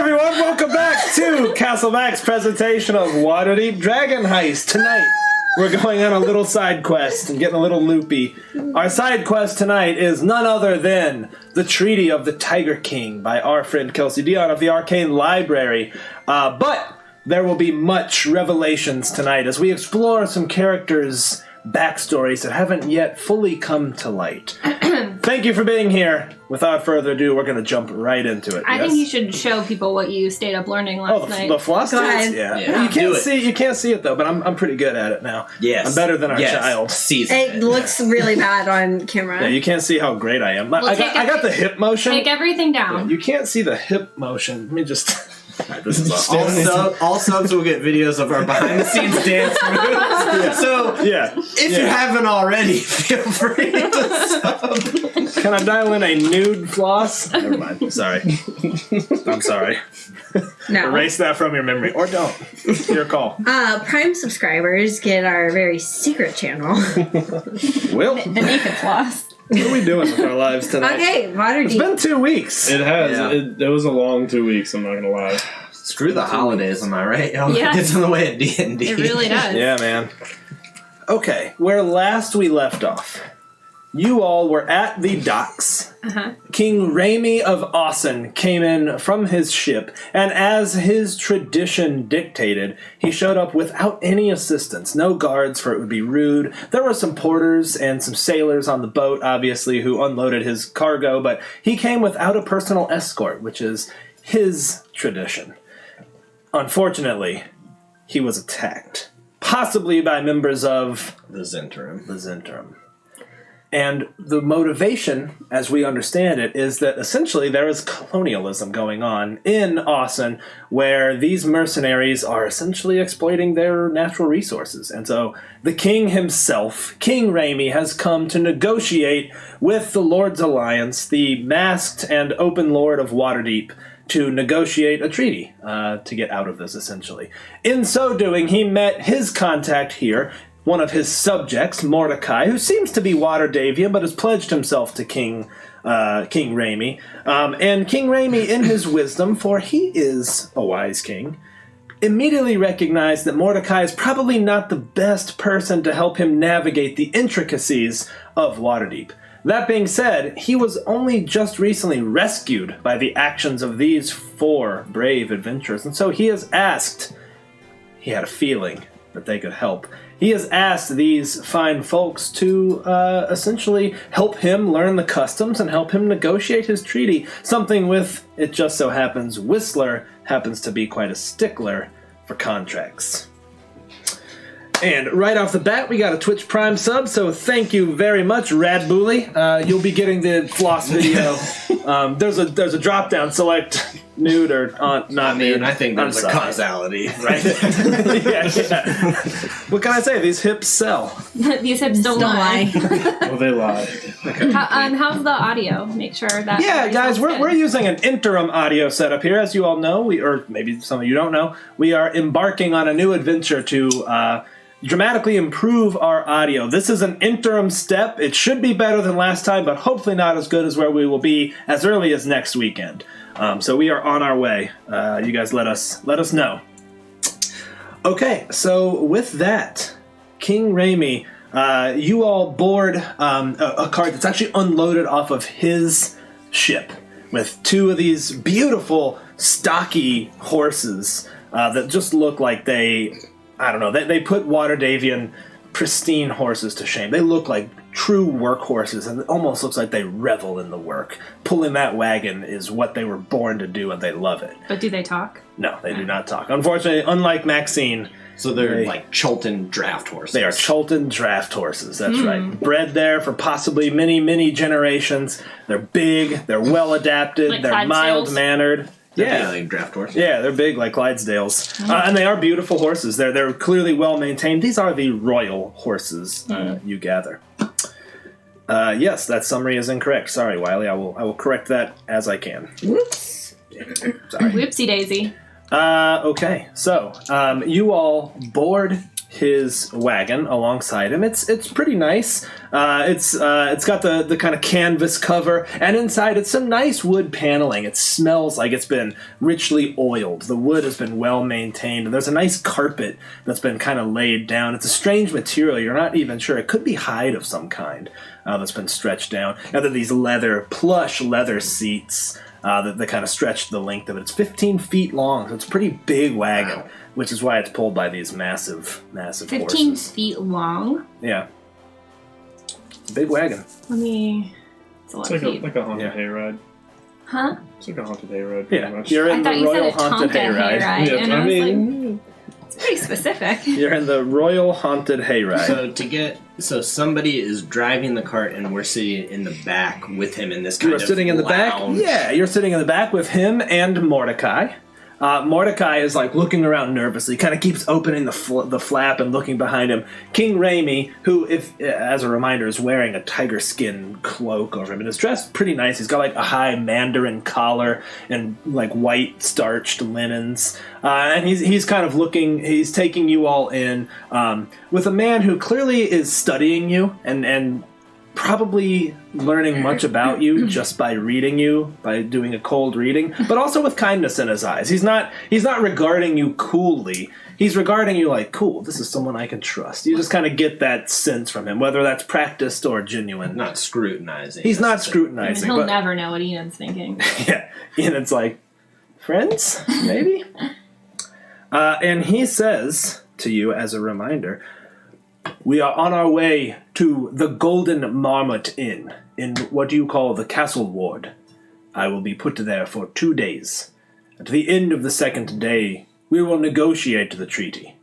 everyone, welcome back to Castle Mac's presentation of Waterdeep Dragon Heist. Tonight, we're going on a little side quest and getting a little loopy. Our side quest tonight is none other than The Treaty of the Tiger King by our friend Kelsey Dion of the Arcane Library. But there will be much revelations tonight as we explore some characters' backstories that haven't yet fully come to light. Thank you for being here. Without further ado, we're going to jump right into it. I think you should show people what you stayed up learning last night. The floss dance? Yeah. You can't see it though, but I'm pretty good at it now. Yes. I'm better than our child. It looks really bad on camera. Yeah, you can't see how great I am. I got the hip motion. Take everything down. Yeah, you can't see the hip motion. Let me just... This is all subs will get videos of our behind the scenes dance moves. So if you haven't already, feel free to sub. Can I dial in a nude floss? Never mind. Sorry. I'm sorry. No. Erase that from your memory. Or don't. Your call. Prime subscribers get our very secret channel. Will? The naked floss. What are we doing with our lives tonight? Okay, Waterdeep. It's been 2 weeks. It has. Yeah. It was a long 2 weeks, I'm not going to lie. Screw the holidays, am I right? Yeah. It gets in the way of D&D. It really does. Yeah, man. Okay, where last we left off, you all were at the docks. King Raimi of Austin came in from his ship, and as his tradition dictated, he showed up without any assistance. No guards, for it would be rude. There were some porters and some sailors on the boat, obviously, who unloaded his cargo, but he came without a personal escort, which is his tradition. Unfortunately, he was attacked, possibly by members of The Zentrum. And the motivation, as we understand it, is that essentially there is colonialism going on in Austin, where these mercenaries are essentially exploiting their natural resources. And so the king himself, King Raimi, has come to negotiate with the Lord's Alliance, the masked and open lord of Waterdeep, to negotiate a treaty to get out of this, essentially. In so doing, he met his contact here, one of his subjects, Mordecai, who seems to be Waterdavian, but has pledged himself to King Raimi. And King Raimi, in his wisdom, for he is a wise king, immediately recognized that Mordecai is probably not the best person to help him navigate the intricacies of Waterdeep. That being said, he was only just recently rescued by the actions of these 4 brave adventurers, and so he has asked, he had a feeling that they could help, he has asked these fine folks to essentially help him learn the customs and help him negotiate his treaty, something with, it just so happens, Whistler happens to be quite a stickler for contracts. And right off the bat, we got a Twitch Prime sub, so thank you very much, Rad Bully. You'll be getting the floss video. There's a drop down, select nude or not nude. I think there's a causality, right? yeah. What can I say? These hips sell. These hips don't lie. Well, they lie. Okay. How's the audio? Make sure that. Yeah, guys, we're using an interim audio setup here, as you all know. Or maybe some of you don't know. We are embarking on a new adventure to dramatically improve our audio. This is an interim step. It should be better than last time, but hopefully not as good as where we will be as early as next weekend. So we are on our way. You guys let us know. Okay, so with that, King Raimi, you all board a cart that's actually unloaded off of his ship with 2 of these beautiful, stocky horses that just look like they put Waterdavian pristine horses to shame. They look like true workhorses, and it almost looks like they revel in the work. Pulling that wagon is what they were born to do, and they love it. But do they talk? No, they do not talk. Unfortunately, unlike Maxine... So they're like Chulton draft horses. They are Chulton draft horses, that's right. Bred there for possibly many, many generations. They're big, they're well-adapted, like they're mild-mannered. Yeah, like draft horses. Yeah, they're big like Clydesdales. And they are beautiful horses. They're clearly well-maintained. These are the royal horses, you gather. Yes, that summary is incorrect. Sorry, Wiley. I will correct that as I can. Whoops. Sorry. Whoopsie daisy. Okay, so you all board his wagon alongside him. It's pretty nice. It's got the kind of canvas cover, and inside it's some nice wood paneling. It smells like it's been richly oiled. The wood has been well maintained, and there's a nice carpet that's been kind of laid down. It's a strange material. You're not even sure. It could be hide of some kind that's been stretched down. And then these plush leather seats that kind of stretch the length of it. It's 15 feet long, so it's a pretty big wagon. Wow. Which is why it's pulled by these massive 15 horses. feet long? Yeah. It's a big wagon. It's a lot of feet. Like a haunted hayride. Huh? It's like a haunted hayride, pretty much. You're in I thought the you Royal said a Haunted Tonka Hayride. hayride, and I was like, it's pretty specific. You're in the Royal Haunted Hayride. So somebody is driving the cart and we're sitting in the back with him in this kind of You're sitting in the back? Yeah, you're sitting in the back with him and Mordecai. Mordecai is like looking around nervously, kind of keeps opening the flap and looking behind him. King Raimi, who, if as a reminder, is wearing a tiger skin cloak over him and is dressed pretty nice. He's got like a high mandarin collar and like white starched linens, and he's kind of looking. He's taking you all in with a man who clearly is studying you and probably learning much about you just by reading you, by doing a cold reading, but also with kindness in his eyes. He's not regarding you coolly. He's regarding you like, cool, this is someone I can trust. You just kind of get that sense from him, whether that's practiced or genuine. Not scrutinizing. He's not scrutinizing. He'll never know what Ian's thinking. Yeah, Ian's like, friends, maybe? And he says to you as a reminder, we are on our way to the Golden Marmot Inn, in what you call the Castle Ward. I will be put there for 2 days. At the end of the second day, we will negotiate the treaty.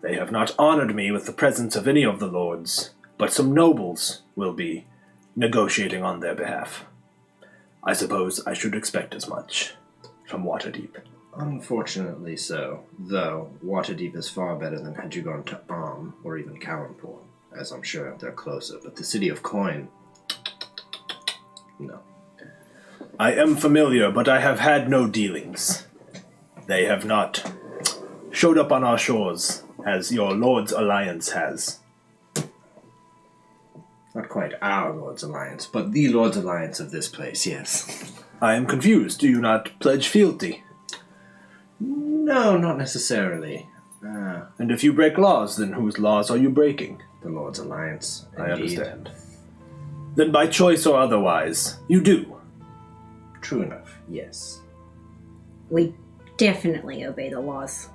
They have not honored me with the presence of any of the lords, but some nobles will be negotiating on their behalf. I suppose I should expect as much from Waterdeep. Unfortunately so, though Waterdeep is far better than had you gone to or even Kalanpur, as I'm sure they're closer, but the city of Coin, no. I am familiar, but I have had no dealings. They have not showed up on our shores, as your Lord's Alliance has. Not quite our Lord's Alliance, but the Lord's Alliance of this place, yes. I am confused. Do you not pledge fealty? No, not necessarily. And if you break laws, then whose laws are you breaking? The Lord's Alliance, I indeed. understand. Then by choice or otherwise, you do. True enough, yes. We definitely obey the laws.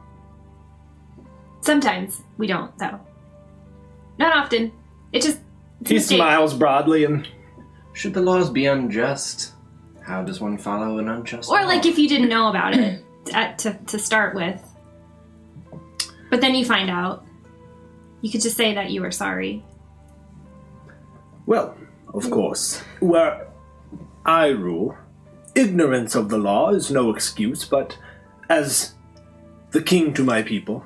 Sometimes we don't, though. Not often. It's a He mistake. smiles broadly and... Should the laws be unjust, how does one follow an unjust Or law? like if you didn't know about it to start with. But then you find out. You could just say that you were sorry. Well, of course, where I rule, ignorance of the law is no excuse, but as the king to my people,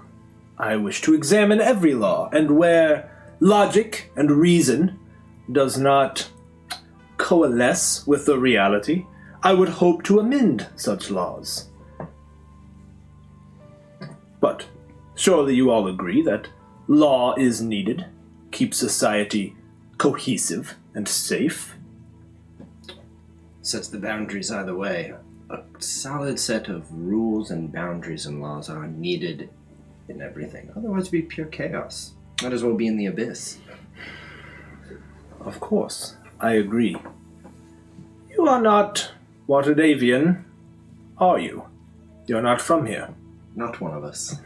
I wish to examine every law, and where logic and reason does not coalesce with the reality, I would hope to amend such laws. But surely you all agree that law is needed, keep society cohesive and safe. Sets the boundaries either way. A solid set of rules and boundaries and laws are needed in everything. Otherwise it'd be pure chaos. Might as well be in the abyss. Of course, I agree. You are not Waterdavian, are you? You're not from here. Not one of us.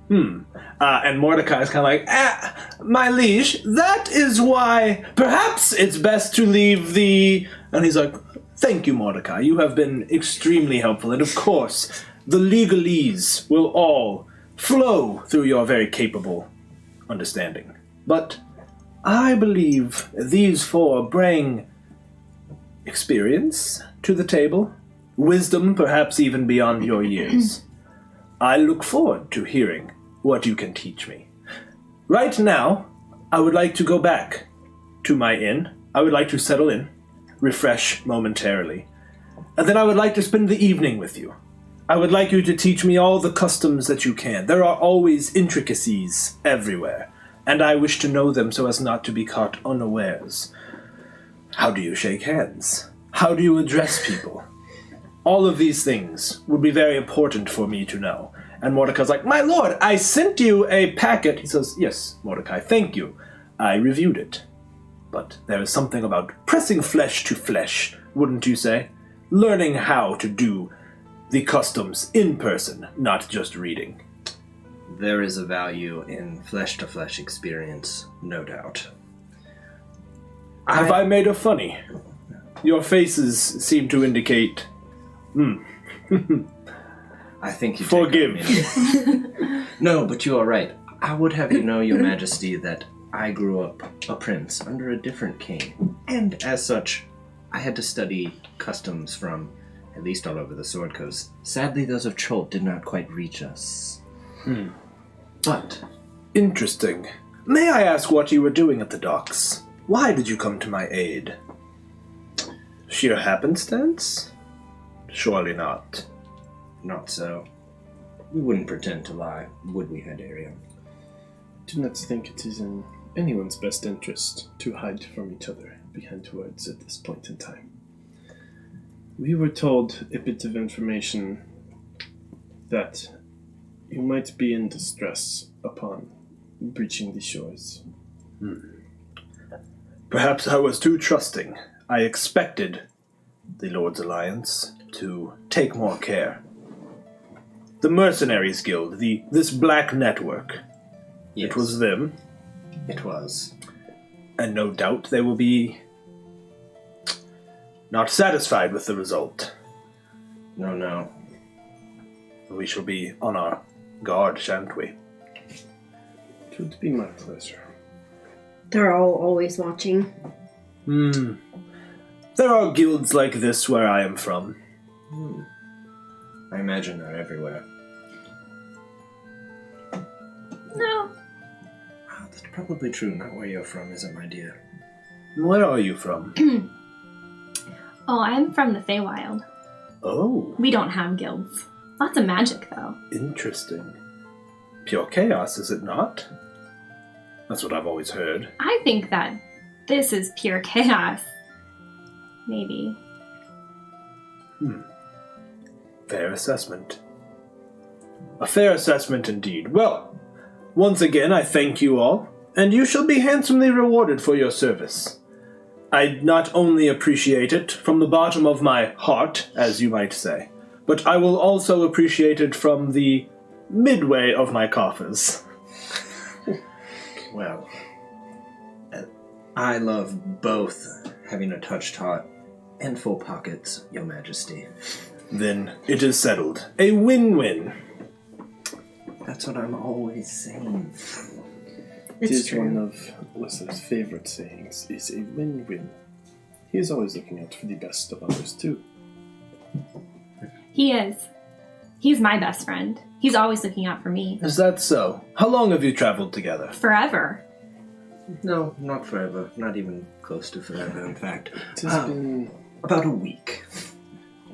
And Mordecai's kind of like, my liege, that is why perhaps it's best to leave the... And he's like, thank you, Mordecai. You have been extremely helpful. And of course, the legalese will all flow through your very capable understanding. But I believe these four bring experience to the table, wisdom perhaps even beyond your years. I look forward to hearing what you can teach me. Right now, I would like to go back to my inn. I would like to settle in, refresh momentarily, and then I would like to spend the evening with you. I would like you to teach me all the customs that you can. There are always intricacies everywhere, and I wish to know them so as not to be caught unawares. How do you shake hands? How do you address people? All of these things would be very important for me to know. And Mordecai's like, my lord, I sent you a packet. He says, yes, Mordecai, thank you. I reviewed it. But there is something about pressing flesh to flesh, wouldn't you say? Learning how to do the customs in person, not just reading. There is a value in flesh-to-flesh experience, no doubt. Have I made a funny? Your faces seem to indicate... I think you forgive. No, but you are right. I would have you know, Your Majesty, that I grew up a prince under a different king. And as such, I had to study customs from at least all over the Sword Coast. Sadly, those of Cholt did not quite reach us. But... Interesting. May I ask what you were doing at the docks? Why did you come to my aid? Sheer happenstance? Surely not. Not so. We wouldn't pretend to lie, would we, Hydarian? Do not think it is in anyone's best interest to hide from each other behind words at this point in time. We were told a bit of information that you might be in distress upon breaching the shores. Perhaps I was too trusting. I expected the Lord's Alliance to take more care. The Mercenaries Guild, this black network. Yes. It was them. It was. And no doubt they will be not satisfied with the result. No. We shall be on our guard, shan't we? It would be my pleasure. They're all always watching. There are guilds like this where I am from. I imagine they're everywhere. No. Oh, that's probably true. Not where you're from, is it, my dear? Where are you from? Oh, I'm from the Feywild. Oh, We don't have guilds. Lots of magic, though. interesting. Pure chaos, is it not? That's what I've always heard. I think that this is pure chaos. Maybe. Fair assessment. A fair assessment indeed. Well, once again I thank you all, and you shall be handsomely rewarded for your service. I not only appreciate it from the bottom of my heart, as you might say, but I will also appreciate it from the midway of my coffers. Well, I love both having a touched heart and full pockets, Your Majesty. Then it is settled. A win-win. That's what I'm always saying. It is true. one of Lester's favorite sayings, is a win-win. He is always looking out for the best of others, too. He is. He's my best friend. He's always looking out for me. Is that so? How long have you traveled together? Forever. No, not forever. Not even close to forever, in fact. It has been... About a week.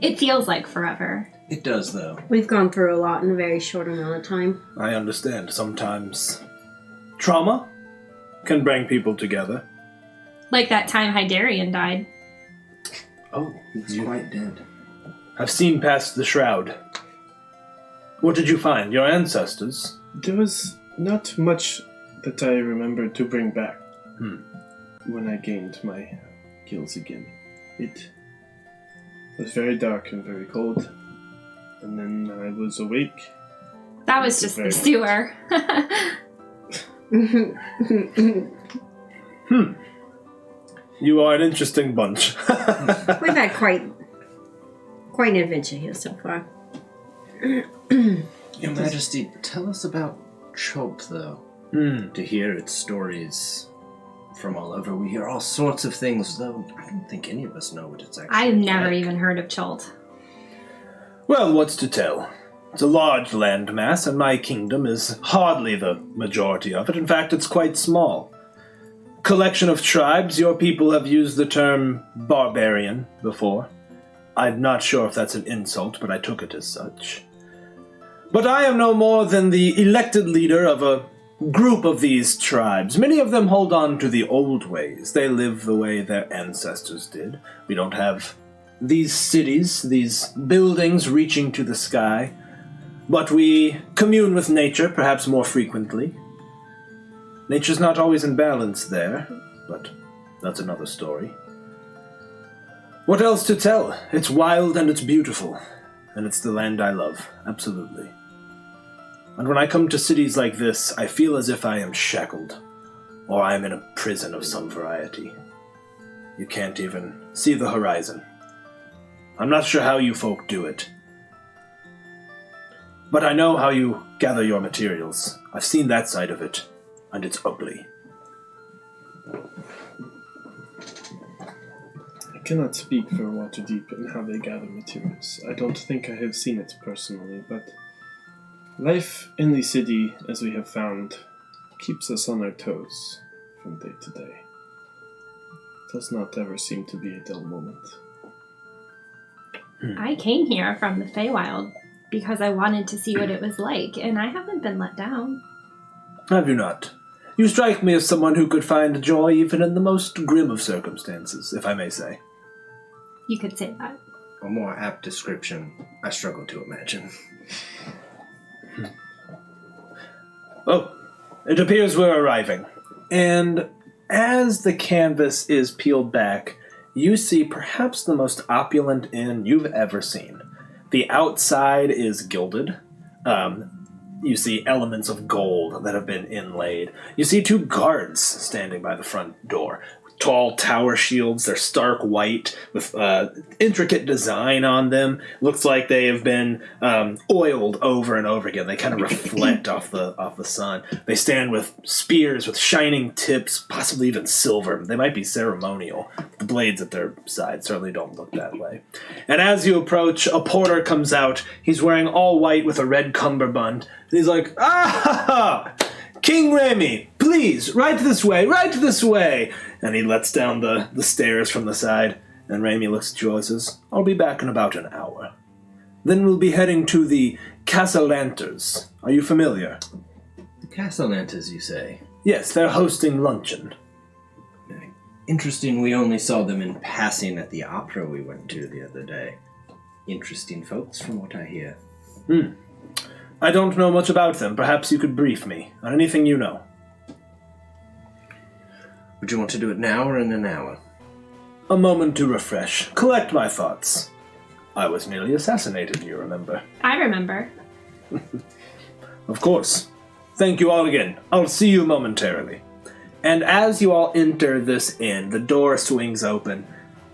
It feels like forever. It does, though. We've gone through a lot in a very short amount of time. I understand. Sometimes trauma can bring people together. Like that time Hydarian died. Oh, He's quite dead. I've seen past the shroud. What did you find? Your ancestors? There was not much that I remember to bring back when I gained my gills again. It was very dark and very cold, and then I was awake. That was just the sewer. You are an interesting bunch. We've had quite an adventure here so far. Your Majesty, tell us about Cholt, though. To hear its stories from all over. We hear all sorts of things, though I don't think any of us know what it's actually I've never like. even heard of Cholt. Well, what's to tell? It's a large landmass, and my kingdom is hardly the majority of it. In fact, it's quite small. Collection of tribes. Your people have used the term barbarian before. I'm not sure if that's an insult, but I took it as such. But I am no more than the elected leader of a group of these tribes. Many of them hold on to the old ways. They live the way their ancestors did. We don't have these cities, these buildings reaching to the sky, but we commune with nature perhaps more frequently. Nature's not always in balance there, but that's another story. What else to tell? It's wild and it's beautiful, and it's the land I love, absolutely. And when I come to cities like this, I feel as if I am shackled, or I am in a prison of some variety. You can't even see the horizon. I'm not sure how you folk do it, but I know how you gather your materials. I've seen that side of it, and it's ugly. I cannot speak for Waterdeep and how they gather materials. I don't think I have seen it personally, but life in the city, as we have found, keeps us on our toes from day to day. It does not ever seem to be a dull moment. I came here from the Feywild because I wanted to see what it was like, and I haven't been let down. Have you not? You strike me as someone who could find joy even in the most grim of circumstances, if I may say. You could say that. A more apt description, I struggle to imagine. Oh, it appears we're arriving. And as the canvas is peeled back, you see perhaps the most opulent inn you've ever seen. The outside is gilded. You see elements of gold that have been inlaid. You see two guards standing by the front door. Tall tower shields. They're stark white with intricate design on them. Looks like they have been oiled over and over again. They kind of reflect off the sun. They stand with spears with shining tips, possibly even silver. They might be ceremonial. The blades at their side certainly don't look that way. And as you approach, a porter comes out. He's wearing all white with a red cummerbund. And he's like, "Ah! King Remy, please, right this way. And he lets down the stairs from the side, and Remy looks at you and says, I'll be back in about an hour. Then we'll be heading to the Castellanters. Are you familiar? The Castellanters, you say? Yes, they're hosting luncheon. Interesting, we only saw them in passing at the opera we went to the other day. Interesting folks, from what I hear. I don't know much about them. Perhaps you could brief me on anything you know. Would you want to do it now or in an hour? A moment to refresh. Collect my thoughts. I was nearly assassinated, you remember? I remember. Of course. Thank you all again. I'll see you momentarily. And as you all enter this inn, the door swings open.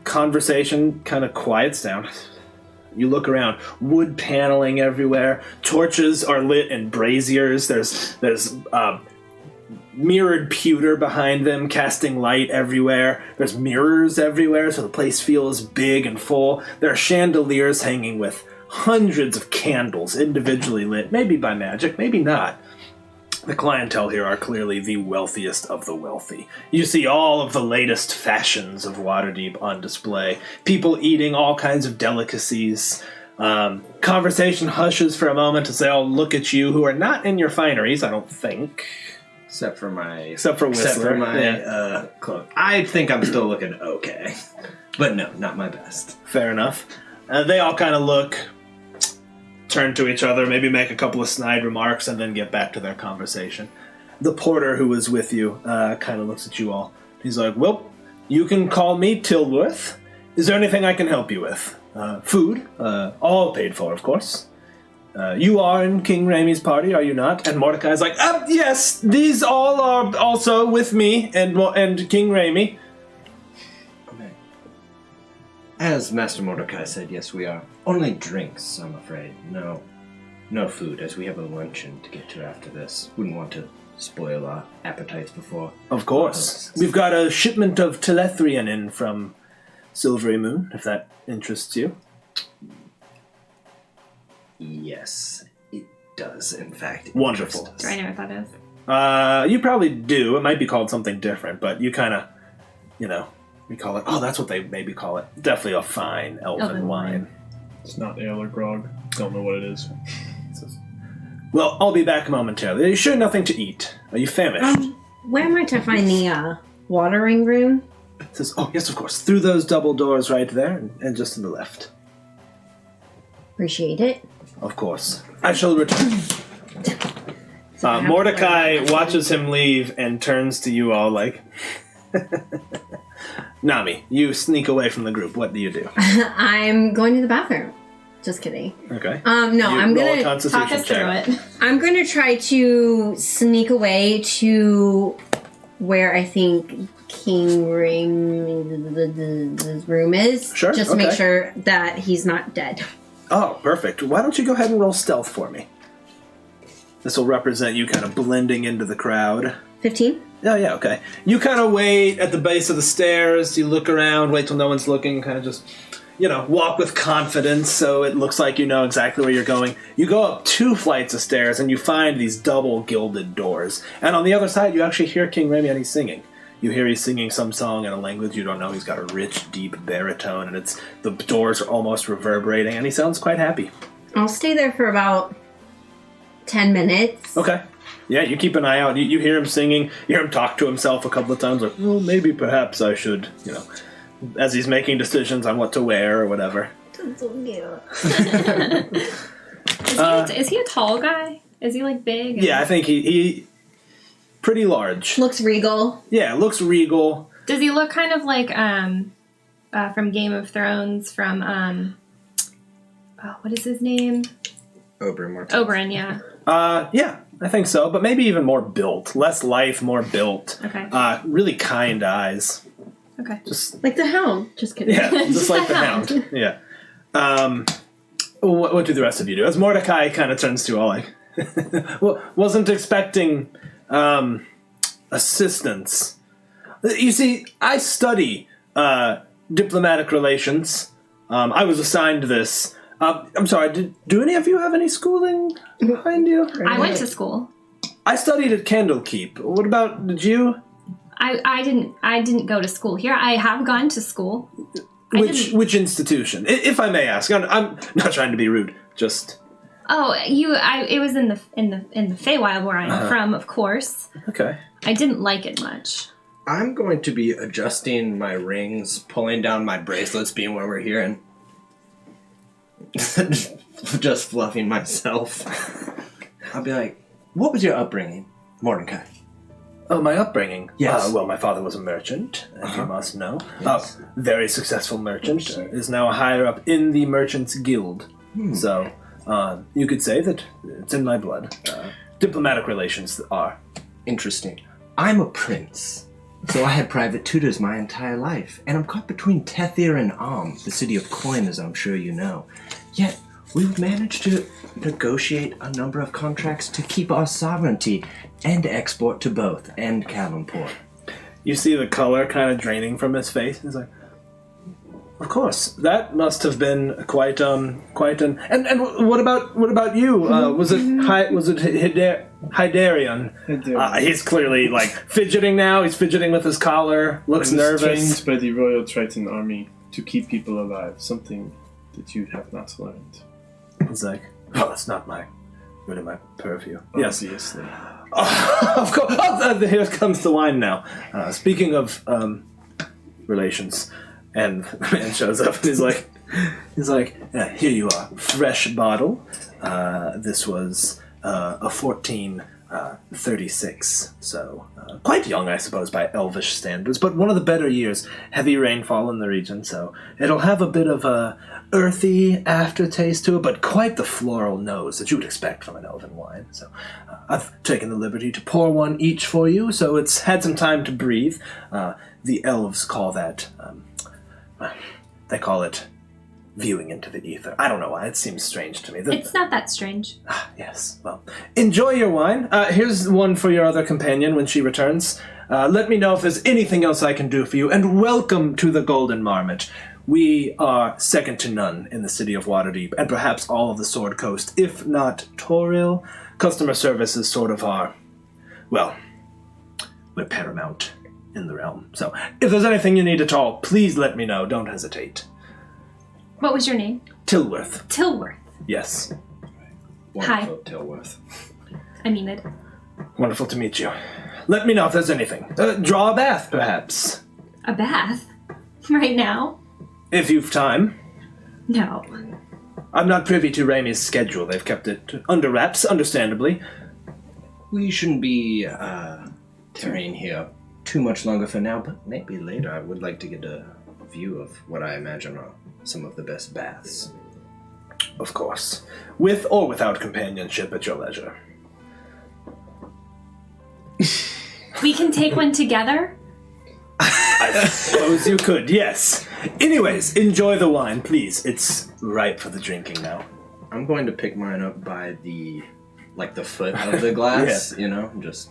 Conversation kind of quiets down. You look around, wood paneling everywhere. Torches are lit in braziers. There's mirrored pewter behind them, casting light everywhere. There's mirrors everywhere, so the place feels big and full. There are chandeliers hanging with hundreds of candles individually lit, maybe by magic, maybe not. The clientele here are clearly the wealthiest of the wealthy. You see all of the latest fashions of Waterdeep on display. People eating all kinds of delicacies. Conversation hushes for a moment as they all look at you, who are not in your fineries, I don't think. Except for Whistler. cloak. I think I'm still looking okay. But no, not my best. Fair enough. They all kind of look, turn to each other, maybe make a couple of snide remarks, and then get back to their conversation. The porter who was with you kind of looks at you all. He's like, well, you can call me Tilworth. Is there anything I can help you with? Food, all paid for, of course. You are in King Remy's party, are you not? And Mordecai's like, yes, these all are also with me and King Remy. Okay. As Master Mordecai said, yes, we are. Only drinks, I'm afraid. No food, as we have a luncheon to get to after this. Wouldn't want to spoil our appetites before. Of course. We've got a shipment of Telethrian in from Silvery Moon, if that interests you. Yes, it does, in fact. Wonderful. Do I know what that is? You probably do. It might be called something different, but you kind of, We call it... Oh, that's what they maybe call it. Definitely a fine elven wine. It's not ale or grog. Don't know what it is. Well, I'll be back momentarily. Are you sure nothing to eat? Are you famished? Where am I to find the watering room? It says, oh, yes, of course. Through those double doors right there and just to the left. Appreciate it. Of course. I shall return. Mordecai watches him leave and turns to you all like... Nami, you sneak away from the group. What do you do? I'm going to the bathroom. Just kidding. Okay. No, I'm roll a gonna Constitution Talk us through check. it. I'm gonna try to sneak away to where I think King Ring's room is. Sure, Just to make okay. sure that he's not dead. Oh, perfect. Why don't you go ahead and roll stealth for me? This will represent you kind of blending into the crowd. 15? Oh, yeah, okay. You kind of wait at the base of the stairs. You look around, wait till no one's looking, kind of just, walk with confidence so it looks like you know exactly where you're going. You go up 2 flights of stairs and you find these double gilded doors. And on the other side, you actually hear King Remy singing. You hear he's singing some song in a language you don't know. He's got a rich, deep baritone, and the doors are almost reverberating, and he sounds quite happy. I'll stay there for about 10 minutes. Okay. Yeah, you keep an eye out. You hear him singing. You hear him talk to himself a couple of times, like, well, maybe perhaps I should, as he's making decisions on what to wear or whatever. That's so cute. Is he a tall guy? Is he like big? Yeah, I think he pretty large. Looks regal. Yeah, looks regal. Does he look kind of like from Game of Thrones? From what is his name? Oberyn, yeah. Yeah, I think so, but maybe even more built. Less lithe, more built. Okay. Really kind eyes. Okay. Just Like the hound. Just kidding. yeah, just like the hound. Yeah. What do the rest of you do? As Mordecai kind of turns to you all like, well, wasn't expecting assistance. You see, I study diplomatic relations. I was assigned this. I'm sorry, do any of you have any schooling behind you? I went to school. I studied at Candlekeep. What about, did you? I didn't go to school here. I have gone to school. Which institution? If I may ask. I'm not trying to be rude. Just... Oh, it was in the Feywild where I'm from, of course. Okay. I didn't like it much. I'm going to be adjusting my rings, pulling down my bracelets, being where we're here, and just fluffing myself. I'll be like, what was your upbringing, Mordecai? Oh, my upbringing? Yes. Well, my father was a merchant, as you must know. Yes. Very successful merchant. Is now higher up in the Merchants Guild. So, you could say that it's in my blood. Diplomatic relations are. Interesting. I'm a prince, so I had private tutors my entire life, and I'm caught between Tethir and the city of coin, as I'm sure you know. Yet, we've managed to negotiate a number of contracts to keep our sovereignty and export to both, and Kalumpur. You see the color kind of draining from his face. He's like, of course, that must have been quite an. And what about you? Was it Hydarion? He's clearly like fidgeting now. He's fidgeting with his collar. Looks I was nervous. trained by the Royal Triton Army to keep people alive. Something that you have not learned. He's like, oh, that's not really my purview. Yes. Obviously. Of course. Oh, here comes the wine now. Speaking of relations, and the man shows up and he's like, here you are, fresh bottle. This was a 1436, so quite young, I suppose, by elvish standards, but one of the better years. Heavy rainfall in the region, so it'll have a bit of a earthy aftertaste to it, but quite the floral nose that you would expect from an elven wine. So I've taken the liberty to pour one each for you, so it's had some time to breathe. The elves call that, they call it viewing into the ether. I don't know why, it seems strange to me. It's not that strange. Yes, well, enjoy your wine. Here's one for your other companion when she returns. Let me know if there's anything else I can do for you, and welcome to the Golden Marmot. We are second to none in the city of Waterdeep, and perhaps all of the Sword Coast, if not Toril. Customer service is sort of our, well, we're paramount. in the realm. So, if there's anything you need at all, please let me know. Don't hesitate. What was your name? Tilworth. Tilworth. Yes. Wonderful, Tilworth. I mean it. Wonderful to meet you. Let me know if there's anything. Draw a bath, perhaps. A bath? Right now? If you've time. No. I'm not privy to Raimi's schedule. They've kept it under wraps, understandably. We shouldn't be tarrying here too much longer for now, but maybe later. I would like to get a view of what I imagine are some of the best baths. Of course. With or without companionship at your leisure. We can take one together? I suppose you could, yes. Anyways, enjoy the wine, please. It's ripe for the drinking now. I'm going to pick mine up by the foot of the glass, just...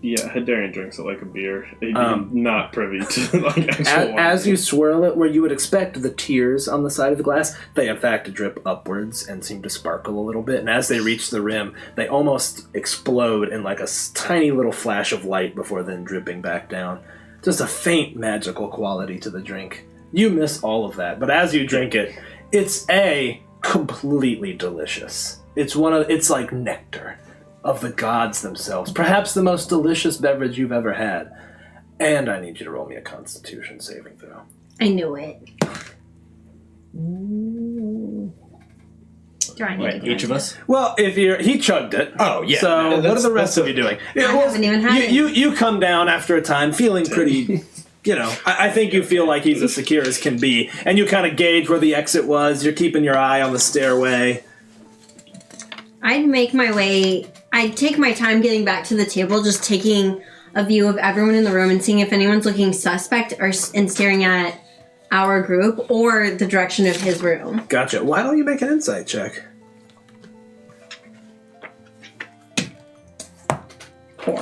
Yeah, Hidarian drinks it like a beer. Not privy to actual wine. As you swirl it, where you would expect the tears on the side of the glass, they in fact drip upwards and seem to sparkle a little bit. And as they reach the rim, they almost explode in like a tiny little flash of light before then dripping back down. Just a faint magical quality to the drink. You miss all of that, but as you drink it, it's completely delicious. It's like nectar of the gods themselves. Perhaps the most delicious beverage you've ever had. And I need you to roll me a Constitution saving throw. I knew it. Do I need to do each of it? us? Well, he chugged it. Oh, yeah. So what are the rest of you doing? I haven't even had it. You come down after a time feeling pretty, I think you feel like he's as secure as can be. And you kind of gauge where the exit was. You're keeping your eye on the stairway. I'd make my way... I'd take my time getting back to the table, just taking a view of everyone in the room and seeing if anyone's looking suspect and staring at our group or the direction of his room. Gotcha. Why don't you make an insight check? 4.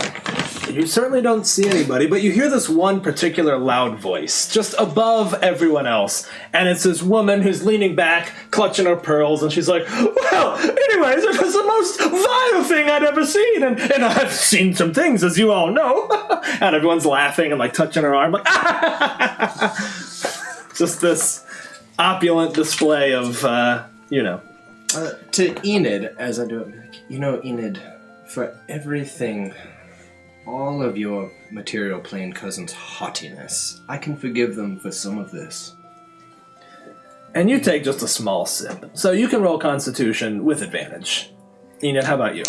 You certainly don't see anybody, but you hear this one particular loud voice, just above everyone else. And it's this woman who's leaning back, clutching her pearls, and she's like, well, anyways, it was the most vile thing I'd ever seen, and I've seen some things, as you all know. And everyone's laughing and, touching her arm, just this opulent display of, To Enid, as I do it, Enid, for everything... all of your material plane cousins' haughtiness, I can forgive them for some of this. And you take just a small sip. So you can roll Constitution with advantage. Enid, how about you?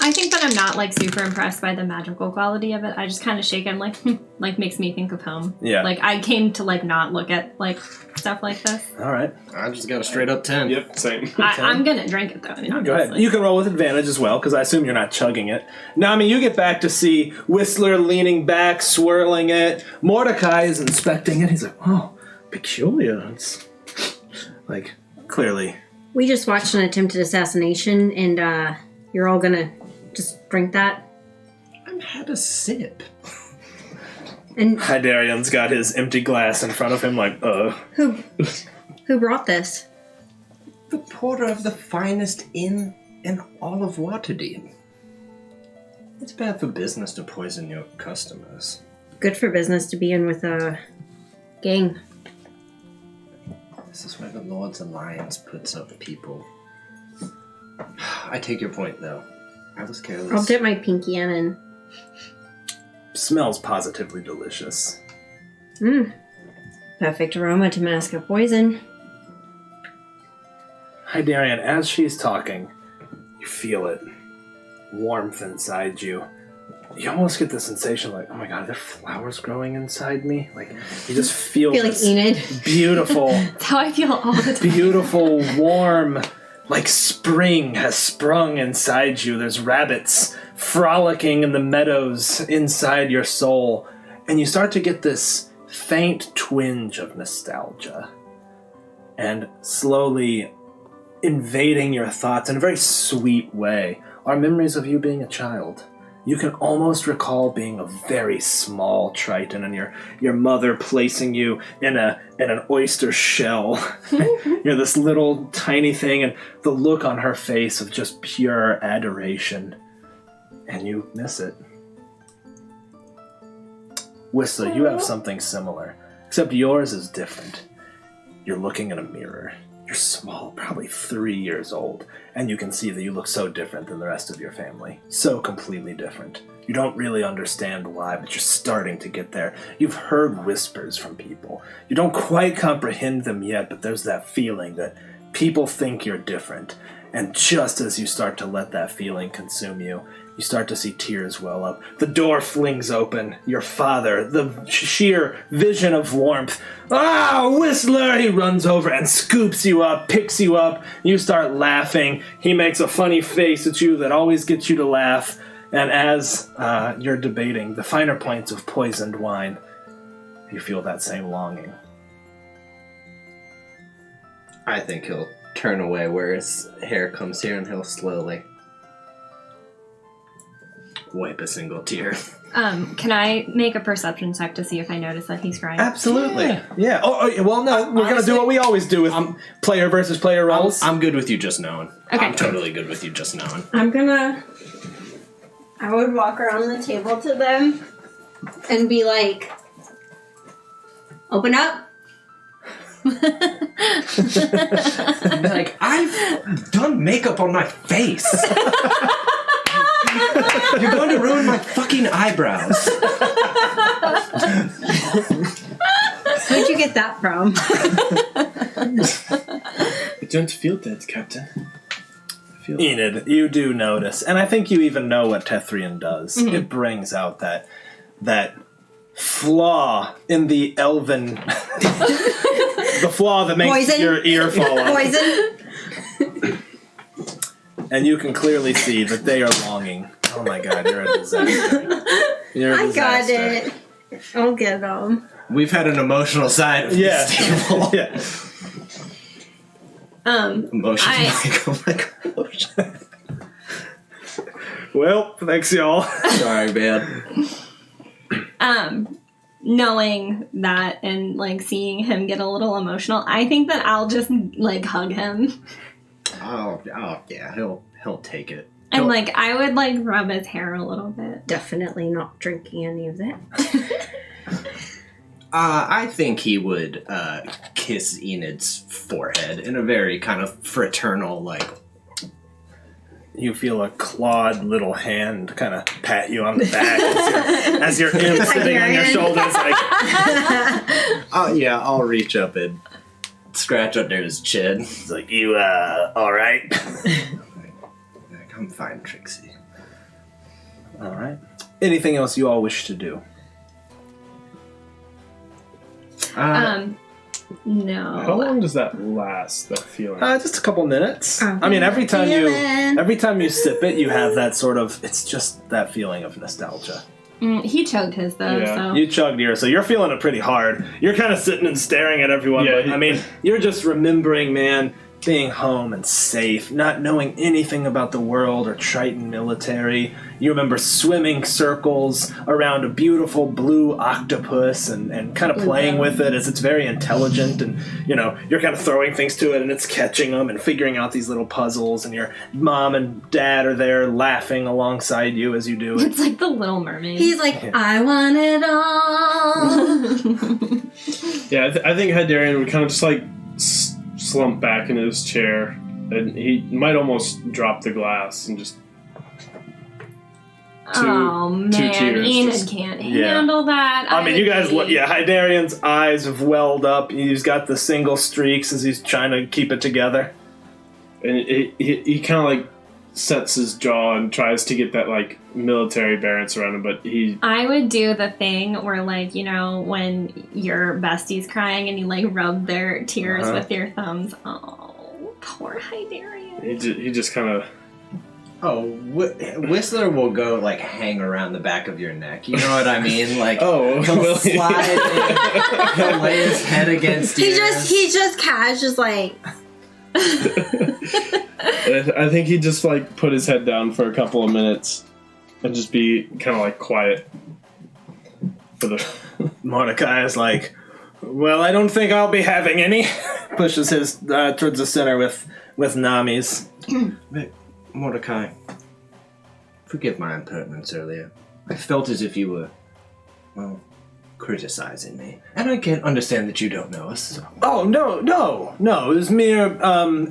I think that I'm not super impressed by the magical quality of it. I just kind of shake it. I'm makes me think of home. Yeah. I came to not look at stuff like this. All right. I just got a straight up 10. Yep, same. I'm gonna drink it though. I mean, Go ahead. You can roll with advantage as well, because I assume you're not chugging it. Now, you get back to see Whistler leaning back, swirling it. Mordecai is inspecting it. He's like, oh, peculiar. It's clearly. We just watched an attempted assassination, and you're all gonna just drink that? I've had a sip. And Hydarian's got his empty glass in front of him Who brought this? The porter of the finest inn in all of Waterdeep. It's bad for business to poison your customers. Good for business to be in with a gang. This is where the Lord's Alliance puts up people. I take your point, though. I was careless. I'll dip my pinky in and... Smells positively delicious. Perfect aroma to mask a poison. Hydarian, as she's talking, you feel it. Warmth inside you. You almost get the sensation oh my god, are there flowers growing inside me? You just feel I feel like Enid. Beautiful, That's how I feel all the time. beautiful, warm, spring has sprung inside you. There's rabbits frolicking in the meadows inside your soul. And you start to get this faint twinge of nostalgia. And slowly invading your thoughts in a very sweet way are memories of you being a child. You can almost recall being a very small Triton and your mother placing you in an oyster shell. You're this little tiny thing, and the look on her face of just pure adoration. And you miss it. Whistler, you have something similar, except yours is different. You're looking in a mirror. You're small, probably 3 years old, and you can see that you look so different than the rest of your family. So completely different. You don't really understand why, but you're starting to get there. You've heard whispers from people. You don't quite comprehend them yet, but there's that feeling that people think you're different. And just as you start to let that feeling consume you, you start to see tears well up. The door flings open. Your father, the sheer vision of warmth. Ah, Whistler! He runs over and scoops you up, picks you up. You start laughing. He makes a funny face at you that always gets you to laugh. And as you're debating the finer points of poisoned wine, you feel that same longing. I think he'll turn away where his hair comes here and he'll slowly wipe a single tear. Can I make a perception check to see if I notice that he's crying? Absolutely. Yeah. Oh, well, no, we're going to do what we always do with player versus player roles. I'm good with you just knowing. Okay. I'm totally good with you just knowing. I would walk around the table to them and be like, open up. Be like, I've done makeup on my face. You're going to ruin my fucking eyebrows. Where'd you get that from? I don't feel that, Captain. Enid, you do notice, and I think you even know what Tethrian does. Mm-hmm. It brings out that flaw in the elven... the flaw that makes Poison. Your ear fall off. Poison. And you can clearly see that they are longing. Oh my god, you're a disaster. You're a disaster. I got it. I'll get them. We've had an emotional side of this table. Yeah. Emotion. Well, thanks y'all. Sorry, man. Knowing that and like seeing him get a little emotional, I think that I'll just like hug him. Oh yeah, he'll take it. And like I would like rub his hair a little bit. Definitely not drinking any of that. I think he would kiss Enid's forehead in a very kind of fraternal, like... You feel a clawed little hand kind of pat you on the back as your imp sitting on your shoulders. Like, oh yeah, I'll reach up and scratch under his chin. It's like, you, all right? I'm fine, Trixie. All right. Anything else you all wish to do? No. How long does that last, that feeling? Just a couple minutes. I mean, every time you sip it, you have that sort of, it's just that feeling of nostalgia. He chugged his though, Yeah. so. You chugged yours, so you're feeling it pretty hard. You're kind of sitting and staring at everyone, Yeah, but I mean, you're just remembering, man, being home and safe, not knowing anything about the world or Triton military. You remember swimming circles around a beautiful blue octopus and kind of playing with it as it's very intelligent, and you know, you're kind of throwing things to it and it's catching them and figuring out these little puzzles, and your mom and dad are there laughing alongside you as you do it. It's like the Little Mermaid. He's like, I want it all. Yeah, I think Hydarian would kind of just like slump back into his chair, and he might almost drop the glass and just two tears. Enid can't handle that. I mean, you guys, Hydarian's eyes have welled up. He's got the single streaks as he's trying to keep it together. And he kind of like sets his jaw and tries to get that like military barracks around him, but I would do the thing where, like, you know, when your bestie's crying and you like rub their tears with your thumbs. Oh, poor Hydarian. He just kind of. Oh, Whistler will go like hang around the back of your neck. You know what I mean? Like, oh, he'll slide in, he'll lay his head against you. He just Cash is like. I think he just like put his head down for a couple of minutes and just be kind of like quiet for the. Mordecai is like, well, I don't think I'll be having any. Pushes his towards the center with Nami's. Mordecai, forgive my impertinence earlier. I felt as if you were, well, criticizing me. And I can't understand that you don't know us. So. Oh, no. It was mere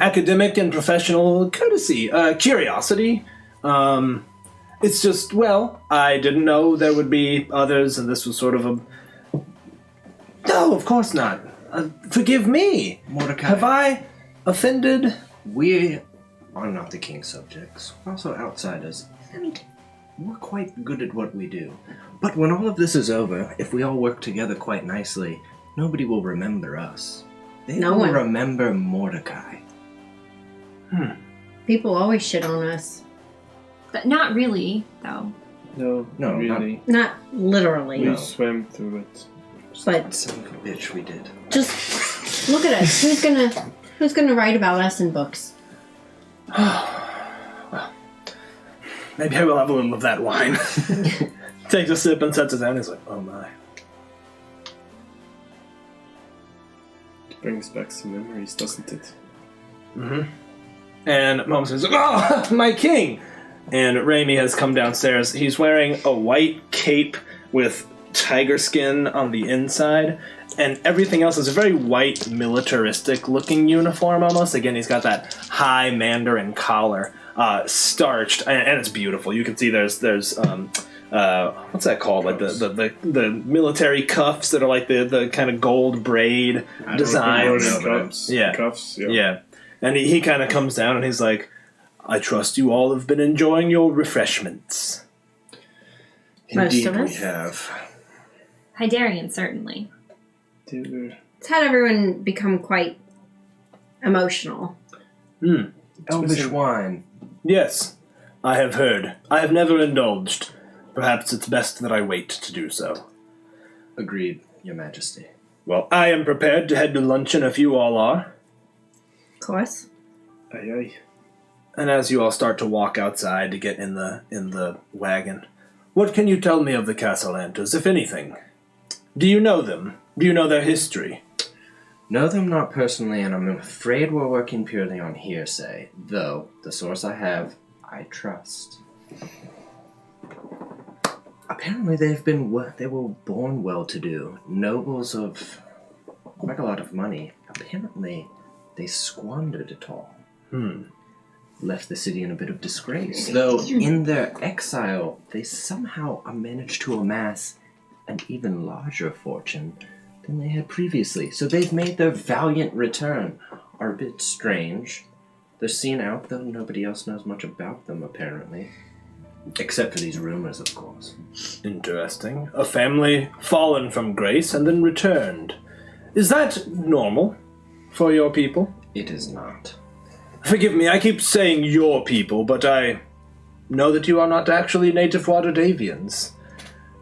academic and professional courtesy, curiosity. It's just, well, I didn't know there would be others, and this was sort of a... No, of course not. Forgive me. Mordecai. Have I offended? We are not the king's subjects. We're also outsiders. And we're quite good at what we do. But when all of this is over, if we all work together quite nicely, nobody will remember us. They will remember Mordecai. People always shit on us. But not really, though. No, really. Not literally. We swam through it. But Son of a bitch, we did. just look at us. Who's gonna write about us in books? Well, maybe I will have a little of that wine. Takes a sip and sets it down. He's like, oh my. Brings back some memories, doesn't it? Mm-hmm. And Mom says, oh, my king! And Raimi has come downstairs. He's wearing a white cape with tiger skin on the inside, and everything else is a very white, militaristic-looking uniform almost. Again, he's got that high Mandarin collar, starched, and it's beautiful. You can see there's what's that called? Like the military cuffs that are like the kind of gold braid designs. Cuffs. Yeah. Cuffs, Yeah. And he kind of comes down and he's like, I trust you all have been enjoying your refreshments. Most of Indeed, us. we have. Hydarian, certainly. It's had everyone become quite emotional. Elvish wine. Yes, I have heard. I have never indulged. Perhaps it's best that I wait to do so. Agreed, Your Majesty. Well, I am prepared to head to luncheon if you all are. Of course. Aye, aye. And as you all start to walk outside to get in the wagon, what can you tell me of the Castellantas, if anything? Do you know them? Do you know their history? Know them not personally, and I'm afraid we're working purely on hearsay, though the source I have, I trust. Apparently they were born well-to-do, nobles of quite a lot of money. Apparently, they squandered it all. Left the city in a bit of disgrace, though in their exile, they somehow managed to amass an even larger fortune than they had previously. So they've made their valiant return. Are a bit strange. They're seen out, though nobody else knows much about them, apparently. Except for these rumors, of course. Interesting. A family fallen from grace and then returned. Is that normal for your people? It is not. Forgive me, I keep saying your people, but I know that you are not actually native Waterdavians.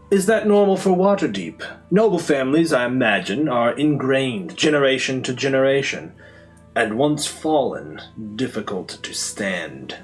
Is that normal for Waterdeep? Noble families, I imagine, are ingrained generation to generation, and once fallen, difficult to stand.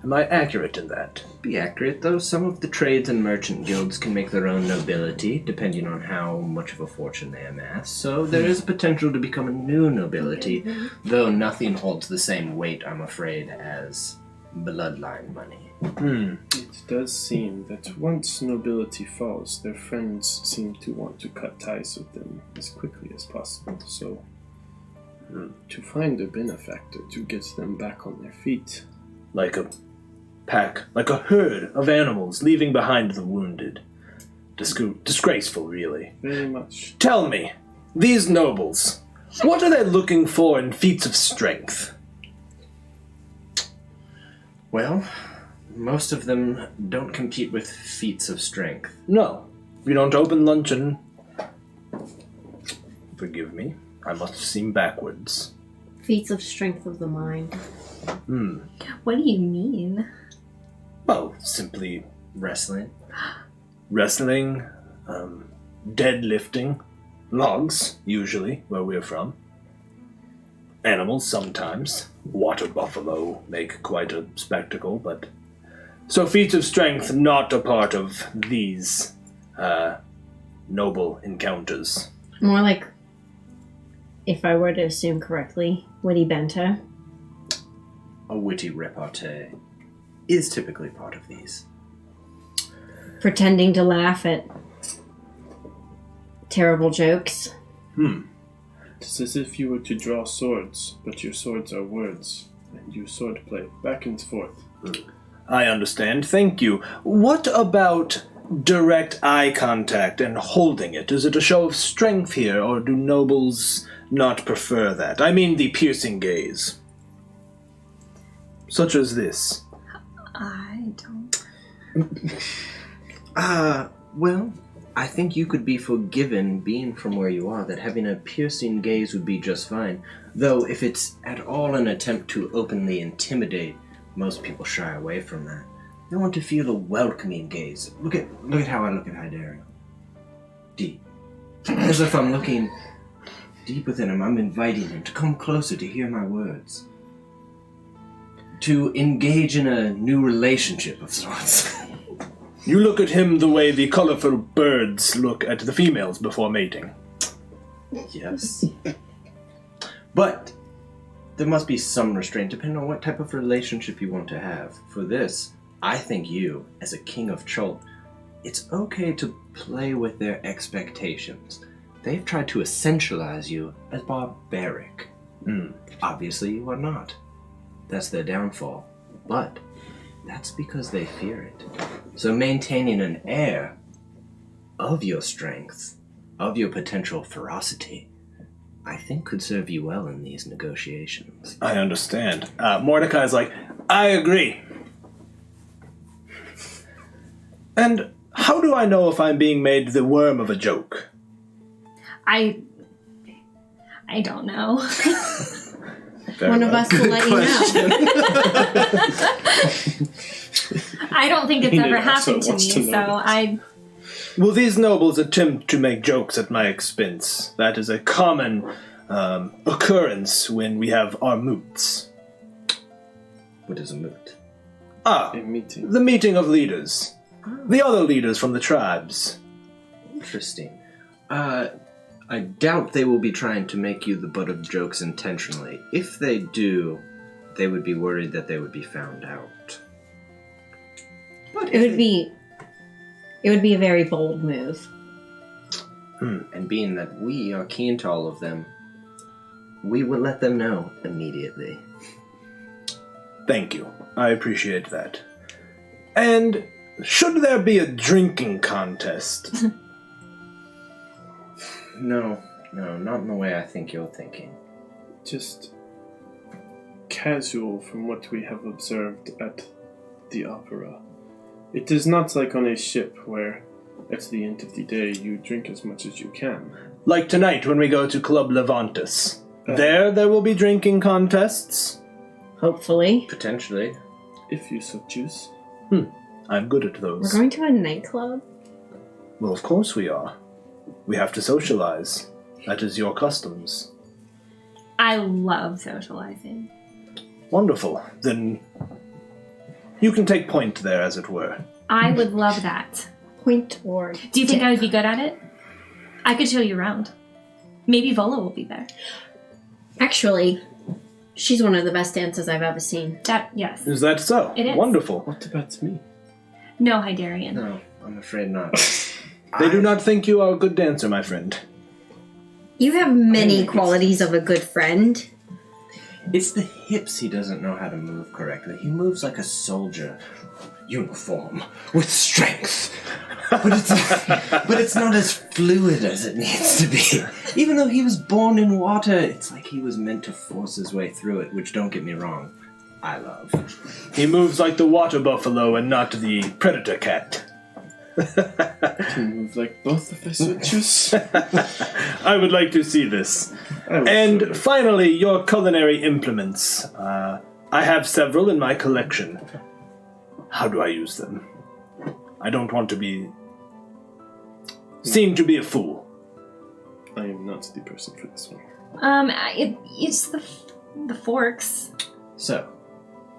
Am I accurate in that? Be accurate, though. Some of the trades and merchant guilds can make their own nobility, depending on how much of a fortune they amass. So there is a potential to become a new nobility, though nothing holds the same weight, I'm afraid, as bloodline money. It does seem that once nobility falls, their friends seem to want to cut ties with them as quickly as possible. So, to find a benefactor to get them back on their feet. Like a pack, like a herd of animals leaving behind the wounded. Disgraceful, really. Very much. Tell me, these nobles, what are they looking for in feats of strength? Well, most of them don't compete with feats of strength. No, we don't open luncheon. Forgive me, I must seem backwards. Feats of strength of the mind. What do you mean? Well, simply Wrestling. wrestling, deadlifting, logs, usually, where we're from. Animals, sometimes. Water buffalo make quite a spectacle, but... So feats of strength not a part of these, noble encounters. More like, if I were to assume correctly, witty banter. A witty repartee is typically part of these. Pretending to laugh at terrible jokes. It's as if you were to draw swords, but your swords are words, and you swordplay back and forth. I understand. Thank you. What about direct eye contact and holding it? Is it a show of strength here, or do nobles not prefer that? I mean the piercing gaze. Such as this. I don't. Well, I think you could be forgiven being from where you are, that having a piercing gaze would be just fine. Though, if it's at all an attempt to openly intimidate, most people shy away from that. They want to feel a welcoming gaze. Look at how I look at Hydario. Deep. As if I'm looking deep within him. I'm inviting him to come closer, to hear my words. To engage in a new relationship of sorts. You look at him the way the colorful birds look at the females before mating. Yes. But there must be some restraint depending on what type of relationship you want to have. For this, I think you, as a king of Chult, it's okay to play with their expectations. They've tried to essentialize you as barbaric. Obviously you are not. That's their downfall. But that's because they fear it. So maintaining an air of your strength, of your potential ferocity, I think could serve you well in these negotiations. I understand. Mordecai's like, I agree. And how do I know if I'm being made the worm of a joke? I don't know. One of us will let you know. I don't think it's ever happened to me, so I... Will these nobles attempt to make jokes at my expense? That is a common occurrence when we have our moots. What is a moot? Ah, A meeting. the meeting of leaders. The other leaders from the tribes. Interesting. I doubt they will be trying to make you the butt of jokes intentionally. If they do, they would be worried that they would be found out. But It would be a very bold move. And being that we are keen to all of them, we will let them know immediately. Thank you. I appreciate that. And should there be a drinking contest? No, not in the way I think you're thinking. Just casual from what we have observed at the opera. It is not like on a ship where at the end of the day you drink as much as you can. Like tonight when we go to Club Levantus. There will be drinking contests? Hopefully. Potentially. If you so choose. I'm good at We're those. going to a nightclub? Well, of course we are. We have to socialize. That is your customs. I love socializing. Wonderful. Then you can take point there, as it were. I would love that. Point toward. Do you think I would be good at it? I could show you around. Maybe Vola will be there. Actually, she's one of the best dances I've ever seen. Yes. Is that so? It is. Wonderful. What about me? No, Hydarian. No, I'm afraid not. They do not think you are a good dancer, my friend. You have many qualities of a good friend. It's the hips he doesn't know how to move correctly. He moves like a soldier. Uniform. With strength. But it's not as fluid as it needs to be. Even though he was born in water, it's like he was meant to force his way through it, which, don't get me wrong, I love. He moves like the water buffalo and not the predator cat. I can move like both if I so choose. I would like to see this. And finally, your culinary implements. I have several in my collection. How do I use them? I don't want to be seen to be a fool. I am not the person for this one. It's the forks. So,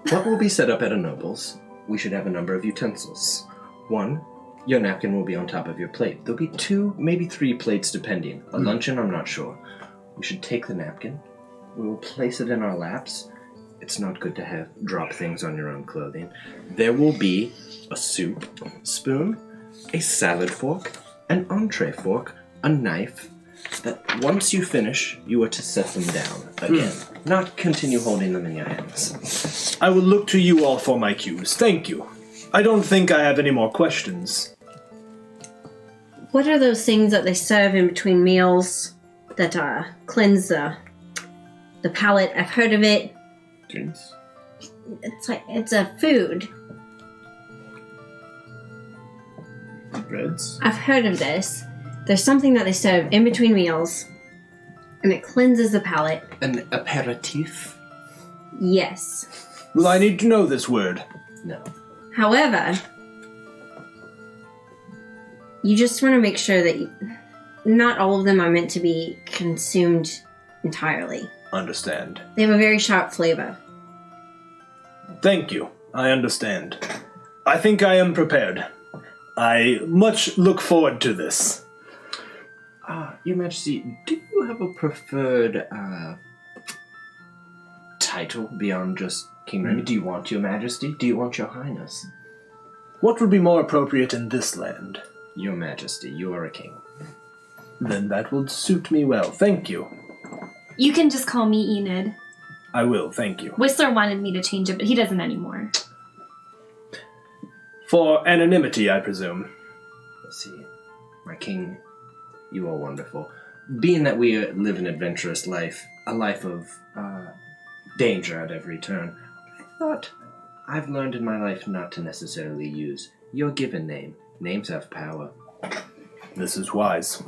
what will be set up at a noble's? We should have a number of utensils. 1, your napkin will be on top of your plate. There'll be 2, maybe 3 plates depending. A luncheon, I'm not sure. We should take the napkin. We will place it in our laps. It's not good to drop things on your own clothing. There will be a soup spoon, a salad fork, an entree fork, a knife that once you finish, you are to set them down again. Not continue holding them in your hands. I will look to you all for my cues. Thank you. I don't think I have any more questions. What are those things that they serve in between meals that cleanse the palate? I've heard of it. Drinks? It's a food. Breads? I've heard of this. There's something that they serve in between meals, and it cleanses the palate. An aperitif? Yes. Well, I need to know this word. No. However, you just want to make sure that not all of them are meant to be consumed entirely. Understand. They have a very sharp flavor. Thank you. I understand. I think I am prepared. I much look forward to this. Your Majesty, do you have a preferred title beyond just King Remy? Do you want Your Majesty? Do you want Your Highness? What would be more appropriate in this land? Your Majesty, you are a king. Then that will suit me well. Thank you. You can just call me Enid. I will, thank you. Whistler wanted me to change it, but he doesn't anymore. For anonymity, I presume. Let's see. My king, you are wonderful. Being that we live an adventurous life, a life of danger at every turn, I thought I've learned in my life not to necessarily use your given name. Names have power. This is wise.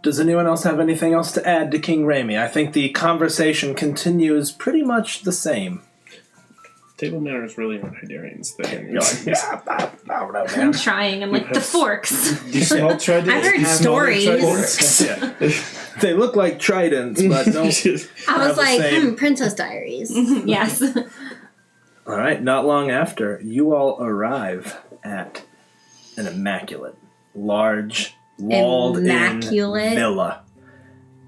Does anyone else have anything else to add to King Remy? I think the conversation continues pretty much the same. Table manners really aren't Hydarian's thing. You're like, yeah, I don't know, I'm man. trying. I'm like, the forks. These small tridents. I've heard these smaller stories. tridents. They look like tridents, but don't. I was Have the like, same. Princess Diaries. Yes. All right, not long after, you all arrive at an immaculate, large, walled-in Immaculate? villa.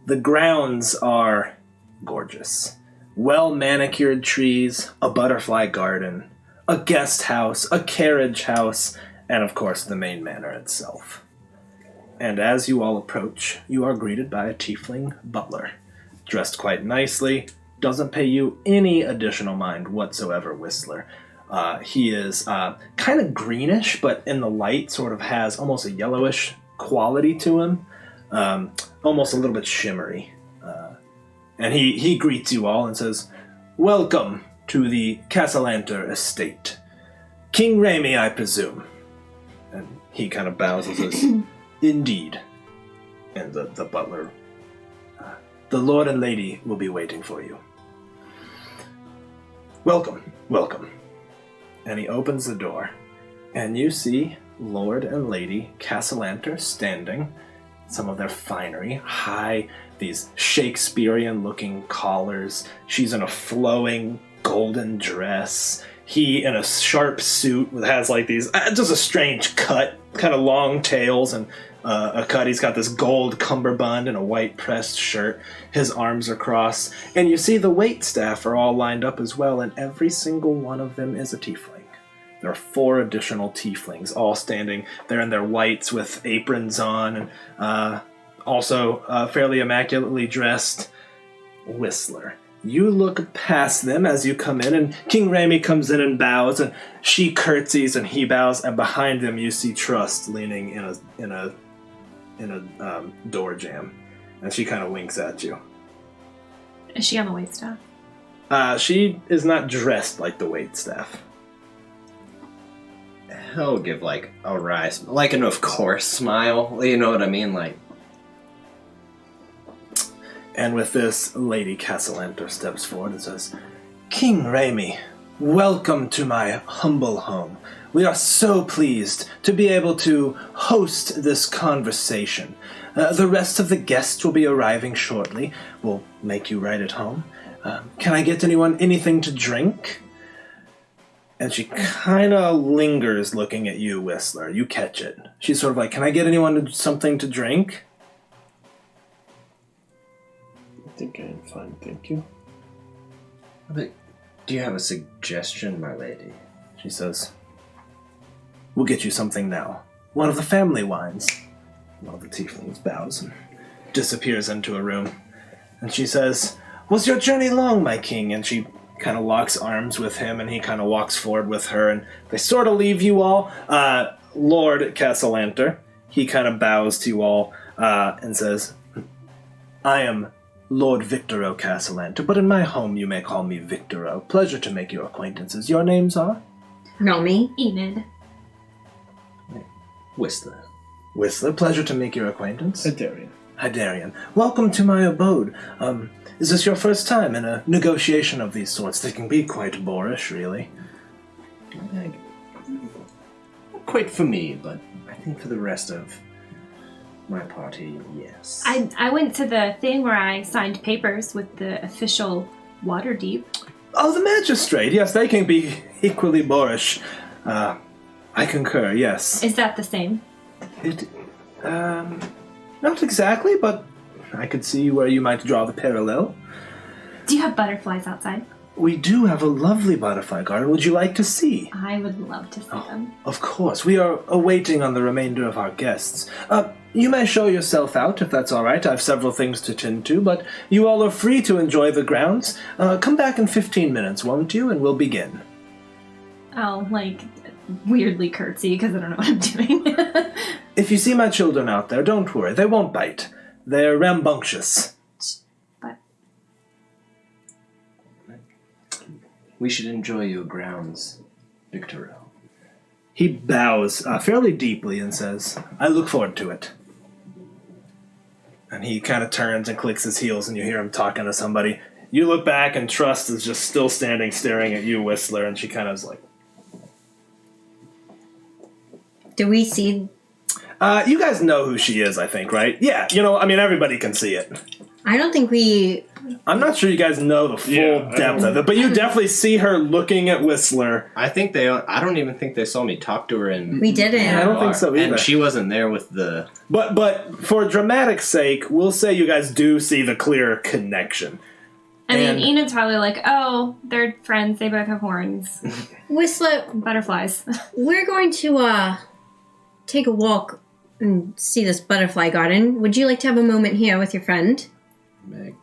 The grounds are gorgeous. Well-manicured trees, a butterfly garden, a guest house, a carriage house, and of course the main manor itself. And as you all approach, you are greeted by a tiefling butler, dressed quite nicely, doesn't pay you any additional mind whatsoever, Whistler. He is kind of greenish, but in the light sort of has almost a yellowish quality to him, almost a little bit shimmery. And he greets you all and says, "Welcome to the Castellanter estate. King Remy, I presume." And he kind of bows and says, "Indeed." And the butler, "The lord and lady will be waiting for you. Welcome, welcome." And he opens the door, and you see Lord and Lady Castellanter standing, some of their finery, high, these Shakespearean-looking collars. She's in a flowing golden dress. He in a sharp suit that has like these, just a strange cut, kind of long tails and a cut. He's got this gold cummerbund and a white pressed shirt. His arms are crossed. And you see the waitstaff are all lined up as well, and every single one of them is a tiefling. There are 4 additional tieflings, all standing there in their whites with aprons on, and also fairly immaculately dressed. Whistler, you look past them as you come in, and King Remy comes in and bows, and she curtsies and he bows, and behind them you see Trust leaning in a door jamb, and she kind of winks at you. Is she on the waitstaff? She is not dressed like the waitstaff. He'll give like a wry, like an of course smile. You know what I mean? Like. And with this, Lady Castellanter steps forward and says, "King Remy, welcome to my humble home. We are so pleased to be able to host this conversation. The rest of the guests will be arriving shortly. We'll make you right at home. Can I get anyone anything to drink?" And she kind of lingers looking at you, Whistler. You catch it. She's sort of like, "Can I get anyone something to drink?" I think I am fine, thank you. But do you have a suggestion, my lady? She says, "We'll get you something now. one of the family wines. One of the tieflings bows and disappears into a room. And she says, "Was your journey long, my king?" And she kind of locks arms with him, and he kind of walks forward with her, and they sort of leave you all. Lord Castellanter, he kind of bows to you all and says, "I am Lord Victoro Castellanter, but in my home you may call me Victoro. Pleasure to make your acquaintances. Your names are?" Nomi. Enid. Whistler. Whistler, pleasure to make your acquaintance. Adarian. Hydarian, welcome to my abode. Is this your first time in a negotiation of these sorts? They can be quite boorish, really. Not quite for me, but I think for the rest of my party, yes. I went to the thing where I signed papers with the official Waterdeep. Oh, the magistrate. Yes, they can be equally boorish. I concur, yes. Is that the same? Not exactly, but I could see where you might draw the parallel. Do you have butterflies outside? We do have a lovely butterfly garden. Would you like to see? I would love to see them. Of course. We are awaiting on the remainder of our guests. You may show yourself out, if that's all right. I have several things to tend to, but you all are free to enjoy the grounds. Come back in 15 minutes, won't you? And we'll begin. I'll, weirdly curtsy because I don't know what I'm doing. If you see my children out there, don't worry. They won't bite. They're rambunctious. But We should enjoy your grounds, Victoro. He bows fairly deeply and says, "I look forward to it." And he kind of turns and clicks his heels, and you hear him talking to somebody. You look back, and Trust is just still standing, staring at you, Whistler, and she kind of is like... Do we see? you guys know who she is, I think, right? Yeah, everybody can see it. I don't think we. I'm not sure you guys know the full depth of it, but you definitely see her looking at Whistler. I don't even think they saw me talk to her in... We didn't. I don't think so either. And she wasn't there with the... But for dramatic sake, we'll say you guys do see the clear connection. I And- mean, Enid's probably like, oh, they're friends. They both have horns. Whistler, Butterflies. we're going to take a walk and see this butterfly garden. Would you like to have a moment here with your friend Meg.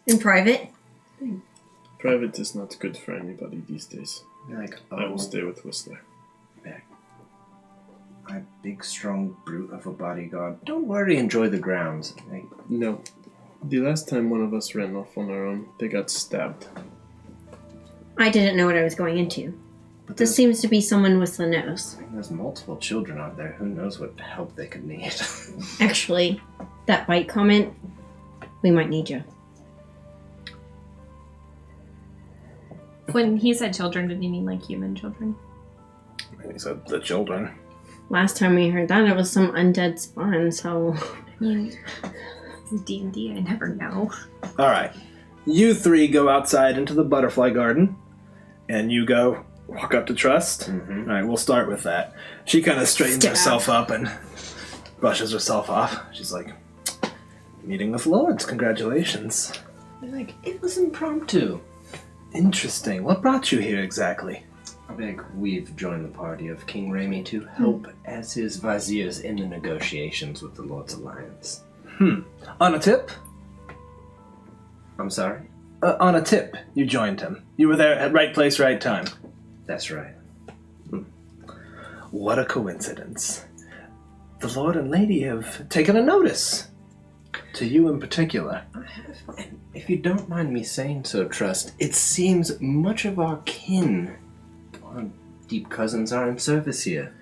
in private? Private is not good for anybody these days. Like, I will stay with Whistler. Meg. My big, strong brute of a bodyguard. Don't worry, enjoy the grounds. Meg. No. The last time one of us ran off on our own, they got stabbed. I didn't know what I was going into. But This seems to be someone Whistler knows. there's multiple children out there. Who knows what help they could need. Actually, that bite comment, we might need you. When he said children, did he mean human children? He said the children. Last time we heard that, it was some undead spawn, so... It's D&D, I never know. All right. You three go outside into the butterfly garden, and you go walk up to Trust. Mm-hmm. All right, we'll start with that. She kind of straightens Stab. herself up and brushes herself off. She's like, "Meeting with lords, congratulations." Like, it was impromptu. Interesting. What brought you here exactly? Meg, we've joined the party of King Raimi to help as his viziers in the negotiations with the Lord's Alliance. On a tip? I'm sorry? On a tip, you joined him. You were there at right place, right time. That's right. What a coincidence. The Lord and Lady have taken a notice. To you in particular. I have, and if you don't mind me saying so, Trust, it seems much of our kin, our deep cousins, are in service here.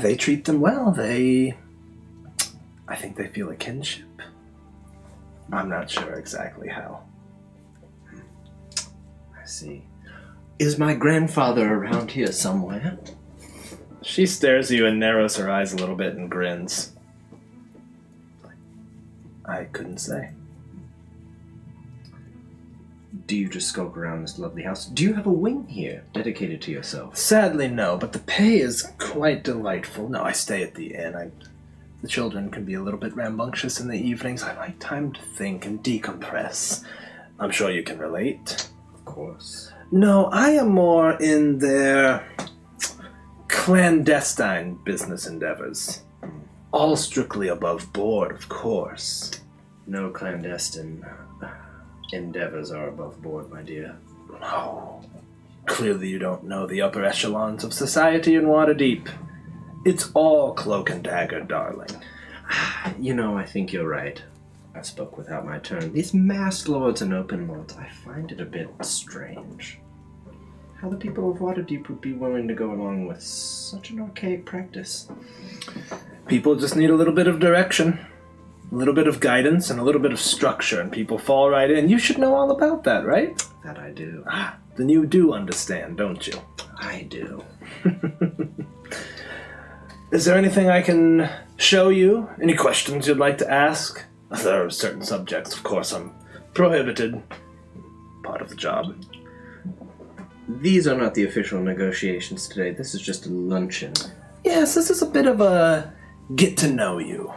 They treat them well. I think they feel a kinship. I'm not sure exactly how. I see. Is my grandfather around here somewhere? She stares at you and narrows her eyes a little bit and grins. I couldn't say. Do you just skulk around this lovely house? Do you have a wing here dedicated to yourself? Sadly, no, but the pay is quite delightful. No, I stay at the inn. The children can be a little bit rambunctious in the evenings. I like time to think and decompress. I'm sure you can relate. Of course. No, I am more in their clandestine business endeavors. All strictly above board, of course. No clandestine endeavors are above board, my dear. Oh, clearly you don't know the upper echelons of society in Waterdeep. It's all cloak and dagger, darling. You know, I think you're right. I spoke without my turn. These masked lords and open lords, I find it a bit strange. How the people of Waterdeep would be willing to go along with such an archaic practice. People just need a little bit of direction, a little bit of guidance, and a little bit of structure, and people fall right in. You should know all about that, right? That I do. Then you do understand, don't you? I do. Is there anything I can show you? Any questions you'd like to ask? There are certain subjects, of course, I'm prohibited. Part of the job. These are not the official negotiations today. This is just a luncheon. Yes, this is a bit of a get to know you.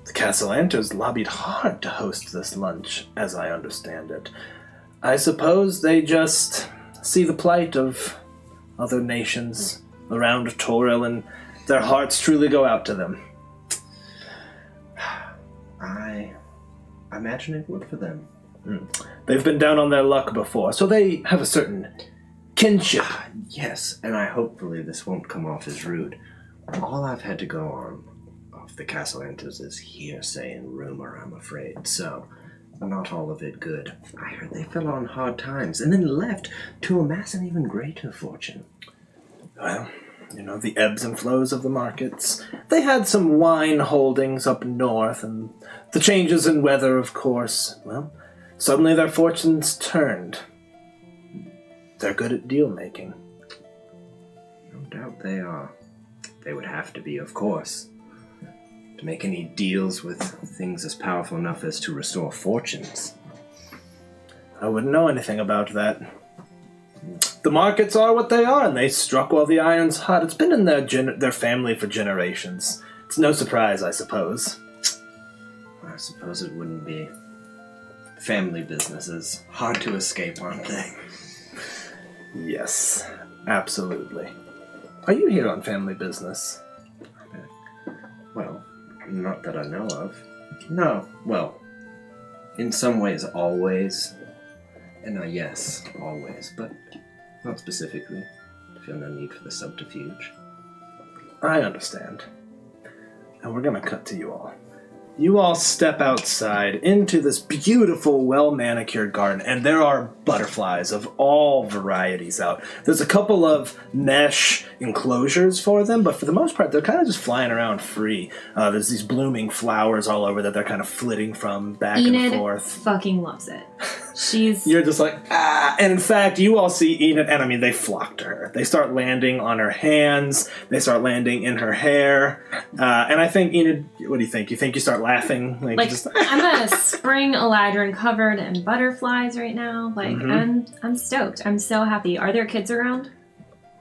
The Castellanters lobbied hard to host this lunch, as I understand it. I suppose they just see the plight of other nations around Toril, and their hearts truly go out to them. I imagine it would for them. They've been down on their luck before, so they have a certain kinship. Yes, and hopefully this won't come off as rude. All I've had to go on of the Castellanters is hearsay and rumor, I'm afraid, so not all of it good. I heard they fell on hard times and then left to amass an even greater fortune. Well, you know, the ebbs and flows of the markets. They had some wine holdings up north, and the changes in weather, of course. Well, suddenly their fortunes turned. They're good at deal-making. No doubt they are. They would have to be, of course, to make any deals with things as powerful enough as to restore fortunes. I wouldn't know anything about that. The markets are what they are, and they struck while the iron's hot. It's been in their family for generations. It's no surprise, I suppose. I suppose it wouldn't be. Family businesses. Hard to escape, aren't they? Yes, absolutely. Are you here on family business? Well, not that I know of. No, well, in some ways, always. And yes, always, but not specifically. I feel no need for the subterfuge. I understand. And we're gonna cut to you all. You all step outside into this beautiful, well-manicured garden, and there are butterflies of all varieties out. There's a couple of mesh enclosures for them, but for the most part, they're kind of just flying around free. There's these blooming flowers all over that they're kind of flitting from back Enid and forth. fucking loves it. She's... You're just like, ah! And in fact, you all see Enid, and I mean, they flock to her. They start landing on her hands. They start landing in her hair. And I think, Enid, what do you think? You think you start laughing? Like I'm a spring Eladrin covered in butterflies right now. Like, I'm stoked. I'm so happy. Are there kids around?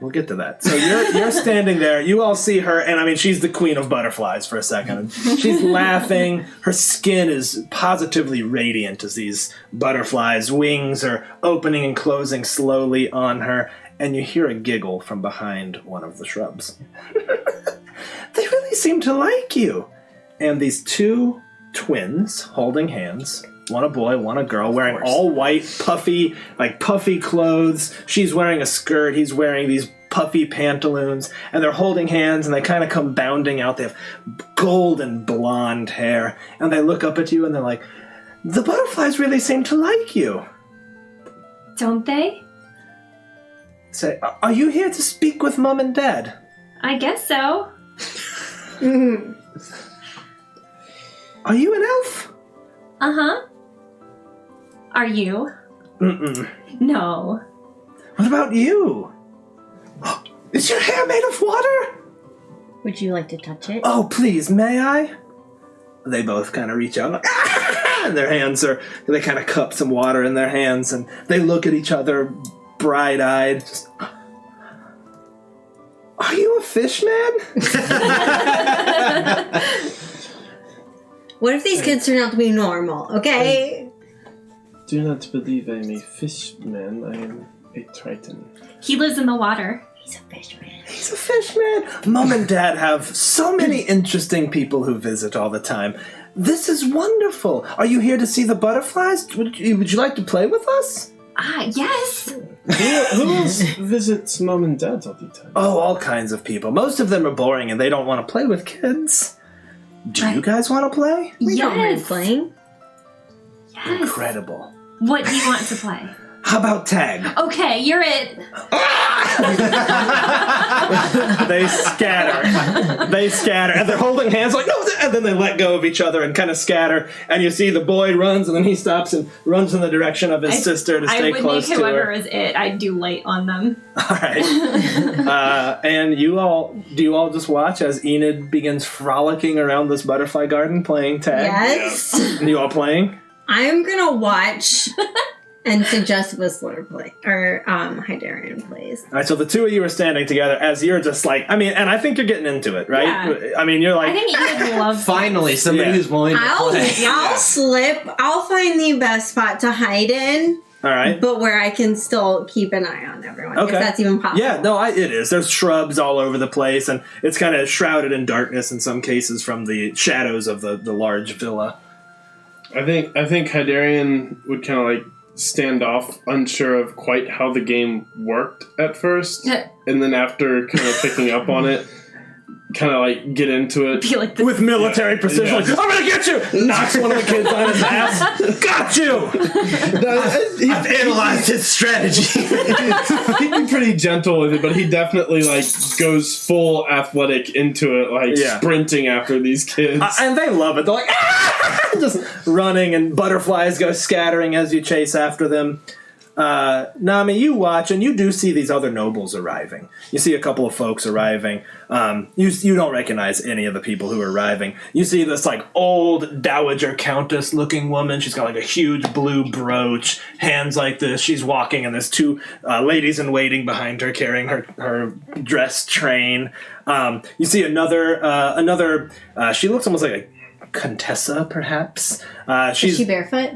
We'll get to that. So you're standing there. You all see her, and I mean, she's the queen of butterflies for a second. She's laughing. Her skin is positively radiant as these butterflies' wings are opening and closing slowly on her, and you hear a giggle from behind one of the shrubs. They really seem to like you. And these two twins holding hands, one a boy, one a girl, wearing all white, puffy clothes. She's wearing a skirt. He's wearing these puffy pantaloons. And they're holding hands, and they kind of come bounding out. They have golden blonde hair. And they look up at you, and they're like, the butterflies really seem to like you. Don't they? Say, are you here to speak with Mom and Dad? I guess so. Are you an elf? Uh-huh. Are you? Mm-mm. No. What about you? Is your hair made of water? Would you like to touch it? Oh, please, may I? They both kind of reach out, like, and their hands they kind of cup some water in their hands, and they look at each other bright-eyed. Just, are you a fish man? What if these kids turn out to be normal, okay? Do not believe I am a fish man. I am a triton. He lives in the water. He's a fishman. He's a fishman. Mom and Dad have so many interesting people who visit all the time. This is wonderful. Are you here to see the butterflies? Would you like to play with us? Yes. Who else visits Mom and Dad all the time? Oh, all kinds of people. Most of them are boring and they don't want to play with kids. Do you guys want to play? We Yes. don't mind playing. Yes. Incredible. What do you want to play? How about tag? Okay, you're it. They scatter. And they're holding hands like, no, and then they let go of each other and kind of scatter. And you see the boy runs and then he stops and runs in the direction of his sister to stay close to her. I would make whoever is it, I'd do light on them. All right. And do you all just watch as Enid begins frolicking around this butterfly garden playing tag? Yes. And you all playing? I'm gonna watch and suggest Whistler play or Hydarian plays. All right, so the two of you are standing together as you're just like, and I think you're getting into it, right? Yeah. I mean, you're like, I think Enid loves Finally, somebody Yeah. who's willing to play. I'll slip. I'll find the best spot to hide in, all right. but where I can still keep an eye on everyone. Okay. If that's even possible. Yeah, no, it is. There's shrubs all over the place, and it's kind of shrouded in darkness in some cases from the shadows of the large villa. I think Hydarian would kind of like stand off, unsure of quite how the game worked at first, and then after kind of picking up on it, kind of like get into it. be like the With military precision, Yeah. like, I'm gonna get you! Knocks one of the kids on his ass. Got you! I've analyzed his strategy. He'd be pretty gentle with it, but he definitely like goes full athletic into it, like Yeah. sprinting after these kids. And they love it. They're like, ah! Just running, and butterflies go scattering as you chase after them. Nami, you watch, and you do see these other nobles arriving. You see a couple of folks arriving. You don't recognize any of the people who are arriving. You see this like old dowager countess looking woman. She's got like a huge blue brooch, hands like this. She's walking, and there's two ladies in waiting behind her carrying her dress train. You see another. She looks almost like a Contessa, perhaps. Is she barefoot?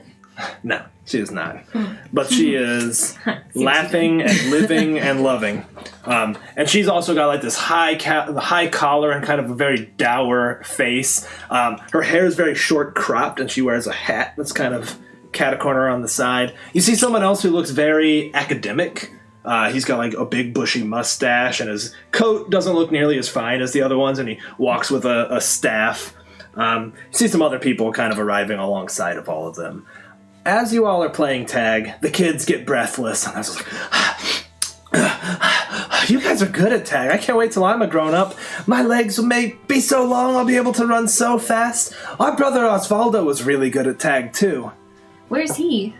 No, she is not. But she is laughing and living and loving. And she's also got like this high collar and kind of a very dour face. Her hair is very short cropped, and she wears a hat that's kind of cat-a-corner on the side. You see someone else who looks very academic. He's got like a big bushy mustache, and his coat doesn't look nearly as fine as the other ones, and he walks with a staff. You see some other people kind of arriving alongside of all of them. As you all are playing tag, the kids get breathless, and I was like, you guys are good at tag. I can't wait till I'm a grown-up. My legs may be so long, I'll be able to run so fast. Our brother Osvaldo was really good at tag, too. Where's he?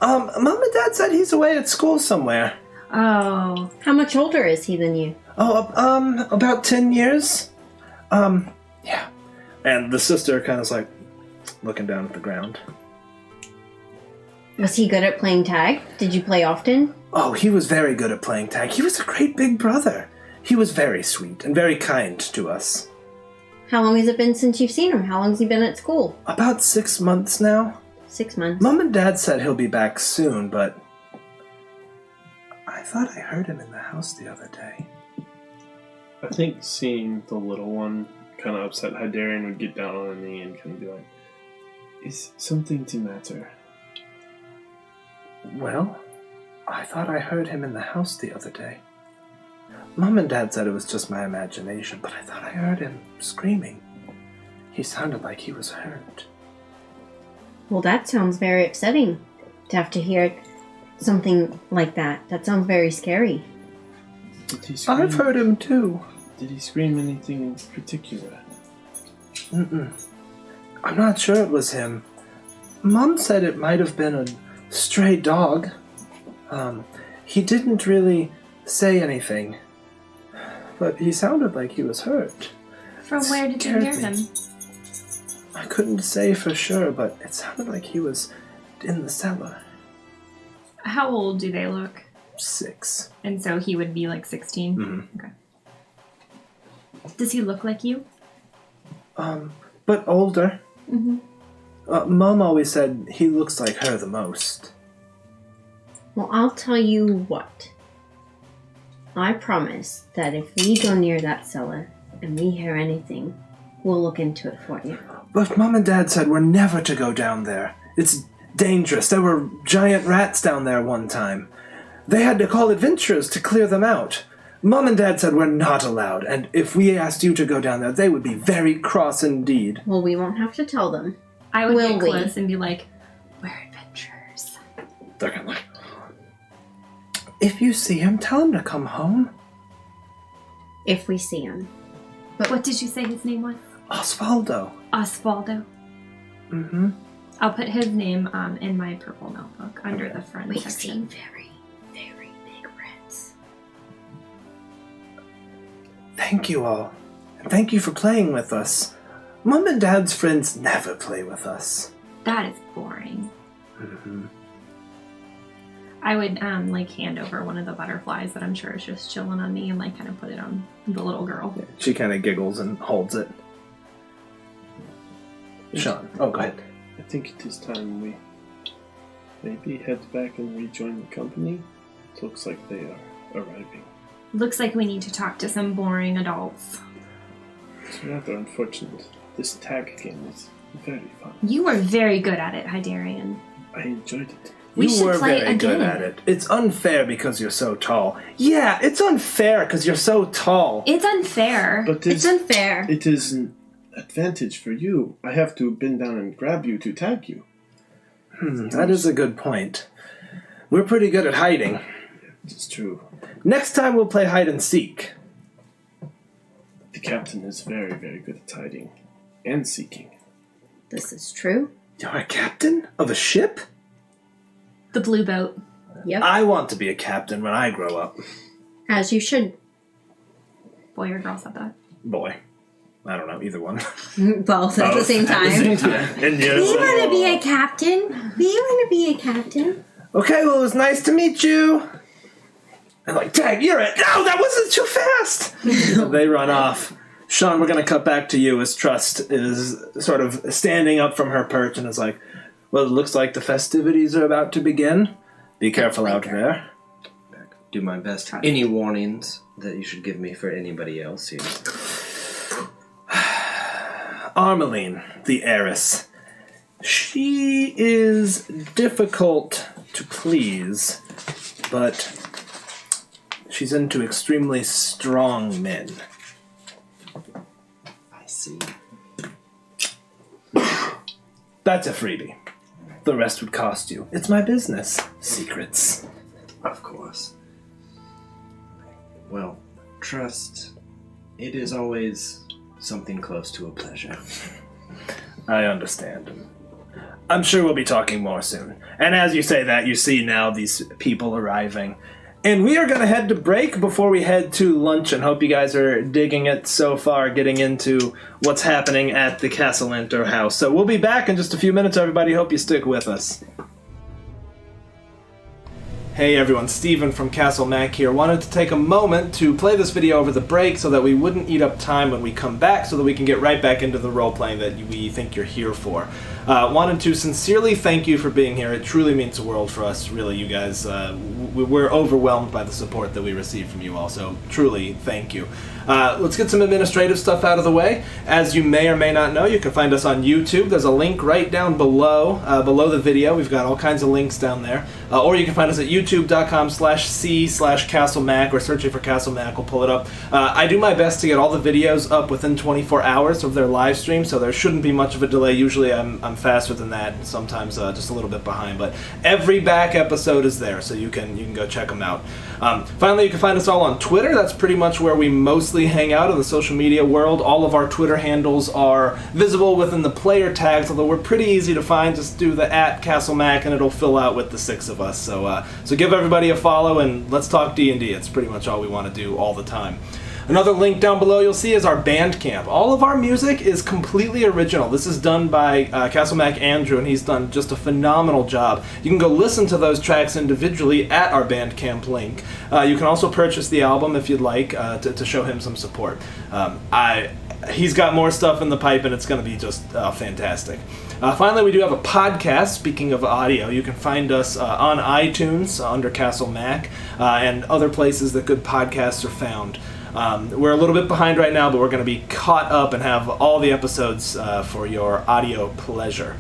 Mom and Dad said he's away at school somewhere. Oh. How much older is he than you? Oh, about 10 years. Yeah. And the sister kind of like looking down at the ground. Was he good at playing tag? Did you play often? Oh, he was very good at playing tag. He was a great big brother. He was very sweet and very kind to us. How long has it been since you've seen him? How long has he been at school? About 6 months now. 6 months. Mom and Dad said he'll be back soon, but I thought I heard him in the house the other day. I think seeing the little one kind of upset, Hydarian would get down on a knee and kind of be like, "Is something the matter?" Well, I thought I heard him in the house the other day. Mom and Dad said it was just my imagination, but I thought I heard him screaming. He sounded like he was hurt. Well, that sounds very upsetting to have to hear something like that. That sounds very scary. Did he scream? I've heard him too. Did he scream anything in particular? I'm not sure it was him. Mom said it might have been a stray dog. He didn't really say anything, but he sounded like he was hurt. From where did you Scared hear me. him? I couldn't say for sure, but it sounded like he was in the cellar. How old do they look? 6. And so he would be like 16? Mhm. Okay. Does he look like you? But older. Mm-hmm. Mom always said he looks like her the most. Well, I'll tell you what. I promise that if we go near that cellar and we hear anything, we'll look into it for you. But Mom and Dad said we're never to go down there. It's dangerous. There were giant rats down there one time. They had to call adventurers to clear them out. Mom and Dad said we're not allowed, and if we asked you to go down there, they would be very cross indeed. Well, we won't have to tell them. I would Will get we? close and be like, we're adventurers. They're kind of like, if you see him, tell him to come home. If we see him. What did you say his name was? Osvaldo. Osvaldo. Mm-hmm. I'll put his name in my purple notebook under the front We've section. seen very, very big rats. Thank you all. And thank you for playing with us. Mom and Dad's friends never play with us. That is boring. Mm-hmm. I would hand over one of the butterflies that I'm sure is just chilling on me and kind of put it on the little girl. She kind of giggles and holds it. Sean, oh, go ahead. I think it is time we maybe head back and rejoin the company. It looks like they are arriving. Looks like we need to talk to some boring adults. It's rather unfortunate. This tag game is very fun. You were very good at it, Hydarian. I enjoyed it. We You should were play very good again. at it. It's unfair because you're so tall. Yeah, it's unfair because you're so tall. It's unfair. But It's unfair. it is an advantage for you. I have to bend down and grab you to tag you. That is a good point. We're pretty good at hiding. It's true. Next time we'll play hide and seek. The captain is very, very good at hiding and seeking. This is true. You're a captain of a ship? The blue boat. Yep. I want to be a captain when I grow up. As you should. Boy or girl said that. Boy. I don't know, either one. Both at the same time. And We yes. want to be a captain. We want to be a captain. Okay, well, it was nice to meet you. And tag, you're it. No, that wasn't too fast. They run off. Sean, we're going to cut back to you as Trust is sort of standing up from her perch and is like, well, it looks like the festivities are about to begin. Be careful out there. Do my best. Any warnings that you should give me for anybody else here? Armeline, the heiress. She is difficult to please, but she's into extremely strong men. I see. That's a freebie. The rest would cost you. It's my business. Secrets. Of course. Well, trust. It is always something close to a pleasure. I understand. I'm sure we'll be talking more soon. And as you say that, you see now these people arriving. And we are going to head to break before we head to luncheon. Hope you guys are digging it so far, getting into what's happening at the Castle Enter house. So we'll be back in just a few minutes, everybody. Hope you stick with us. Hey everyone, Steven from Castle Mac here. Wanted to take a moment to play this video over the break so that we wouldn't eat up time when we come back, so that we can get right back into the role-playing that we think you're here for. Wanted to sincerely thank you for being here. It truly means the world for us, really, you guys. We're overwhelmed by the support that we receive from you all, so truly thank you. Let's get some administrative stuff out of the way. As you may or may not know, you can find us on YouTube. There's a link right down below the video. We've got all kinds of links down there. Or you can find us at youtube.com/c/CastleMac, or searching for Castle Mac will pull it up. I do my best to get all the videos up within 24 hours of their live stream, so there shouldn't be much of a delay. Usually I'm faster than that, and sometimes just a little bit behind. But every back episode is there, so you can go check them out. Finally, you can find us all on Twitter. That's pretty much where we mostly hang out in the social media world. All of our Twitter handles are visible within the player tags, although we're pretty easy to find. Just do the @CastleMac and it'll fill out with the 6 of us. So give everybody a follow and let's talk D&D. It's pretty much all we want to do all the time. Another link down below you'll see is our Bandcamp. All of our music is completely original. This is done by Castle Mac Andrew, and he's done just a phenomenal job. You can go listen to those tracks individually at our Bandcamp link. You can also purchase the album if you'd like to show him some support. He's got more stuff in the pipe, and it's going to be just fantastic. Finally, we do have a podcast. Speaking of audio, you can find us on iTunes under Castle Mac and other places that good podcasts are found. We're a little bit behind right now, but we're going to be caught up and have all the episodes for your audio pleasure.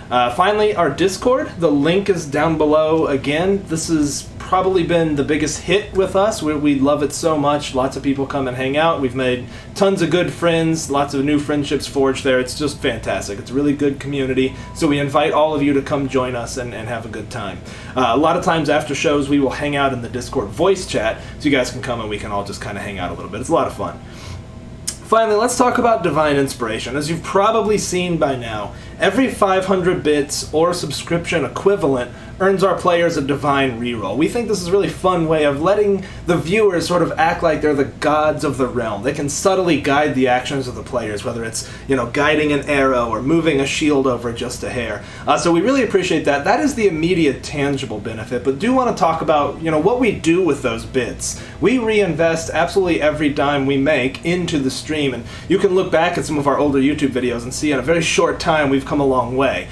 Finally, our Discord. The link is down below again. This has probably been the biggest hit with us. We love it so much. Lots of people come and hang out. We've made tons of good friends, lots of new friendships forged there. It's just fantastic. It's a really good community. So we invite all of you to come join us and have a good time. A lot of times after shows, we will hang out in the Discord voice chat, so you guys can come and we can all just kind of hang out a little bit. It's a lot of fun. Finally, let's talk about Divine Inspiration. As you've probably seen by now, every 500 bits or subscription equivalent earns our players a Divine reroll. We think this is a really fun way of letting the viewers sort of act like they're the gods of the realm. They can subtly guide the actions of the players, whether it's, guiding an arrow or moving a shield over just a hair. So we really appreciate that. That is the immediate tangible benefit, but do want to talk about, what we do with those bits. We reinvest absolutely every dime we make into the stream, and you can look back at some of our older YouTube videos and see in a very short time we've come a long way.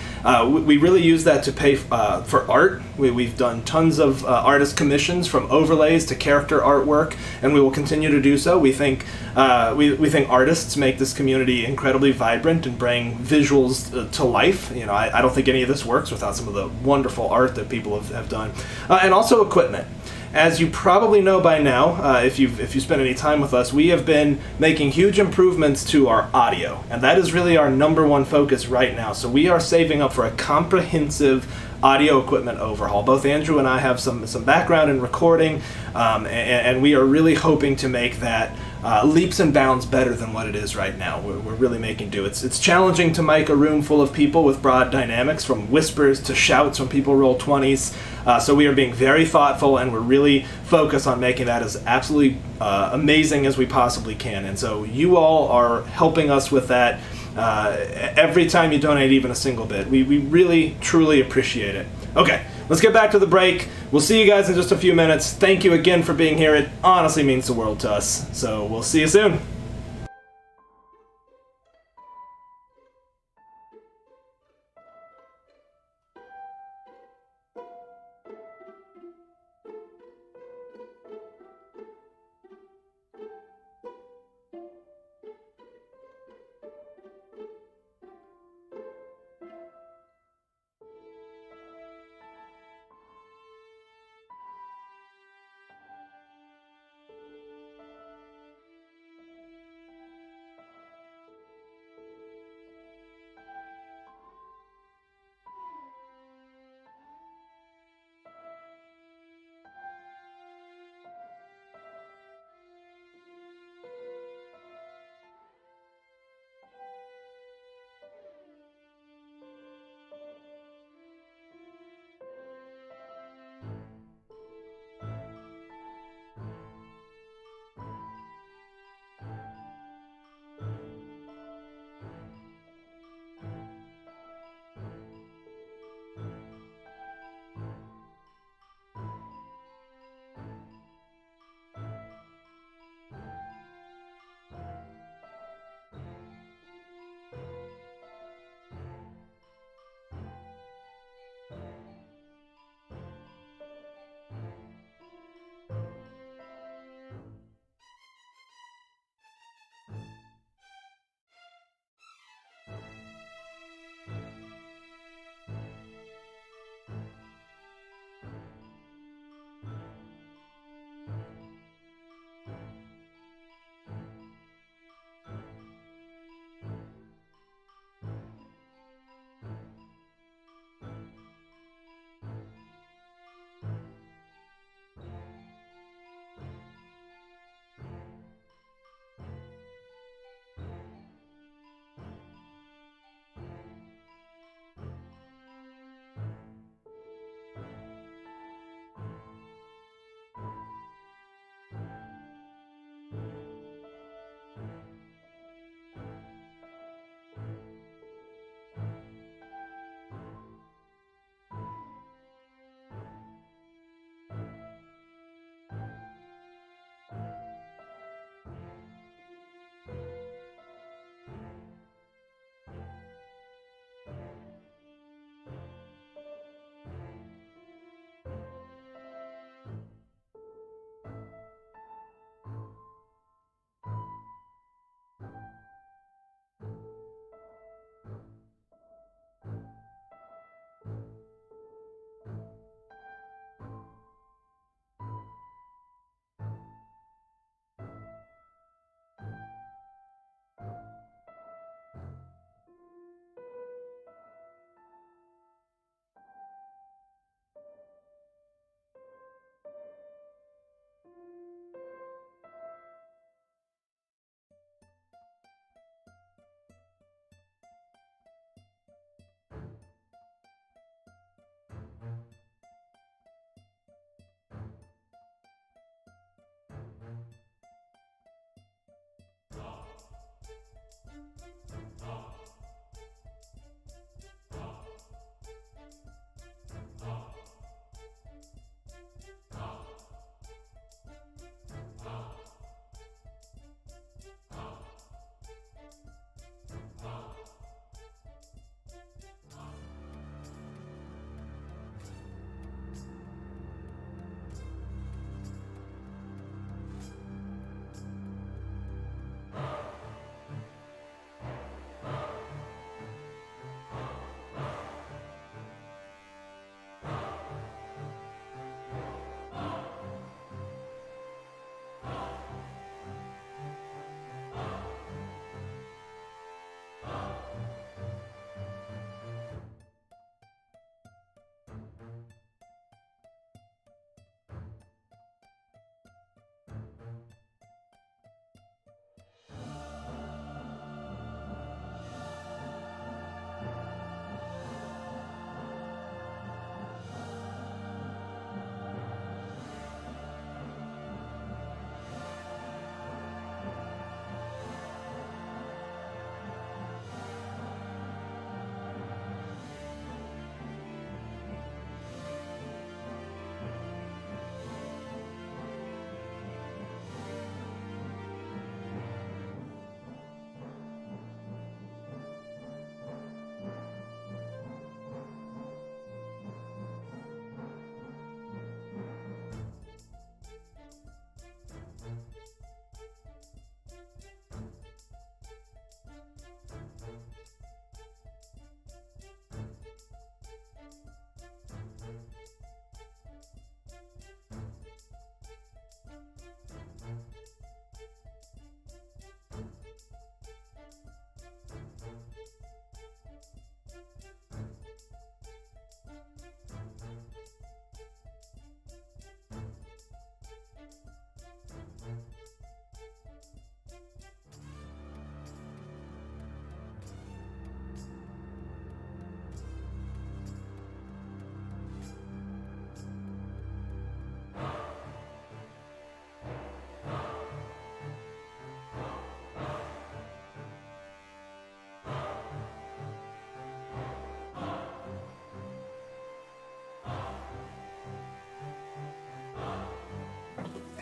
We really use that to pay for art. We've done tons of artist commissions, from overlays to character artwork, and we will continue to do so. We think artists make this community incredibly vibrant and bring visuals to life. I don't think any of this works without some of the wonderful art that people have done, and also equipment. As you probably know by now, if you spend any time with us, we have been making huge improvements to our audio, and that is really our number one focus right now. So we are saving up for a comprehensive audio equipment overhaul. Both Andrew and I have some background in recording, and we are really hoping to make that leaps and bounds better than what it is right now. We're really making do. It's challenging to mic a room full of people with broad dynamics, from whispers to shouts when people roll 20s. So we are being very thoughtful, and we're really focused on making that as absolutely amazing as we possibly can. And so you all are helping us with that. Every time you donate even a single bit, we really truly appreciate it. Okay, let's get back to the break. We'll see you guys in just a few minutes. Thank you again for being here. It honestly means the world to us. So we'll see you soon.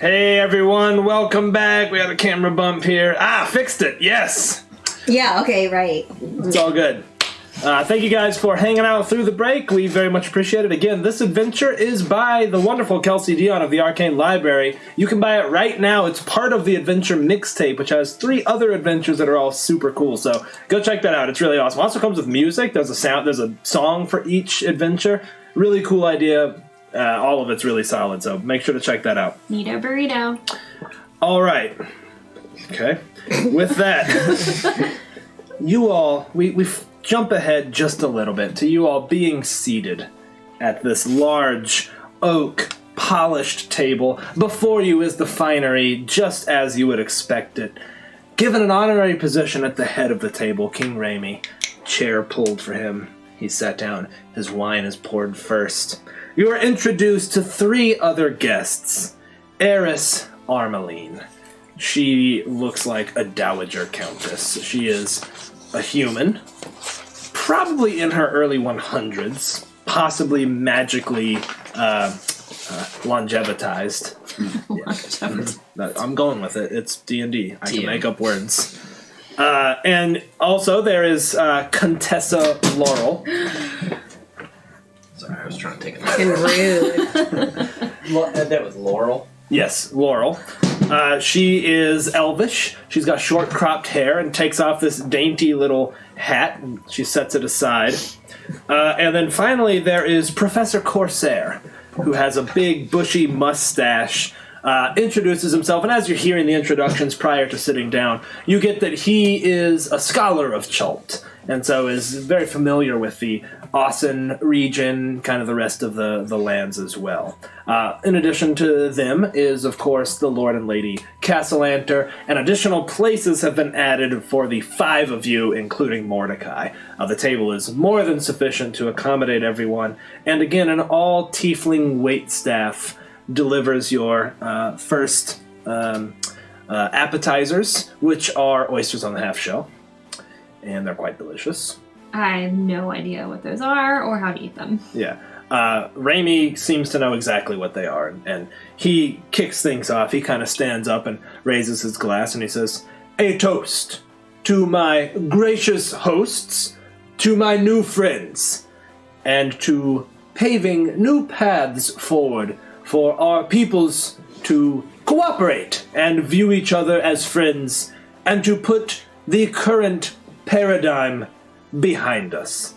Hey everyone, welcome back. We had a camera bump here. Fixed it. Yes. Yeah, okay, right. It's all good. Thank you guys for hanging out through the break. We very much appreciate it. Again, this adventure is by the wonderful Kelsey Dion of the Arcane Library. You can buy it right now. It's part of the adventure mixtape, which has 3 other adventures that are all super cool. So go check that out. It's really awesome. It also comes with music. There's a song for each adventure. Really cool idea. All of it's really solid. So make sure to check that out. Need a burrito. All right. Okay. With that, you all, we jump ahead just a little bit to you all being seated at this large oak polished table. Before you is the finery, just as you would expect it. Given an honorary position at the head of the table, King Raimi, chair pulled for him. He sat down. His wine is poured first. You are introduced to 3 other guests. Heiress Armeline. She looks like a dowager countess. She is a human, probably in her early 100s, possibly magically longevitized. Yeah. I'm going with it. It's D&D. I can make up words. And also there is Contessa Laurel. Sorry, I was trying to take it. Fucking rude. That was Laurel. Yes, Laurel. She is elvish. She's got short cropped hair and takes off this dainty little hat. And she sets it aside. And then finally there is Professor Corsair, who has a big bushy mustache, introduces himself. And as you're hearing the introductions prior to sitting down, you get that he is a scholar of Chult. And so is very familiar with the Austin region, kind of the rest of the lands as well. In addition to them is, of course, the Lord and Lady Castellanter, and additional places have been added for the 5 of you, including Mordecai. The table is more than sufficient to accommodate everyone, and again, an all-tiefling waitstaff delivers your first appetizers, which are oysters on the half shell, and they're quite delicious. I have no idea what those are or how to eat them. Yeah. Raimi seems to know exactly what they are, and he kicks things off. He kind of stands up and raises his glass, and he says, "A toast to my gracious hosts, to my new friends, and to paving new paths forward for our peoples to cooperate and view each other as friends, and to put the current paradigm behind us."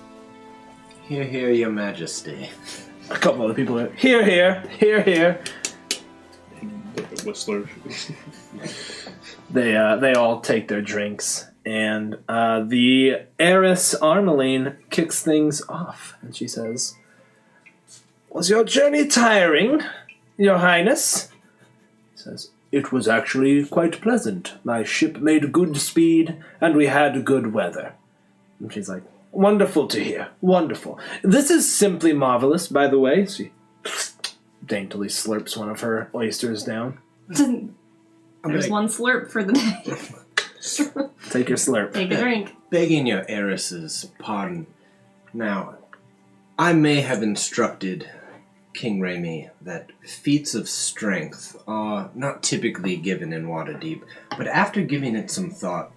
Hear, hear, your majesty. A couple other people are, "Hear, hear, hear, hear." Whistler. They all take their drinks, and the heiress Armeline kicks things off, and she says, "Was your journey tiring, your highness?" He says, "It was actually quite pleasant. My ship made good speed, and we had good weather." And she's like, "Wonderful to hear. Wonderful. This is simply marvelous, by the way." She daintily slurps one of her oysters down. There's one slurp for the day. Take your slurp. Take a drink. Begging your heiress's pardon. Now, I may have instructed King Raimi that feats of strength are not typically given in Waterdeep, but after giving it some thought,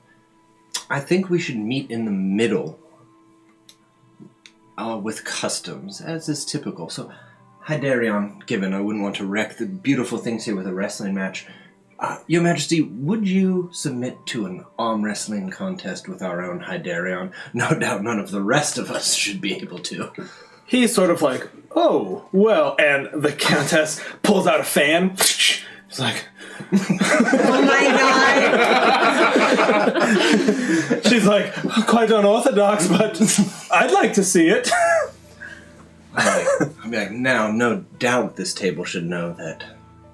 I think we should meet in the middle with customs, as is typical. So, Hydarion, given I wouldn't want to wreck the beautiful things here with a wrestling match, Your Majesty, would you submit to an arm wrestling contest with our own Hydarion? No doubt none of the rest of us should be able to. He's sort of like, "Oh, well," and the Countess pulls out a fan. She's like, Oh my god! she's like, "Quite unorthodox, but I'd like to see it." I'm like, now, no doubt this table should know that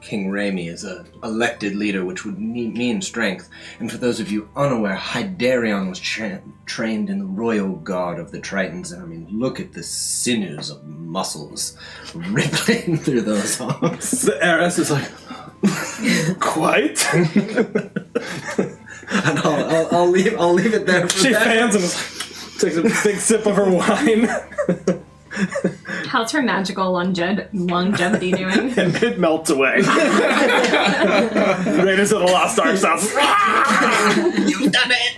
King Raimi is a elected leader, which would mean strength. And for those of you unaware, Hydarion was trained in the royal guard of the Tritons. And I mean, look at the sinews of muscles rippling through those arms. The heiress is like, "Quite." And I'll leave it there for She that. fans and takes a big sip of her wine. How's her magical longevity doing? And it melts away. Raiders of the Lost Ark sounds. You've done it!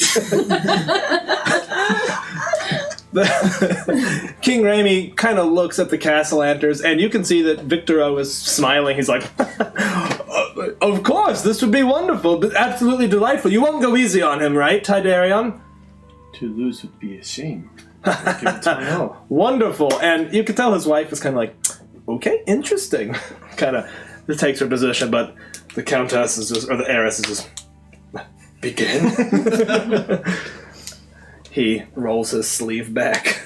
King Raimi kind of looks at the Castellanters, and you can see that Victoro is smiling. He's like, of course, this would be wonderful, but absolutely delightful. You won't go easy on him, right, Tidarion? To lose would be a shame. Give it to my all. Wonderful. And you can tell his wife is kind of like, okay, interesting. Kind of takes her position, but the Countess is just, or the heiress is just, begin. He rolls his sleeve back.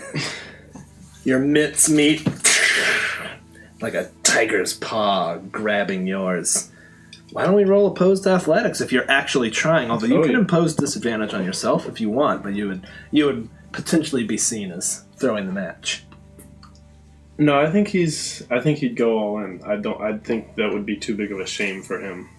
Your mitts meet like a tiger's paw grabbing yours. Why don't we roll opposed athletics if you're actually trying? Although you can impose disadvantage on yourself if you want, but you would potentially be seen as throwing the match. No, I think he'd go all in. I think that would be too big of a shame for him.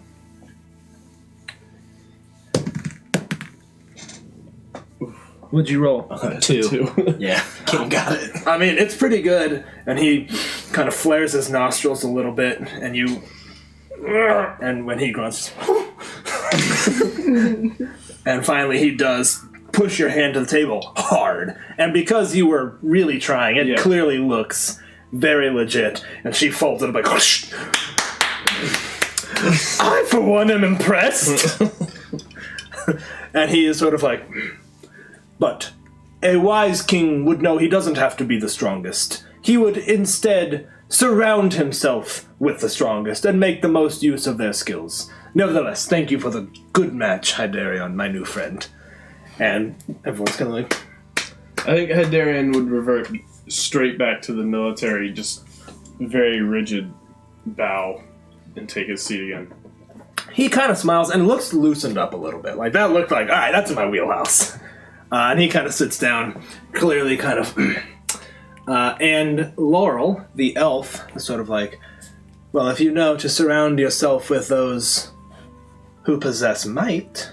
Would you roll? 2. Yeah, King got it. I mean, it's pretty good. And he kind of flares his nostrils a little bit, and you... And when he grunts... And finally he does push your hand to the table hard. And because you were really trying, it clearly looks very legit. And she folds it up like... I, for one, am impressed. And he is sort of like... But a wise king would know he doesn't have to be the strongest. He would instead surround himself with the strongest and make the most use of their skills. Nevertheless, thank you for the good match, Hydarion, my new friend. And everyone's kind of like... I think Hydarion would revert straight back to the military, just very rigid bow, and take his seat again. He kind of smiles and looks loosened up a little bit. Like, that looked like, all right, that's in my wheelhouse. And he kind of sits down, clearly kind of... and Laurel, the elf, is sort of like, well, if you know to surround yourself with those who possess might,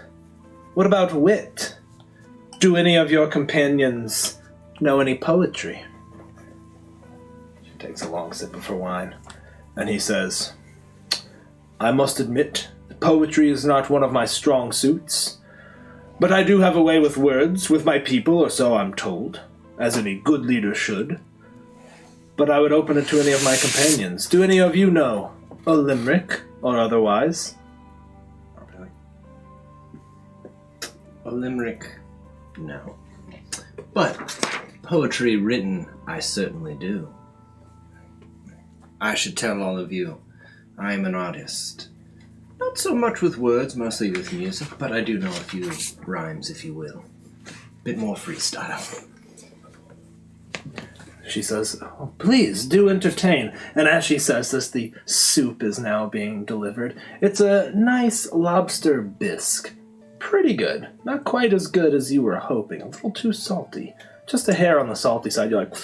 what about wit? Do any of your companions know any poetry? She takes a long sip of her wine, and he says, I must admit, poetry is not one of my strong suits. But I do have a way with words, with my people, or so I'm told, as any good leader should. But I would open it to any of my companions. Do any of you know a limerick, or otherwise? Not really. A limerick, no. But poetry written, I certainly do. I should tell all of you, I am an artist. Not so much with words, mostly with music, but I do know a few rhymes, if you will. Bit more freestyle. She says, oh, please, do entertain. And as she says this, the soup is now being delivered. It's a nice lobster bisque. Pretty good. Not quite as good as you were hoping. A little too salty. Just a hair on the salty side. You're like,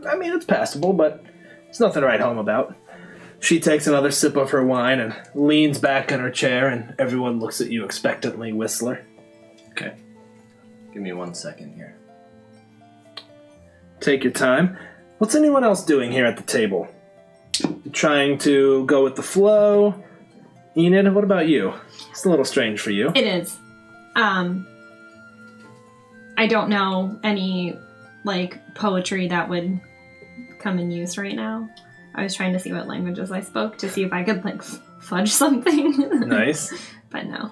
I mean, it's passable, but it's nothing to write home about. She takes another sip of her wine and leans back in her chair, and everyone looks at you expectantly, Whistler. Okay. Give me 1 second here. Take your time. What's anyone else doing here at the table? Trying to go with the flow? Enid, what about you? It's a little strange for you. It is. I don't know any, poetry that would come in use right now. I was trying to see what languages I spoke to see if I could, fudge something. Nice. But no.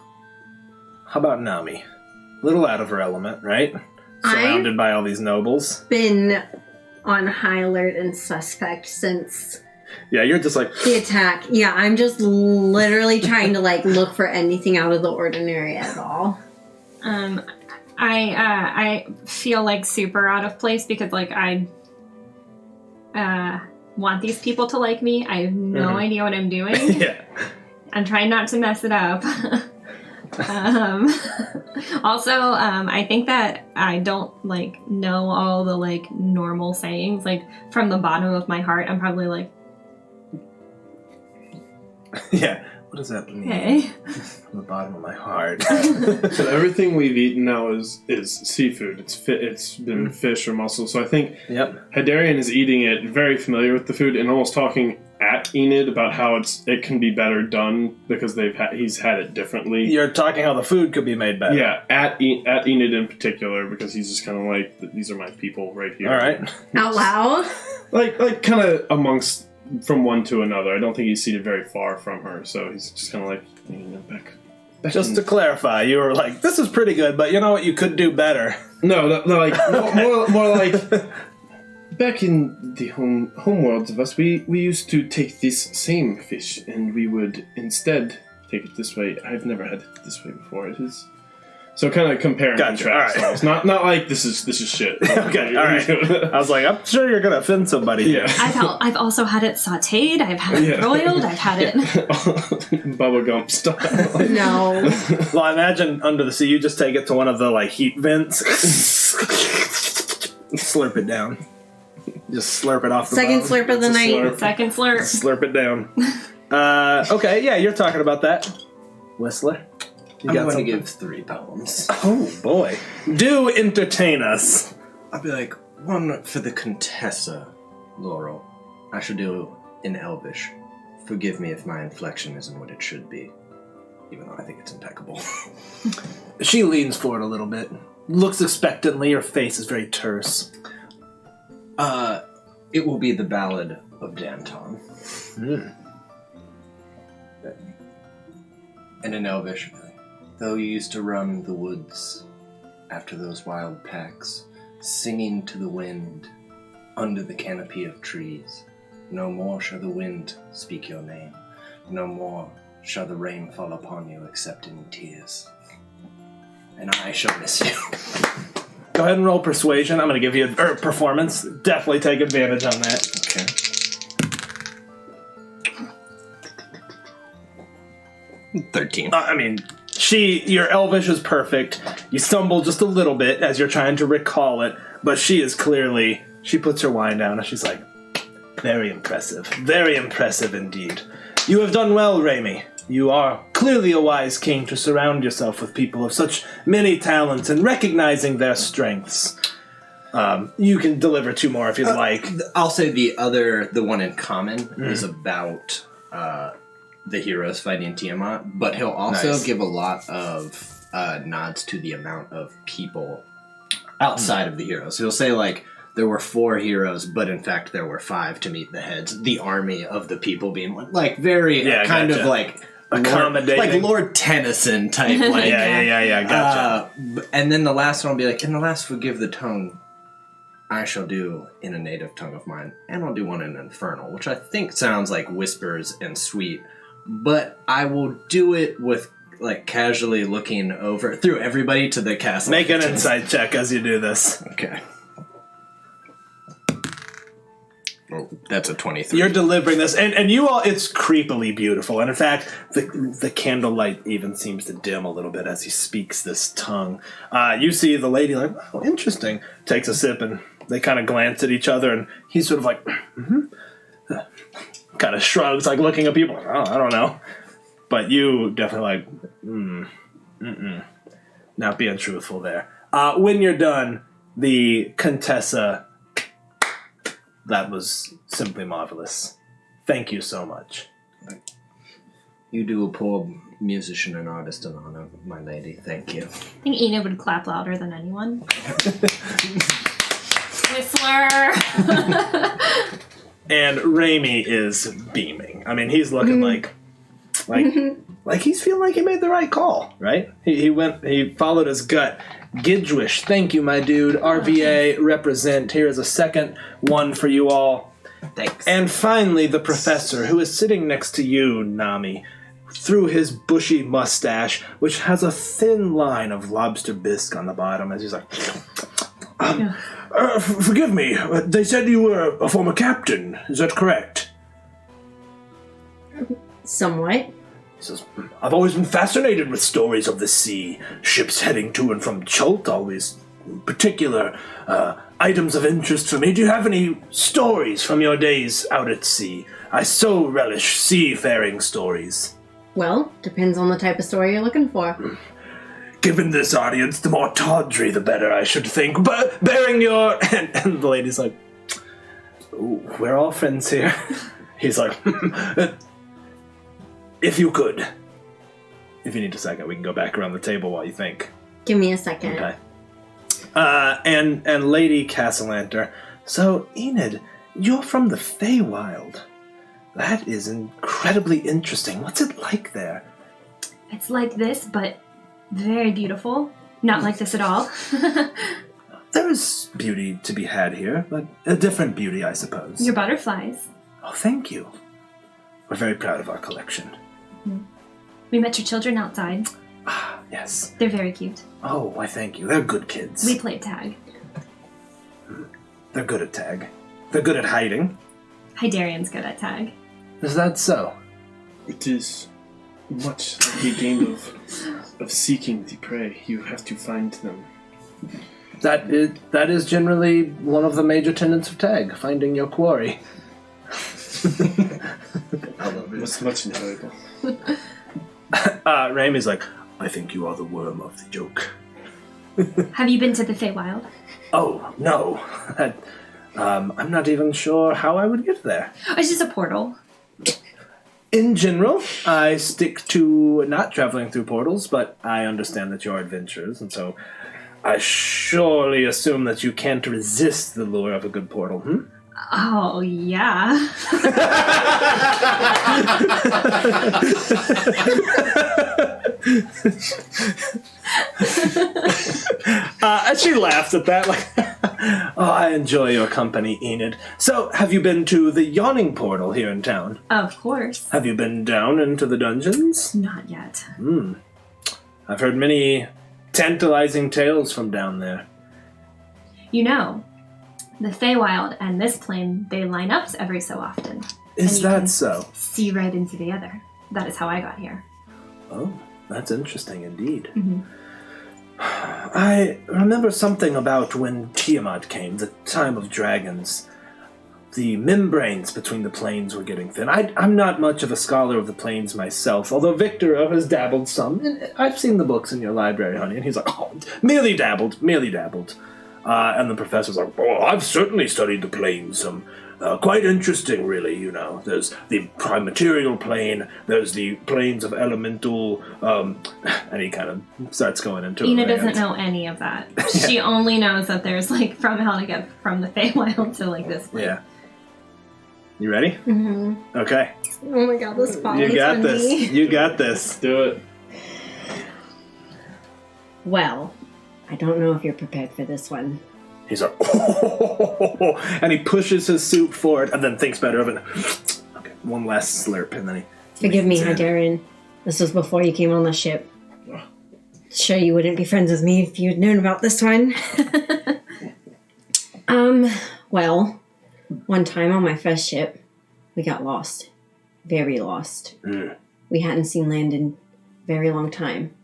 How about Nami? A little out of her element, right? Surrounded by all these nobles. Been on high alert and suspect since Yeah, you're just like... the attack. Yeah, I'm just literally trying to, look for anything out of the ordinary at all. I feel, super out of place because, I want these people to like me. I have no idea what I'm doing. Yeah. I'm trying not to mess it up. Also, I think that I don't, know all the, normal sayings. From the bottom of my heart, I'm probably Yeah. What does that mean? Okay. From the bottom of my heart. So everything we've eaten now is seafood. It's been fish or mussel. So I think Yep. Hydarian is eating it, very familiar with the food, and almost talking at Enid about how it can be better done because he's had it differently. You're talking how the food could be made better. Yeah, at Enid in particular, because he's just kind of like, these are my people right here. All right. Out loud? Like kind of amongst from one to another. I don't think he's seated very far from her, so he's just kind of like, back Just to clarify, you were like, this is pretty good, but you know what? You could do better. No, like more like back in the home worlds of us, we used to take this same fish and we would instead take it this way. I've never had it this way before. It is so kind of compare and Gotcha, contrast. all right. It's not like this is shit. Okay, all right. I was like, I'm sure you're going to offend somebody. Yeah. I've also had it sautéed. I've had it broiled. I've had it. Bubblegum style. No. Well, I imagine under the sea, you just take it to one of the like heat vents. Slurp it down. Just slurp it off the Second bone. slurp of the It's a night. slurp. Second slurp. Slurp it down. Okay, yeah, you're talking about that. Whistler? You I'm got going something? to give 3 poems. Oh, boy. Do entertain us. I'll be like, one for the Contessa, Laurel. I shall do in Elvish. Forgive me if my inflection isn't what it should be, even though I think it's impeccable. She leans forward a little bit. Looks expectantly. Her face is very terse. It will be the Ballad of Danton. And in Elvish, though you used to run the woods after those wild packs, singing to the wind under the canopy of trees, no more shall the wind speak your name, no more shall the rain fall upon you except in tears. And I shall miss you. Go ahead and roll persuasion. I'm going to give you a performance. Definitely take advantage on that. Okay. 13. I mean, your Elvish is perfect. You stumble just a little bit as you're trying to recall it, but she puts her wine down and she's like, very impressive indeed. You have done well, Raimi. You are clearly a wise king to surround yourself with people of such many talents and recognizing their strengths. You can deliver 2 more if you'd like. I'll say the one in common is about the heroes fighting Tiamat, but he'll also give a lot of nods to the amount of people outside of the heroes. He'll say, like, there were 4 heroes, but in fact there were 5 to meet the heads. The army of the people being like very kind of like accommodating, like Lord Tennyson type. Like, yeah, gotcha. And then the last one will be like, in the last forgive the tongue, I shall do in a native tongue of mine, and I'll do one in Infernal, which I think sounds like whispers and sweet, but I will do it with like casually looking over through everybody to the castle. Make an insight check as you do this. Okay. Oh, that's a 23. You're delivering this, and you all, it's creepily beautiful. And in fact, the candlelight even seems to dim a little bit as he speaks this tongue. You see the lady like, oh, interesting. Takes a sip, and they kind of glance at each other, and he's sort of like, kind of shrugs, like looking at people, like, oh, I don't know. But you definitely like, not being truthful there. When you're done, the Contessa... That was simply marvelous. Thank you so much. You do a poor musician and artist an honor, my lady. Thank you. I think Enid would clap louder than anyone. Whistler! And Raimi is beaming. I mean, he's looking like he's feeling like he made the right call, right? He followed his gut. Gidwish, thank you, my dude. RVA, represent. Here is a second one for you all. Thanks. And finally, the professor, who is sitting next to you, Nami, through his bushy mustache, which has a thin line of lobster bisque on the bottom, as he's like, forgive me, they said you were a former captain. Is that correct? Somewhat. He says, I've always been fascinated with stories of the sea. Ships heading to and from Chult, always particular items of interest for me. Do you have any stories from your days out at sea? I so relish seafaring stories. Well, depends on the type of story you're looking for. Given this audience, the more tawdry, the better, I should think. But bearing your... And the lady's like, "Ooh, we're all friends here." He's like, if you could. If you need a second, we can go back around the table while you think. Give me a second. Okay. And Lady Castellanter, so, Enid, you're from the Feywild. That is incredibly interesting. What's it like there? It's like this, but very beautiful. Not like this at all. There is beauty to be had here, but a different beauty, I suppose. Your butterflies. Oh, thank you. We're very proud of our collection. We met your children outside. Ah, yes. They're very cute. Oh, why thank you. They're good kids. We played tag. They're good at tag. They're good at hiding. Hydarian's good at tag. Is that so? It is much like a game of seeking the prey. You have to find them. That is generally one of the major tenets of tag, finding your quarry. I love it. It's much enjoyable. Ramey's like, I think you are the worm of the joke. Have you been to the Feywild? Oh, no. I'm not even sure how I would get there. It's just a portal. In general, I stick to not traveling through portals, but I understand that you're adventurers, and so I surely assume that you can't resist the lure of a good portal, Oh, yeah. She laughs at that, like, oh, I enjoy your company, Enid. So, have you been to the Yawning Portal here in town? Of course. Have you been down into the dungeons? Not yet. I've heard many tantalizing tales from down there. You know, the Feywild and this plane, they line up every so often. Is And you that can so? See right into the other. That is how I got here. Oh, that's interesting indeed. Mhm. I remember something about when Tiamat came, the time of dragons. The membranes between the planes were getting thin. I'm not much of a scholar of the planes myself, although Victor has dabbled some. And I've seen the books in your library, honey. And he's like, oh, merely dabbled. And the professor's like, oh, I've certainly studied the planes some. Quite interesting, really, you know. There's the prime material plane, there's the planes of elemental, and he kind of starts going into it. Ina doesn't know any of that. She only knows that there's, like, from how to get from the Feywild to, like, this plane. Yeah. You ready? Mm-hmm. Okay. Oh my god, this follies You got on this. me. You got this. Do it. Well, I don't know if you're prepared for this one. He's like, oh, and he pushes his soup forward and then thinks better of it. Okay, one last slurp and then he... Forgive me, leans in. Hydarian. This was before you came on the ship. Sure you wouldn't be friends with me if you'd known about this one. Well, one time on my first ship, we got lost. Very lost. We hadn't seen land in a very long time.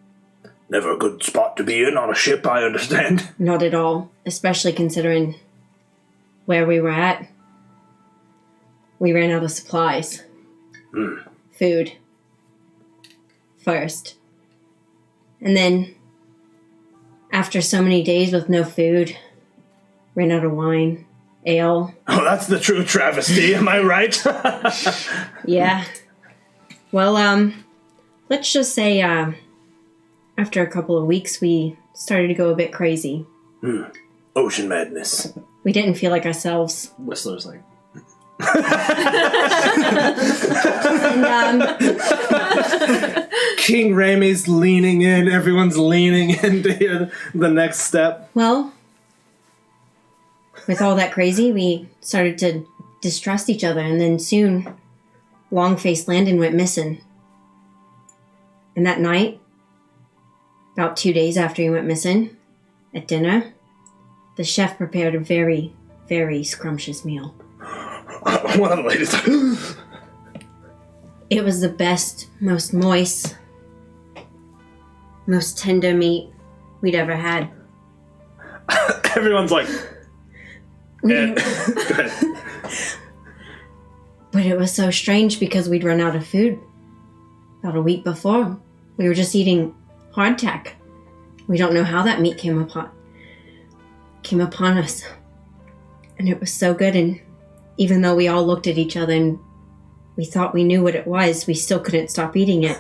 Never a good spot to be in on a ship, I understand. Not at all, especially considering where we were at. We ran out of supplies. Food. First. And then, after so many days with no food, ran out of wine, ale. Oh, that's the true travesty, am I right? Yeah. Well, let's just say, after a couple of weeks, we started to go a bit crazy. Ocean madness. We didn't feel like ourselves. Whistler's like, And, King Ramey's leaning in, everyone's leaning in to hear the next step. well, with all that crazy, we started to distrust each other, and then soon, Long-Faced Landon went missing. And that night, about 2 days after he went missing, at dinner, the chef prepared a very, very scrumptious meal. One of the ladies like, It was the best, most moist, most tender meat we'd ever had. everyone's like, We eh. didn't- Go ahead. But it was so strange because we'd run out of food. about a week before. We were just eating hardtack. We don't know how that meat came upon us. And it was so good, and even though we all looked at each other and we thought we knew what it was, we still couldn't stop eating it.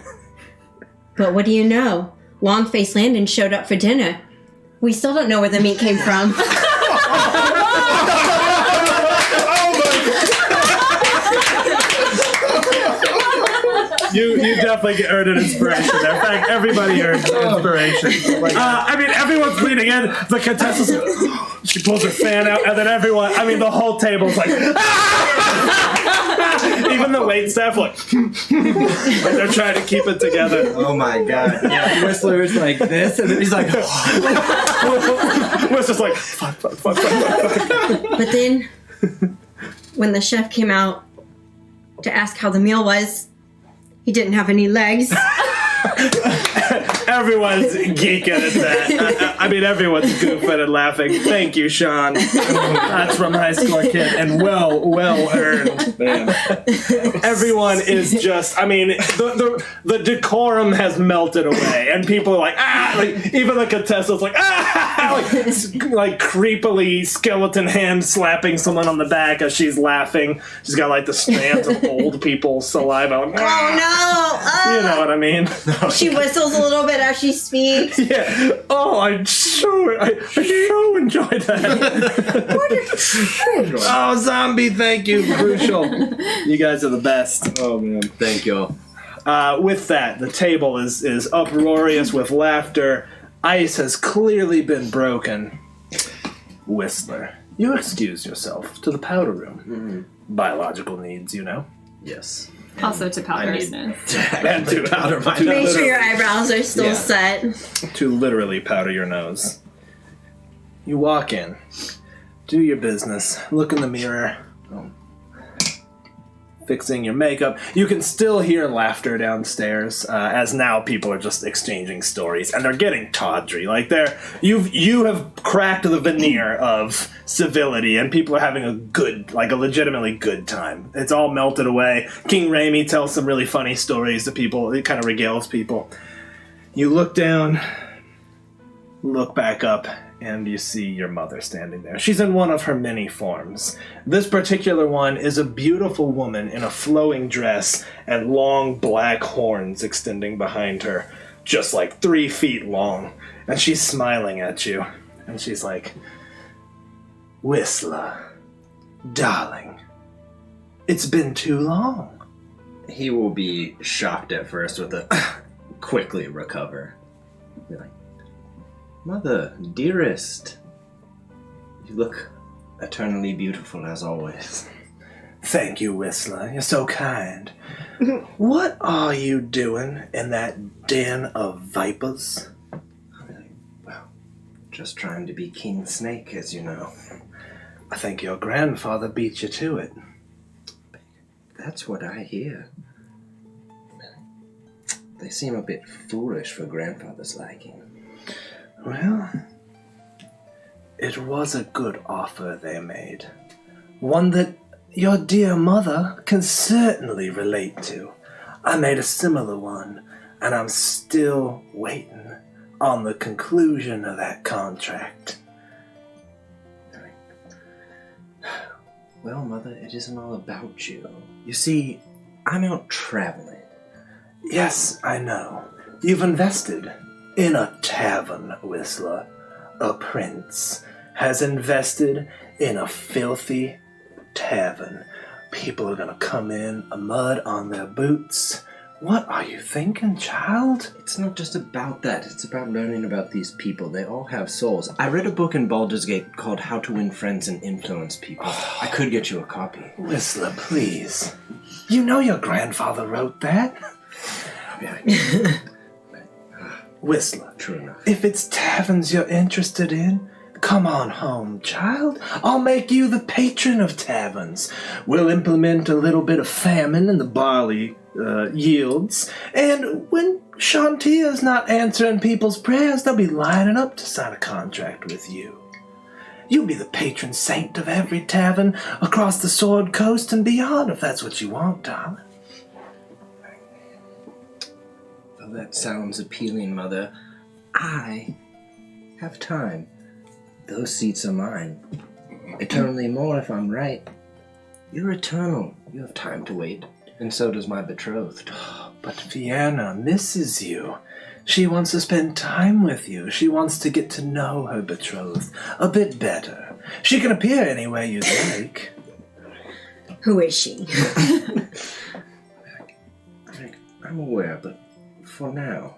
But what do you know? Long-Faced Landon showed up for dinner. We still don't know where the meat came from. You definitely earned an inspiration there. In fact, everybody earned inspiration. I mean, everyone's leaning in. The contestants, she pulls her fan out, and then everyone, I mean, the whole table's like, even the wait staff, like they're trying to keep it together. Oh my god. Yeah, Whistler's like this, and then he's like, Whistler's like, fuck. But then, when the chef came out to ask how the meal was, he didn't have any legs. Everyone's geeking at that. I mean, everyone's goofing and laughing. Thank you, Sean. That's from High Score Kid, and well earned. Man. Everyone is just, I mean, the decorum has melted away, and people are like, like, even the contestants like, like creepily skeleton hand slapping someone on the back as she's laughing. She's got like the strands of old people's saliva. Like, Oh no! You know what I mean? She whistles a little bit as she speaks. Yeah. Oh, I so enjoyed that. Oh, zombie, thank you. Crucial. You guys are the best. Oh, man. thank you all. With that, the table is uproarious with laughter. Ice has clearly been broken. Whistler, you excuse yourself to the powder room. Mm-hmm. Biological needs, you know. Yes. Also to powder his nose. And to powder my to Make sure literally- your eyebrows are still Yeah. set. to literally powder your nose. You walk in, do your business, look in the mirror, fixing your makeup. You can still hear laughter downstairs, as now people are just exchanging stories, and they're getting tawdry. Like you have cracked the veneer of civility, and people are having a legitimately good time. It's all melted away. King Raimi tells some really funny stories to people. It kind of regales people. You look down, look back up, and you see your mother standing there. She's in one of her many forms. This particular one is a beautiful woman in a flowing dress and long black horns extending behind her, just like 3 feet long. And she's smiling at you. And she's like, Whistler, darling, it's been too long. He will be shocked at first with a quickly recover. Be like, Mother, dearest, you look eternally beautiful as always. Thank you, Whistler. You're so kind. What are you doing in that den of vipers? Well, just trying to be King Snake, as you know. I think your grandfather beat you to it. That's what I hear. They seem a bit foolish for grandfather's liking. Well, it was a good offer they made. One that your dear mother can certainly relate to. I made a similar one, and I'm still waiting on the conclusion of that contract. Well, Mother, it isn't all about you. You see, I'm out traveling. Yes, I know. You've invested in a tavern, Whistler. A prince has invested in a filthy tavern. People are gonna come in, a mud on their boots. What are you thinking, child? It's not just about that. It's about learning about these people. They all have souls. I read a book in Baldur's Gate called How to Win Friends and Influence People. I could get you a copy. Whistler, please. You know your grandfather wrote that. Whistler, True enough. if it's taverns you're interested in, come on home, child. I'll make you the patron of taverns. We'll implement a little bit of famine in the barley yields, and when Shantia's not answering people's prayers, they'll be lining up to sign a contract with you. You'll be the patron saint of every tavern across the Sword Coast and beyond, if that's what you want, darling. that sounds appealing, Mother. I have time. Those seats are mine. Eternally more if I'm right. You're eternal. You have time to wait. And so does my betrothed. But Vienna misses you. She wants to spend time with you. She wants to get to know her betrothed a bit better. She can appear any way you'd like. Who is she? I'm aware, but for now,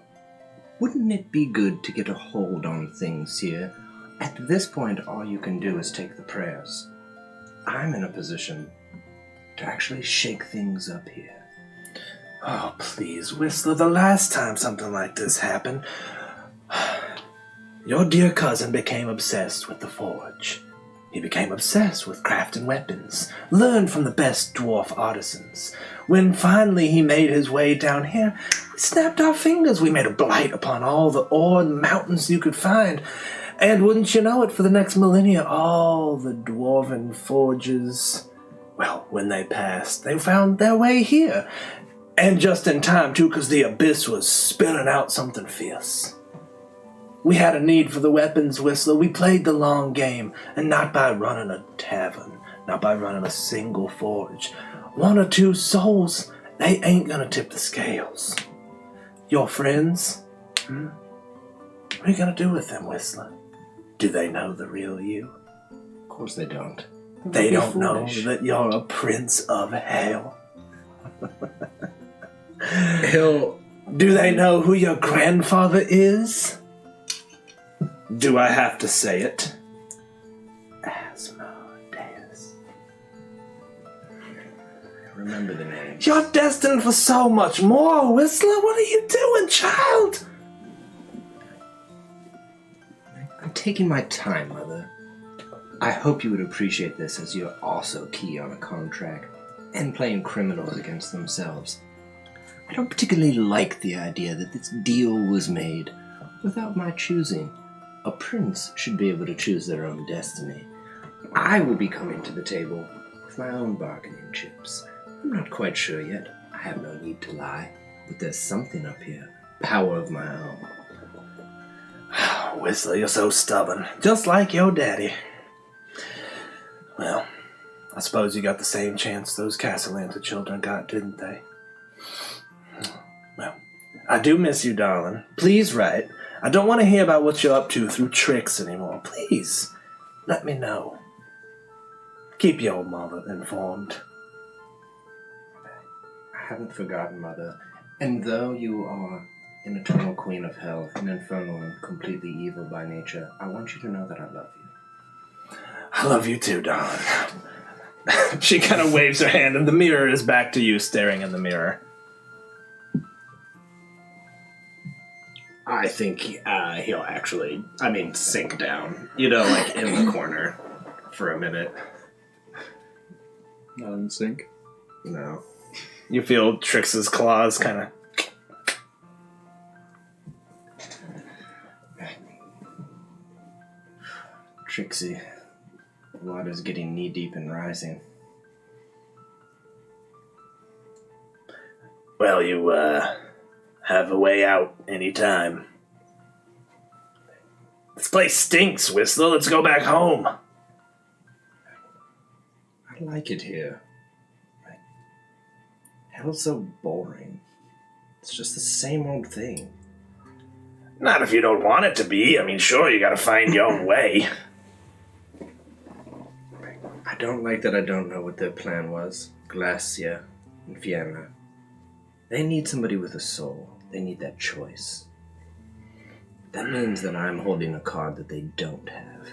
wouldn't it be good to get a hold on things here? At this point, all you can do is take the prayers. I'm in a position to actually shake things up here. Oh, please, Whistler, the last time something like this happened, your dear cousin became obsessed with the forge. He became obsessed with crafting weapons, learned from the best dwarf artisans. When finally he made his way down here, we snapped our fingers. We made a blight upon all the ore and mountains you could find. And wouldn't you know it, for the next millennia, all the dwarven forges, well, when they passed, they found their way here. And just in time, too, because the abyss was spilling out something fierce. We had a need for the weapons, Whistler. We played the long game, and not by running a tavern, not by running a single forge. 1 or 2 souls, they ain't gonna tip the scales. Your friends? What are you gonna do with them, Whistler? Do they know the real you? Of course they don't. They don't know that you're a prince of hell. Do they know who your grandfather is? Do I have to say it? Asmodeus. Remember the name. You're destined for so much more, Whistler. What are you doing, child? I'm taking my time, Mother. I hope you would appreciate this, as you're also key on a contract and playing criminals against themselves. I don't particularly like the idea that this deal was made without my choosing. A prince should be able to choose their own destiny. I will be coming to the table with my own bargaining chips. I'm not quite sure yet. I have no need to lie. But there's something up here. Power of my own. Whistler, you're so stubborn. Just like your daddy. Well, I suppose you got the same chance those Castellanta children got, didn't they? Well, I do miss you, darling. Please write. I don't want to hear about what you're up to through tricks anymore. Please, let me know. Keep your old mother informed. I haven't forgotten, Mother. And though you are an eternal queen of hell, an infernal and completely evil by nature, I want you to know that I love you. I love you too, darling. She kind of waves her hand, and the mirror is back to you staring in the mirror. I think he'll actually, sink down. Like in the corner for a minute. Not in sync. No. You feel Trix's claws kind of... Trixie, the water's getting knee-deep and rising. Well, you, have a way out anytime. This place stinks, Whistler. Let's go back home. I like it here. Hell's so boring. It's just the same old thing. Not if you don't want it to be. Sure, you gotta find your own way. I don't like that I don't know what their plan was. Glacia and Vienna. They need somebody with a soul. They need that choice. That means that I'm holding a card that they don't have.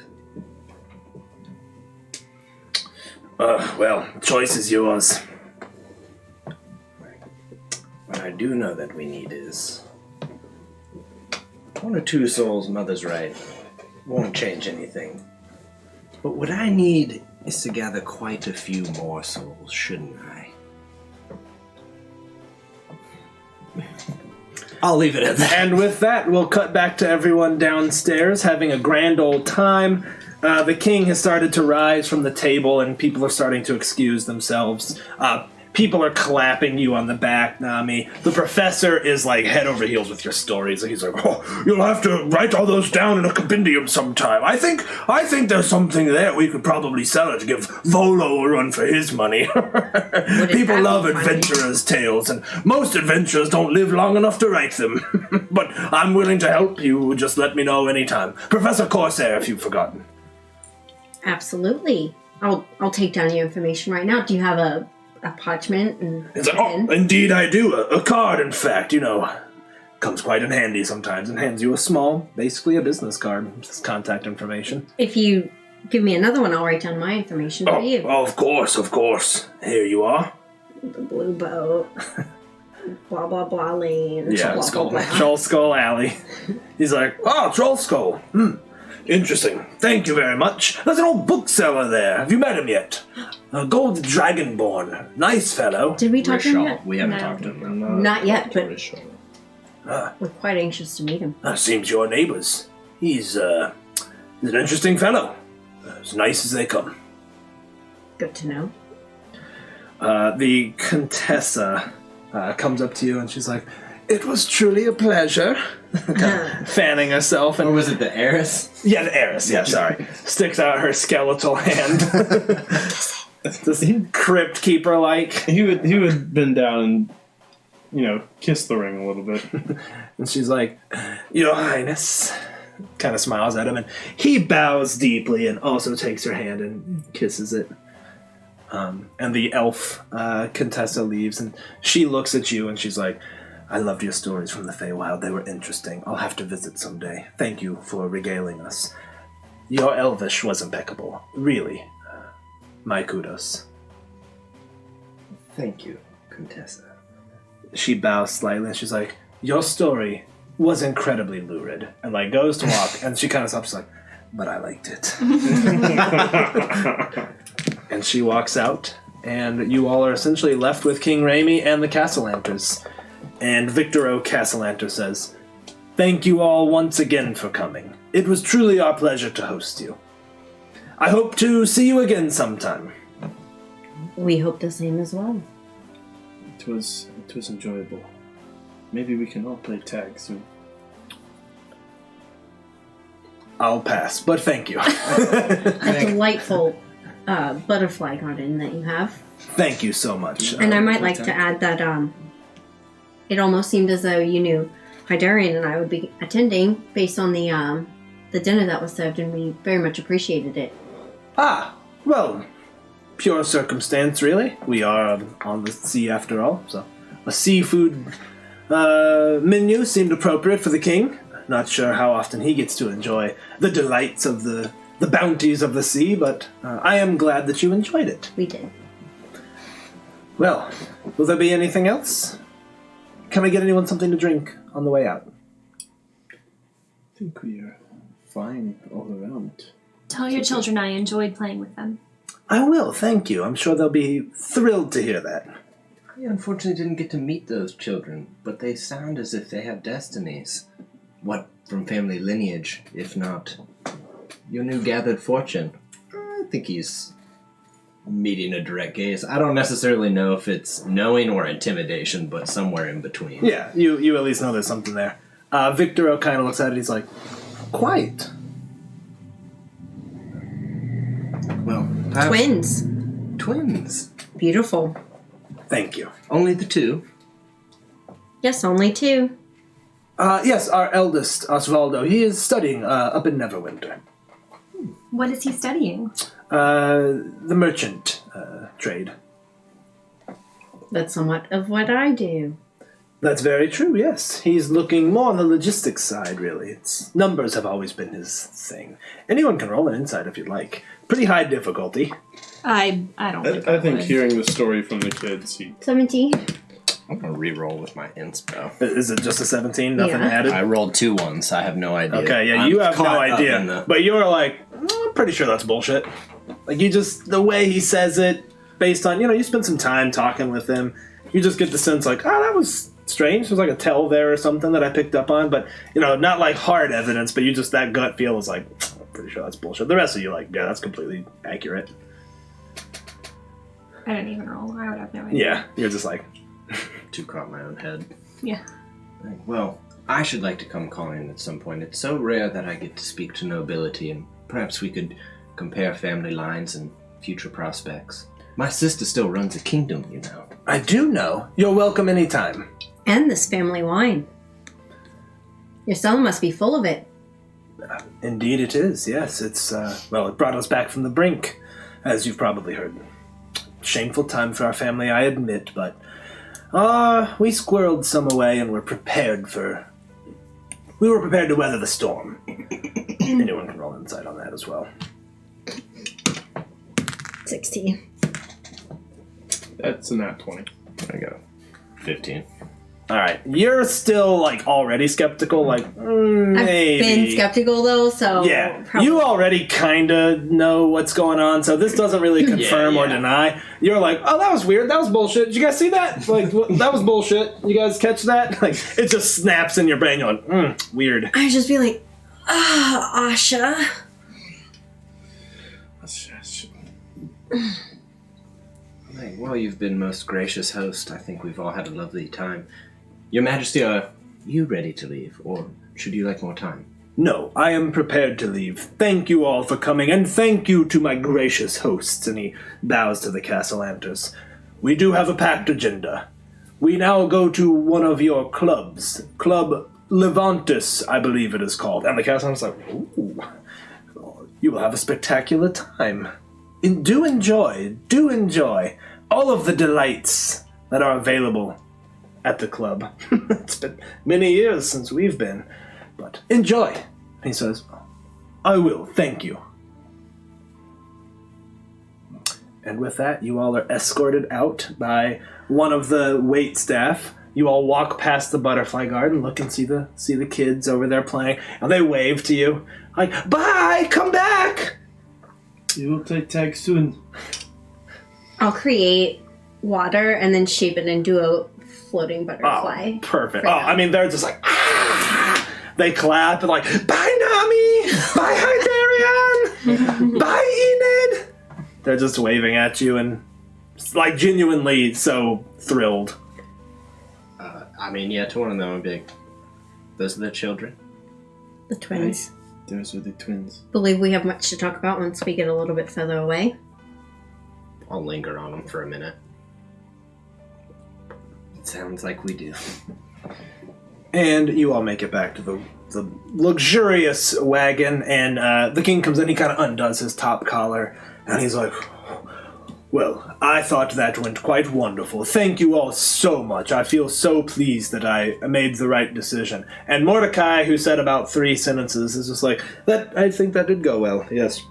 Well, choice is yours. What I do know that we need is 1 or 2 souls, Mother's right. Won't change anything. But what I need is to gather quite a few more souls, shouldn't I? I'll leave it at that. And with that, we'll cut back to everyone downstairs having a grand old time. The king has started to rise from the table, and people are starting to excuse themselves. People are clapping you on the back, Nami. The professor is like head over heels with your stories. He's like, "Oh, you'll have to write all those down in a compendium sometime. I think there's something there we could probably sell it to give Volo a run for his money." People love adventurers' tales, and most adventurers don't live long enough to write them. But I'm willing to help you. Just let me know anytime. Professor Corsair, if you've forgotten. Absolutely. I'll take down your information right now. Do you have a parchment and It's like, oh, indeed I do. A card, in fact, comes quite in handy sometimes, and hands you a small, basically a business card. Just contact information. If you give me another one, I'll write down my information for you. Oh, of course. Here you are. The blue boat. Blah, blah, blah lane. Yeah, blah, blah, blah. Troll Skull Alley. He's like, Troll Skull. Interesting. Thank you very much. There's an old bookseller there. Have you met him yet? Gold Dragonborn. Nice fellow. Did we talk to him yet? We haven't No. talked to him. Not yet, but Rishaw. we're quite anxious to meet him. Seems your neighbors. He's an interesting fellow. As nice as they come. Good to know. The Contessa comes up to you and she's like, "It was truly a pleasure." Fanning herself. Or And was it the heiress? yeah, the heiress. Yeah, sorry. Sticks out her skeletal hand. This crypt keeper like. He would bend down and, kiss the ring a little bit. And she's like, "Your Highness." Kind of smiles at him, and he bows deeply and also takes her hand and kisses it. And the elf Contessa leaves, and she looks at you and she's like, "I loved your stories from the Feywild. They were interesting. I'll have to visit someday. Thank you for regaling us. Your Elvish was impeccable. Really. My kudos." Thank you, Contessa. She bows slightly and she's like, "Your story was incredibly lurid." And goes to walk, and she kind of stops like, "But I liked it." And she walks out, and you all are essentially left with King Raimi and the Castellanters. And Victor O. Castellanter says, "Thank you all once again for coming. It was truly our pleasure to host you. I hope to see you again sometime." We hope the same as well. It was enjoyable. Maybe we can all play tag soon. I'll pass, but thank you. A delightful butterfly garden that you have. Thank you so much. And I might like to add that it almost seemed as though you knew Hydarian and I would be attending based on the dinner that was served, and we very much appreciated it. Well, pure circumstance, really. We are on the sea after all, so a seafood menu seemed appropriate for the king. Not sure how often he gets to enjoy the delights of the bounties of the sea, but I am glad that you enjoyed it. We did. Well, will there be anything else? Can I get anyone something to drink on the way out? I think we are fine all around. Tell your children I enjoyed playing with them. I will, thank you. I'm sure they'll be thrilled to hear that. I unfortunately didn't get to meet those children, but they sound as if they have destinies. What from family lineage, if not your new gathered fortune? I think he's meeting a direct gaze. I don't necessarily know if it's knowing or intimidation, but somewhere in between. Yeah, you at least know there's something there. Victor kind of looks at it, he's like, "Quiet." Well, Twins. Beautiful. Thank you. only the two. Yes, only two. Yes, our eldest, Osvaldo, he is studying up in Neverwinter. What is he studying? The merchant trade. That's somewhat of what I do. That's very true, yes. He's looking more on the logistics side, really. Numbers have always been his thing. Anyone can roll an insight if you'd like. Pretty high difficulty. I don't think I think would. hearing the story from the kids, 17. I'm gonna re-roll with my inspo. Is it just a 17? Nothing Yeah. added? I rolled 2 1s. I have no idea. Okay, yeah, I'm you have no caught up idea. in the- But you're like, I'm pretty sure that's bullshit. You just, the way he says it, based on, you spend some time talking with him, you just get the sense that was strange. There's like a tell there or something that I picked up on, but, not like hard evidence, but that gut feel is like, I'm pretty sure that's bullshit. The rest of you yeah, that's completely accurate. I didn't even roll. I would have no idea. Yeah, you're just like, Too caught my own head. Yeah. Well, I should like to come calling at some point. It's so rare that I get to speak to nobility, and perhaps we could compare family lines and future prospects. My sister still runs a kingdom, you know. I do know. You're welcome anytime. And this family wine. Your cellar must be full of it. Indeed it is, yes. It's, it brought us back from the brink, as you've probably heard. Shameful time for our family, I admit, but we squirreled some away and were prepared to weather the storm. Anyone can roll insight on that as well. 16. That's a nat 20. There you go. 15. Alright, you're still, already skeptical, maybe. I've been skeptical, though, so... Yeah, probably. you already kind of know what's going on, so this doesn't really confirm or deny. You're like, oh, that was weird, that was bullshit. Did you guys see that? That was bullshit. You guys catch that? It just snaps in your brain. You're like, weird. I'd just be like, Asha. Well, you've been most gracious host. I think we've all had a lovely time. Your Majesty, are you ready to leave, or should you like more time? No, I am prepared to leave. Thank you all for coming, and thank you to my gracious hosts. And he bows to the Castellanters. We do have a packed agenda. We now go to one of your clubs. Club Levantis, I believe it is called. And the Castellanter's like, ooh, you will have a spectacular time. Do enjoy all of the delights that are available at the club. It's been many years since we've been, but enjoy. And he says, I will, thank you. And with that, you all are escorted out by one of the wait staff. You all walk past the butterfly garden, look and see the kids over there playing, and they wave to you, like, bye, come back! You will play tag soon. I'll create water and then shape it into a floating butterfly. Oh, perfect. For them. They're just like, ah! They clap and like, bye, Nami! Bye, Hyperion! Bye, Enid! They're just waving at you and, genuinely so thrilled. To one of them, I'd be like, those are the children? The twins. Those are the twins. Believe we have much to talk about once we get a little bit further away. I'll linger on them for a minute. It sounds like we do. And you all make it back to the luxurious wagon, and the king comes in, he kind of undoes his top collar, and he's like, well, I thought that went quite wonderful. Thank you all so much. I feel so pleased that I made the right decision. And Mordecai, who said about 3 sentences, is just like, I think that did go well, yes.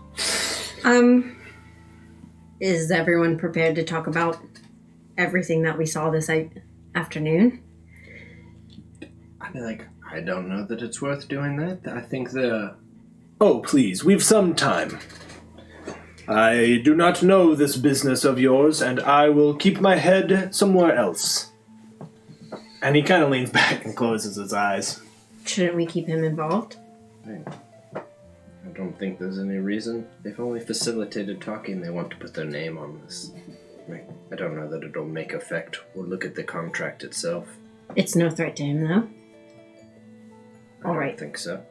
Is everyone prepared to talk about everything that we saw this afternoon? I don't know that it's worth doing that. I think Oh, please, we've some time. I do not know this business of yours, and I will keep my head somewhere else. And he kind of leans back and closes his eyes. Shouldn't we keep him involved? I don't think there's any reason. They've only facilitated talking. They want to put their name on this. I don't know that it'll make effect. We'll look at the contract itself. It's no threat to him, though. I don't think so.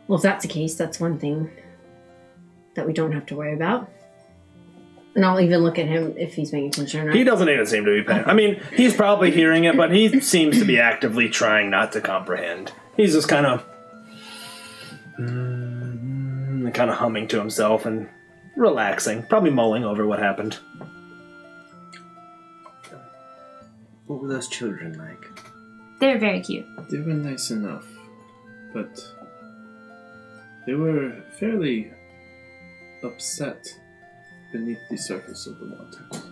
Well, if that's the case, that's one thing that we don't have to worry about. And I'll even look at him if he's paying attention or not. He doesn't even seem to be paying. I mean, he's probably hearing it, but he seems to be actively trying not to comprehend. He's just kind of humming to himself and relaxing, probably mulling over what happened. What were those children like? They're very cute. They were nice enough, but they were fairly upset beneath the surface of the waters.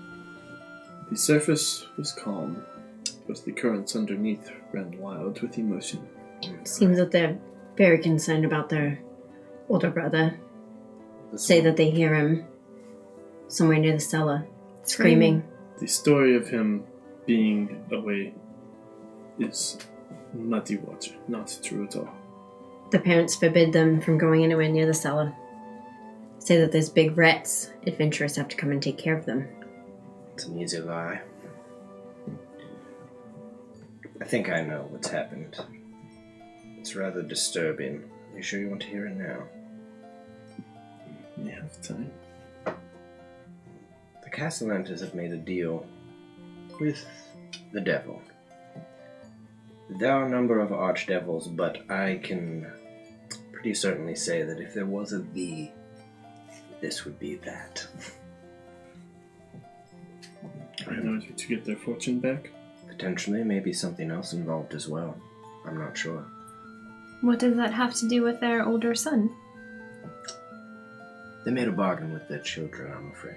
The surface was calm, but the currents underneath ran wild with emotion. Seems that they're very concerned about their older brother. Say that they hear him somewhere near the cellar, screaming. The story of him being away is muddy water, not true at all. The parents forbid them from going anywhere near the cellar. say that those big rats adventurers have to come and take care of them. It's an easy lie. I think I know what's happened. It's rather disturbing. Are you sure you want to hear it now? We have time. The Castellantas have made a deal with the devil. There are a number of archdevils, but I can pretty certainly say that if there was a "the," this would be that. In order to get their fortune back? Potentially, maybe something else involved as well. I'm not sure. What does that have to do with their older son? They made a bargain with their children, I'm afraid.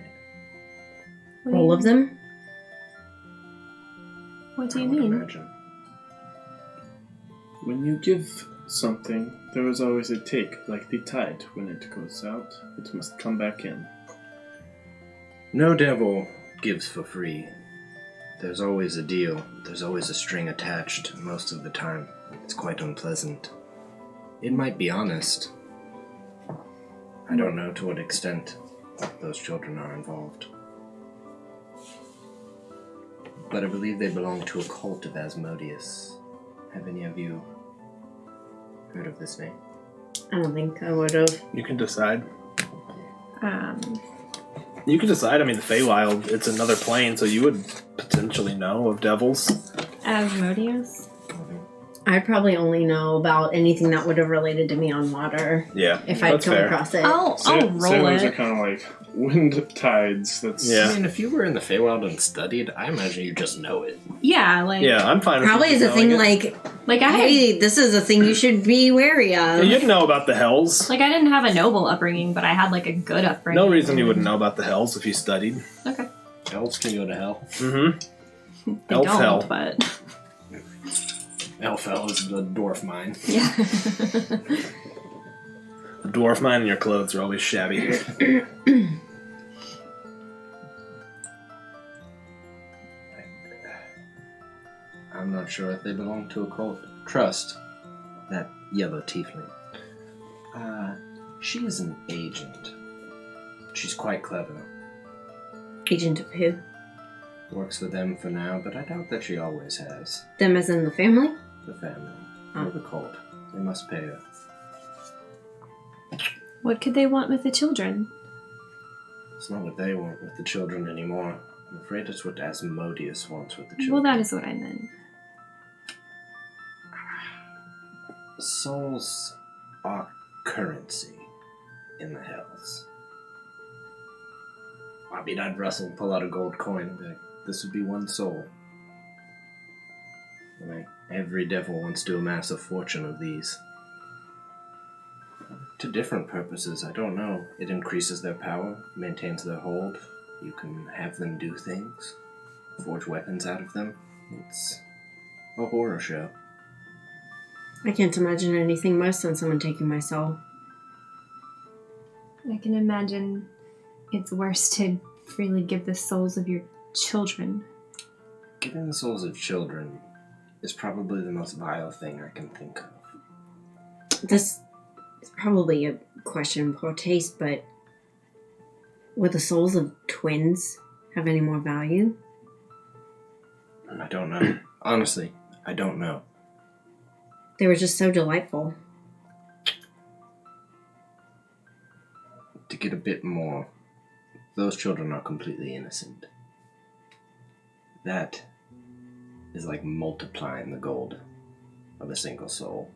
What do All you- of them? What do I you would mean? imagine. When you give something, there is always a take, like the tide. When it goes out, it must come back in. No devil gives for free. There's always a deal. There's always a string attached. Most of the time, it's quite unpleasant. It might be honest. I don't know to what extent those children are involved. But I believe they belong to a cult of Asmodeus. Have any of you heard of this name? I don't think I would have. You can decide. Um, You can decide. I mean, the Feywild, it's another plane, so you would potentially know of devils. Asmodeus? I'd probably only know about anything that would have related to me on water Yeah, if I'd that's come fair. across it. I'll roll Sailors are it. kind of like wind tides. That's Yeah. I mean, if you were in the Feywild and studied, I imagine you just know it. Yeah, like, Yeah, I'm fine with Probably you is a knowing thing it. like I had, hey, this is a thing you should be wary Yeah, of. you'd know about the Hells. like I didn't have a noble upbringing, but I had like a good upbringing. No reason you wouldn't know about the Hells if you studied. Okay. Elves can go to hell. Mm-hmm. They Elf don't, hell. but Elf hell is the dwarf mine. yeah. The dwarf mine and your clothes are always shabby. I'm not sure if they belong to a cult. Trust that yellow tiefling. She's an agent. She's quite clever. Agent of who? Works for them for now, but I doubt that she always has. Them as in the family? The family. Oh. Or the cult. They must pay her. What could they want with the children? It's not what they want with the children anymore. I'm afraid it's what Asmodeus wants with the children. Well, that is what I meant. Souls are currency in the Hells. I mean, I'd wrestle and pull out a gold coin and be like, this would be one soul. Like, every devil wants to amass a fortune of these. To different purposes, I don't know. It increases their power, maintains their hold. You can have them do things, forge weapons out of them. It's a horror show. I can't imagine anything worse than someone taking my soul. I can imagine it's worse to freely give the souls of your children. Giving the souls of children is probably the most vile thing I can think of. This is probably a question of poor taste, but would the souls of twins have any more value? I don't know. Honestly, I don't know. They were just so delightful. To get a bit more, those children are completely innocent. That is like multiplying the gold of a single soul.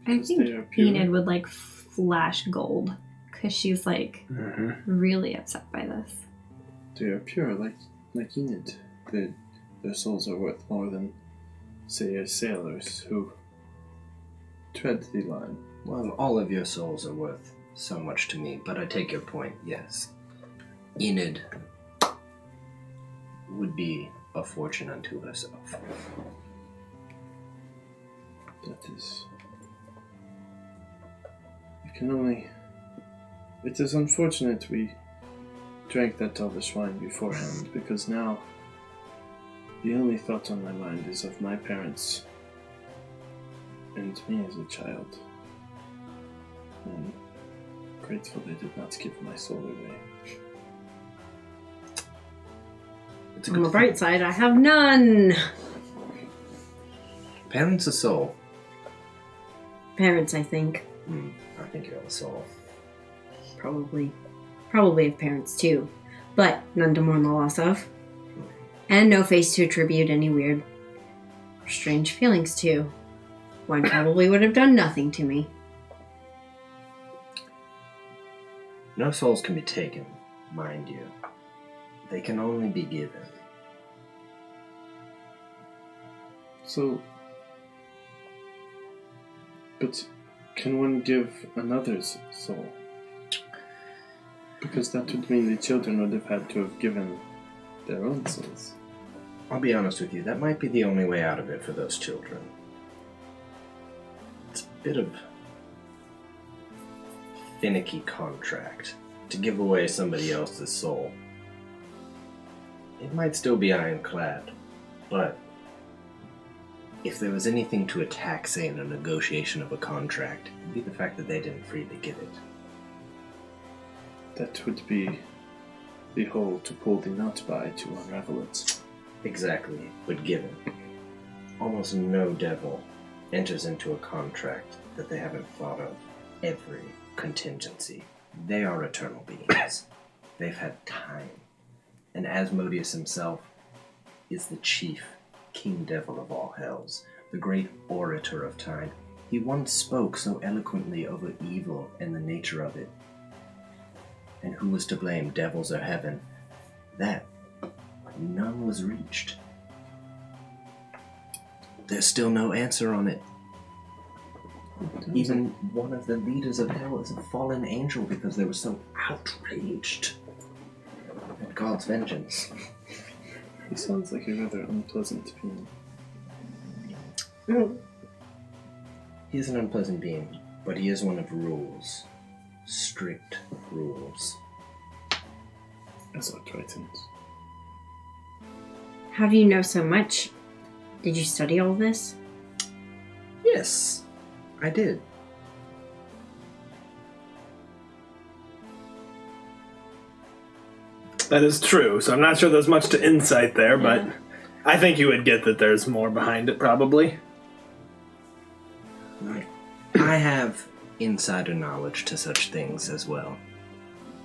I Because think they are pure. Enid would like flash gold because she's like Mm-hmm. really upset by this. They are pure, like Enid. Their souls are worth more than, say, a sailor's who tread the line. Well, all of your souls are worth so much to me, but I take your point, yes. Enid would be a fortune unto herself. That is. You can only. It is unfortunate we drank that elvish wine beforehand, because now the only thought on my mind is of my parents and me as a child. And grateful they did not give my soul away. It's a On the good bright side, I have none. Parents a soul. Parents, I think. I think you have a soul. Probably have parents too, but none to mourn the loss of. And no face to attribute any weird, strange feelings to. One probably would have done nothing to me. No souls can be taken, mind you. They can only be given. So... But can one give another's soul? Because that would mean the children would have had to have given their own souls. I'll be honest with you, that might be the only way out of it for those children. It's a bit of finicky contract to give away somebody else's soul. It might still be ironclad, but if there was anything to attack, say, in a negotiation of a contract, it would be the fact that they didn't freely give it. That would be the hole to pull the knot by to unravel it. Exactly, but given. Almost no devil enters into a contract that they haven't thought of every contingency. They are eternal beings. They've had time. And Asmodeus himself is the chief king devil of all hells, the great orator of time. He once spoke so eloquently over evil and the nature of it. And who was to blame, devils or heaven? That none was reached. There's still no answer on it. Even one of the leaders of hell is a fallen angel because they were so outraged at God's vengeance. He sounds like a rather unpleasant being. He is an unpleasant being, but he is one of rules. Strict rules. As our Tritons. How do you know so much? Did you study all this? Yes, I did. That is true, so I'm not sure there's much to insight there, but Yeah. I think you would get that there's more behind it, probably. I have insider knowledge to such things as well.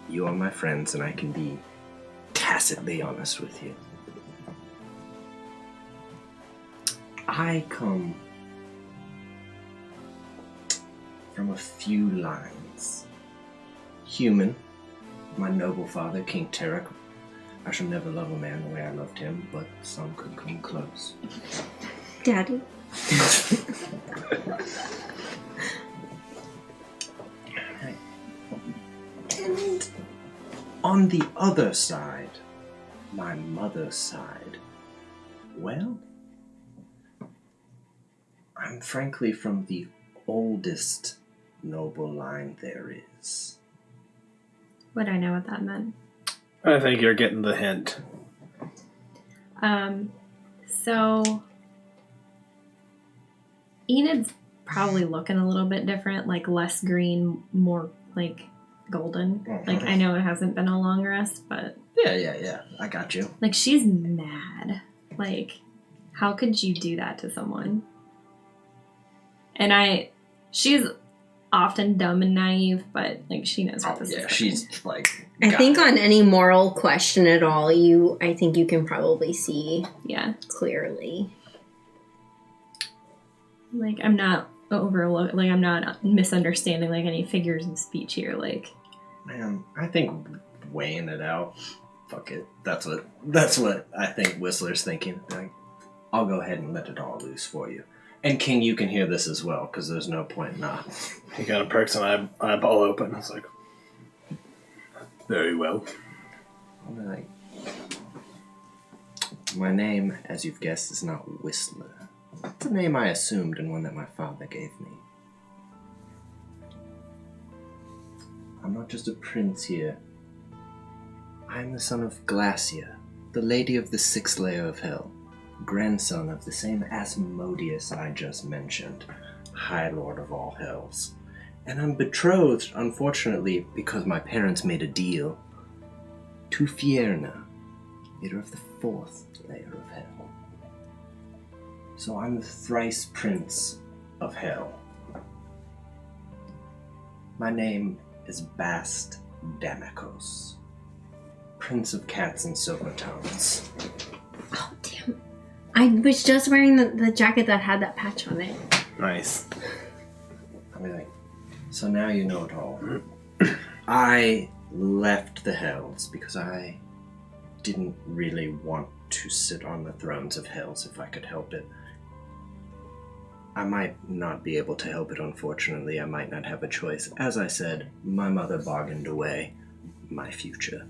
You are my friends, and I can be tacitly honest with you. I come from a few lines. Human, my noble father, King Tarek. I shall never love a man the way I loved him, but some could come close. Daddy? And on the other side, my mother's side, well, I'm frankly from the oldest noble line there is. Would I know what that meant? I think you're getting the hint. So Enid's probably looking a little bit different, like less green, more like golden. Like I know it hasn't been a long rest, but Yeah, I got you. like she's mad. Like, how could you do that to someone? And she's often dumb and naive, but like she knows what this is. She's like. I think on any moral question at all, I think you can probably see clearly. Like I'm not I'm not misunderstanding like any figures of speech here. Like, Man, I think weighing it out, fuck it. That's what I think Whistler's thinking. Like, I'll go ahead and let it all loose for you. And King, you can hear this as well, because there's no point not. He kind of perks an eyeball open. I was like, very well. I'm like, my name, as you've guessed, is not Whistler. It's a name I assumed and one that my father gave me. I'm not just a prince here. I'm the son of Glacia, the lady of the sixth layer of hell, grandson of the same Asmodeus I just mentioned, High Lord of all hells. And I'm betrothed, unfortunately, because my parents made a deal, to Fierna, leader of the 4th layer of hell. So I'm the thrice prince of hell. My name is Bast Damikos, prince of cats and silver tongues. Oh, damn. I was just wearing the jacket that had that patch on it. Nice. I'll be like, so now you know it all. I left the Hells because I didn't really want to sit on the thrones of Hells if I could help it. I might not be able to help it, unfortunately. I might not have a choice. As I said, my mother bargained away my future.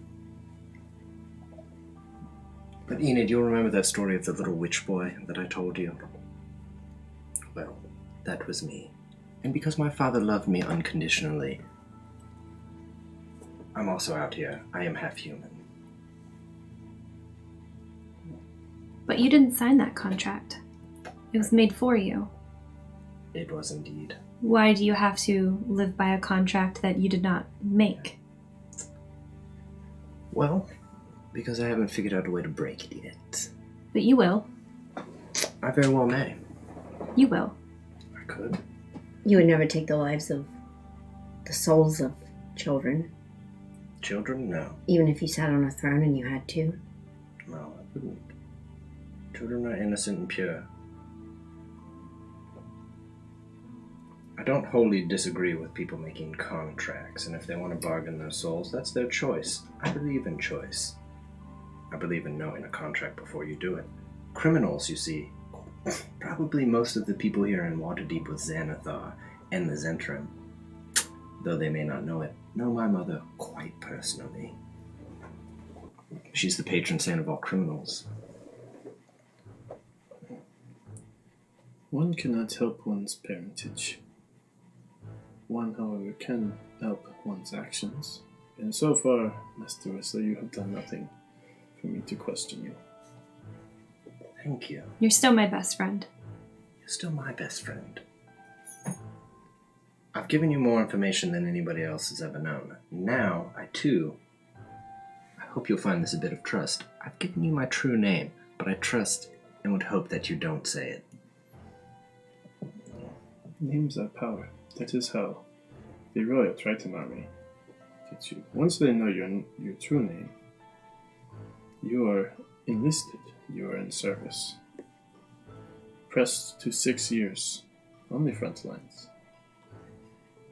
But Enid, you'll remember that story of the little witch boy that I told you? Well, that was me. And because my father loved me unconditionally, I'm also out here. I am half human. But you didn't sign that contract. It was made for you. It was indeed. Why do you have to live by a contract that you did not make? Well, because I haven't figured out a way to break it yet. But you will. I very well may. You will. I could. You would never take the lives of the souls of children, Children? No. even if you sat on a throne and you had to. No, I wouldn't. Children are innocent and pure. I don't wholly disagree with people making contracts, and if they want to bargain their souls, that's their choice. I believe in choice. I believe in knowing a contract before you do it. Criminals, you see, probably most of the people here in Waterdeep with Xanathar and the Zentrum, though they may not know it, know my mother quite personally. She's the patron saint of all criminals. One cannot help one's parentage. One, however, can help one's actions. And so far, Master Whistler, you have done nothing for me to question you. Thank you. You're still my best friend. You're still my best friend. I've given you more information than anybody else has ever known. Now, I hope you'll find this a bit of trust. I've given you my true name, but I trust and would hope that you don't say it. Names are power. That is how the Royal Triton Army gets you. Once they know your true name, you are enlisted. You are in service. Pressed to 6 years on the front lines.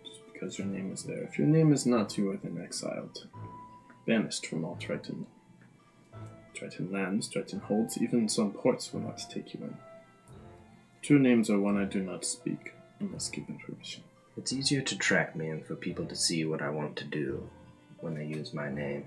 Just because your name is there. If your name is not, you are then exiled. Banished from all Triton lands, Triton holds, even some ports will not take you in. True names are one I do not speak unless given permission. It's easier to track me and for people to see what I want to do when they use my name.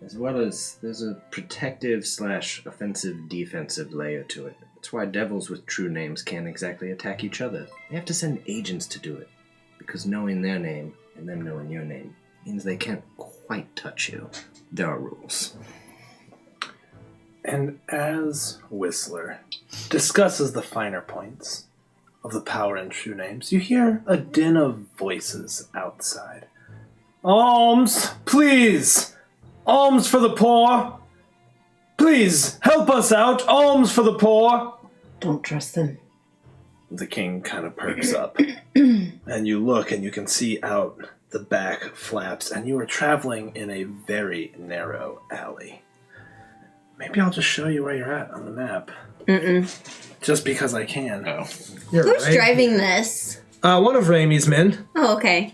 As well as there's a protective / offensive defensive layer to it. That's why devils with true names can't exactly attack each other. They have to send agents to do it. Because knowing their name and them knowing your name means they can't quite touch you. There are rules. And as Whistler discusses the finer points of the power and true names, you hear a din of voices outside. Alms, please! Alms for the poor! Please, help us out! Alms for the poor! Don't trust them. The king kind of perks up. And you look and you can see out the back flaps, and you are traveling in a very narrow alley. Maybe I'll just show you where you're at on the map. Just because I can. Oh. Who's driving this? One of Ramy's men. Oh, okay.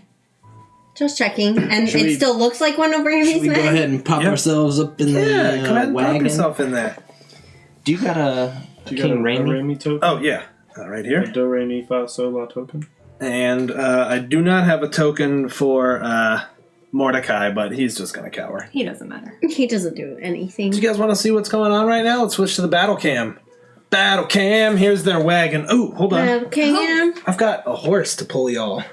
Just checking. And it still looks like one of Ramy's Should we men? go ahead and pop ourselves up in the Go ahead and pop wagon? yourself in there. Do you got a Do you King got a Raimi? Raimi token? Oh, yeah. Right here. A Do Re Mi Fa Sol La token? And I do not have a token for Mordecai, but he's just going to cower. He doesn't matter. He doesn't do anything. Do you guys want to see what's going on right now? Let's switch to the battle cam. Battle cam, here's their wagon. Oh, hold on. Okay, I've got a horse to pull y'all.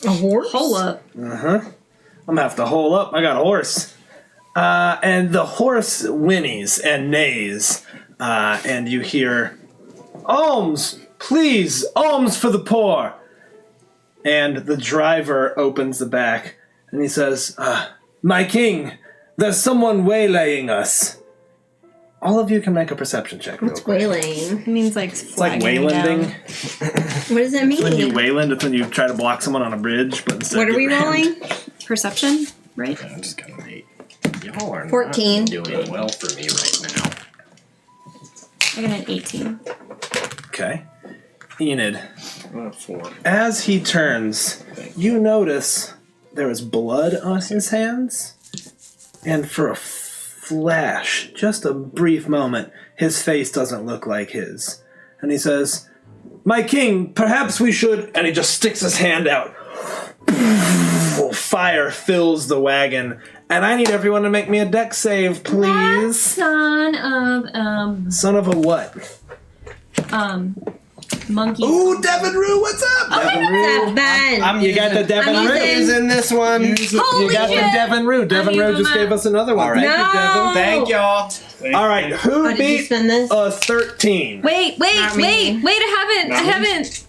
a horse? Hold up. I'm going to have to hole up. I got a horse. And the horse whinnies and neighs. And you hear, alms, please, alms for the poor. And the driver opens the back, and he says, "My king, there's someone waylaying us." All of you can make a perception check real What's quick. waylaying? It means like It's like waylanding. What does that mean? When you wayland, it's when you try to block someone on a bridge, but instead What are you we get rammed. rolling? Perception, right? I just got an 8. Y'all are 14. not doing well for me right now. I got an 18. Okay. Enid, 4. as he turns, you notice there is blood on his hands, and for a flash, just a brief moment, his face doesn't look like his. And he says, "My king, perhaps we should..." And he just sticks his hand out. Fire fills the wagon, and I need everyone to make me a dex save, please. Son of, Son of a what? monkey. Ooh, Devin Rue, what's up? Devin Rue. Ben. You got the Devin I'm Rue. using- in this one. You got the Devin Rue. Devin Rue just gave us another one. All right. Thank you, Devin. Thank y'all. All right, who Oh, did you beat spend this? a 13? Wait, Not me. I haven't.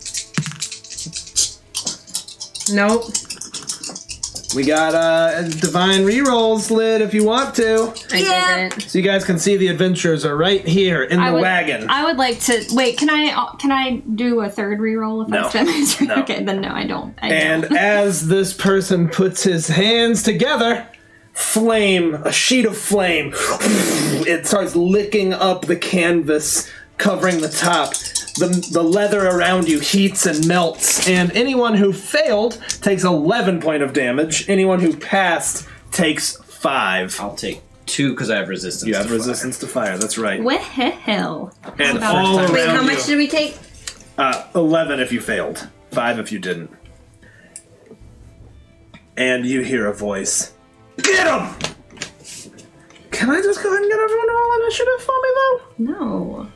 Nope. We got Divine Rerolls lid if you want to. I didn't. So you guys can see the adventures are right here in the wagon. I would like to wait. Can I do a third reroll if No. I spend my turn? No. Okay, then no, I don't. And as this person puts his hands together, a sheet of flame, it starts licking up the canvas, covering the top. The leather around you heats and melts, and anyone who failed takes 11 point of damage. Anyone who passed takes 5. I'll take 2 because I have resistance. You have to fire. resistance to fire, that's right. Well, And about all around Wait, how you, much did we take? 11 if you failed, 5 if you didn't. And you hear a voice. Get him! Can I just go ahead and get everyone to roll initiative for me, though? no.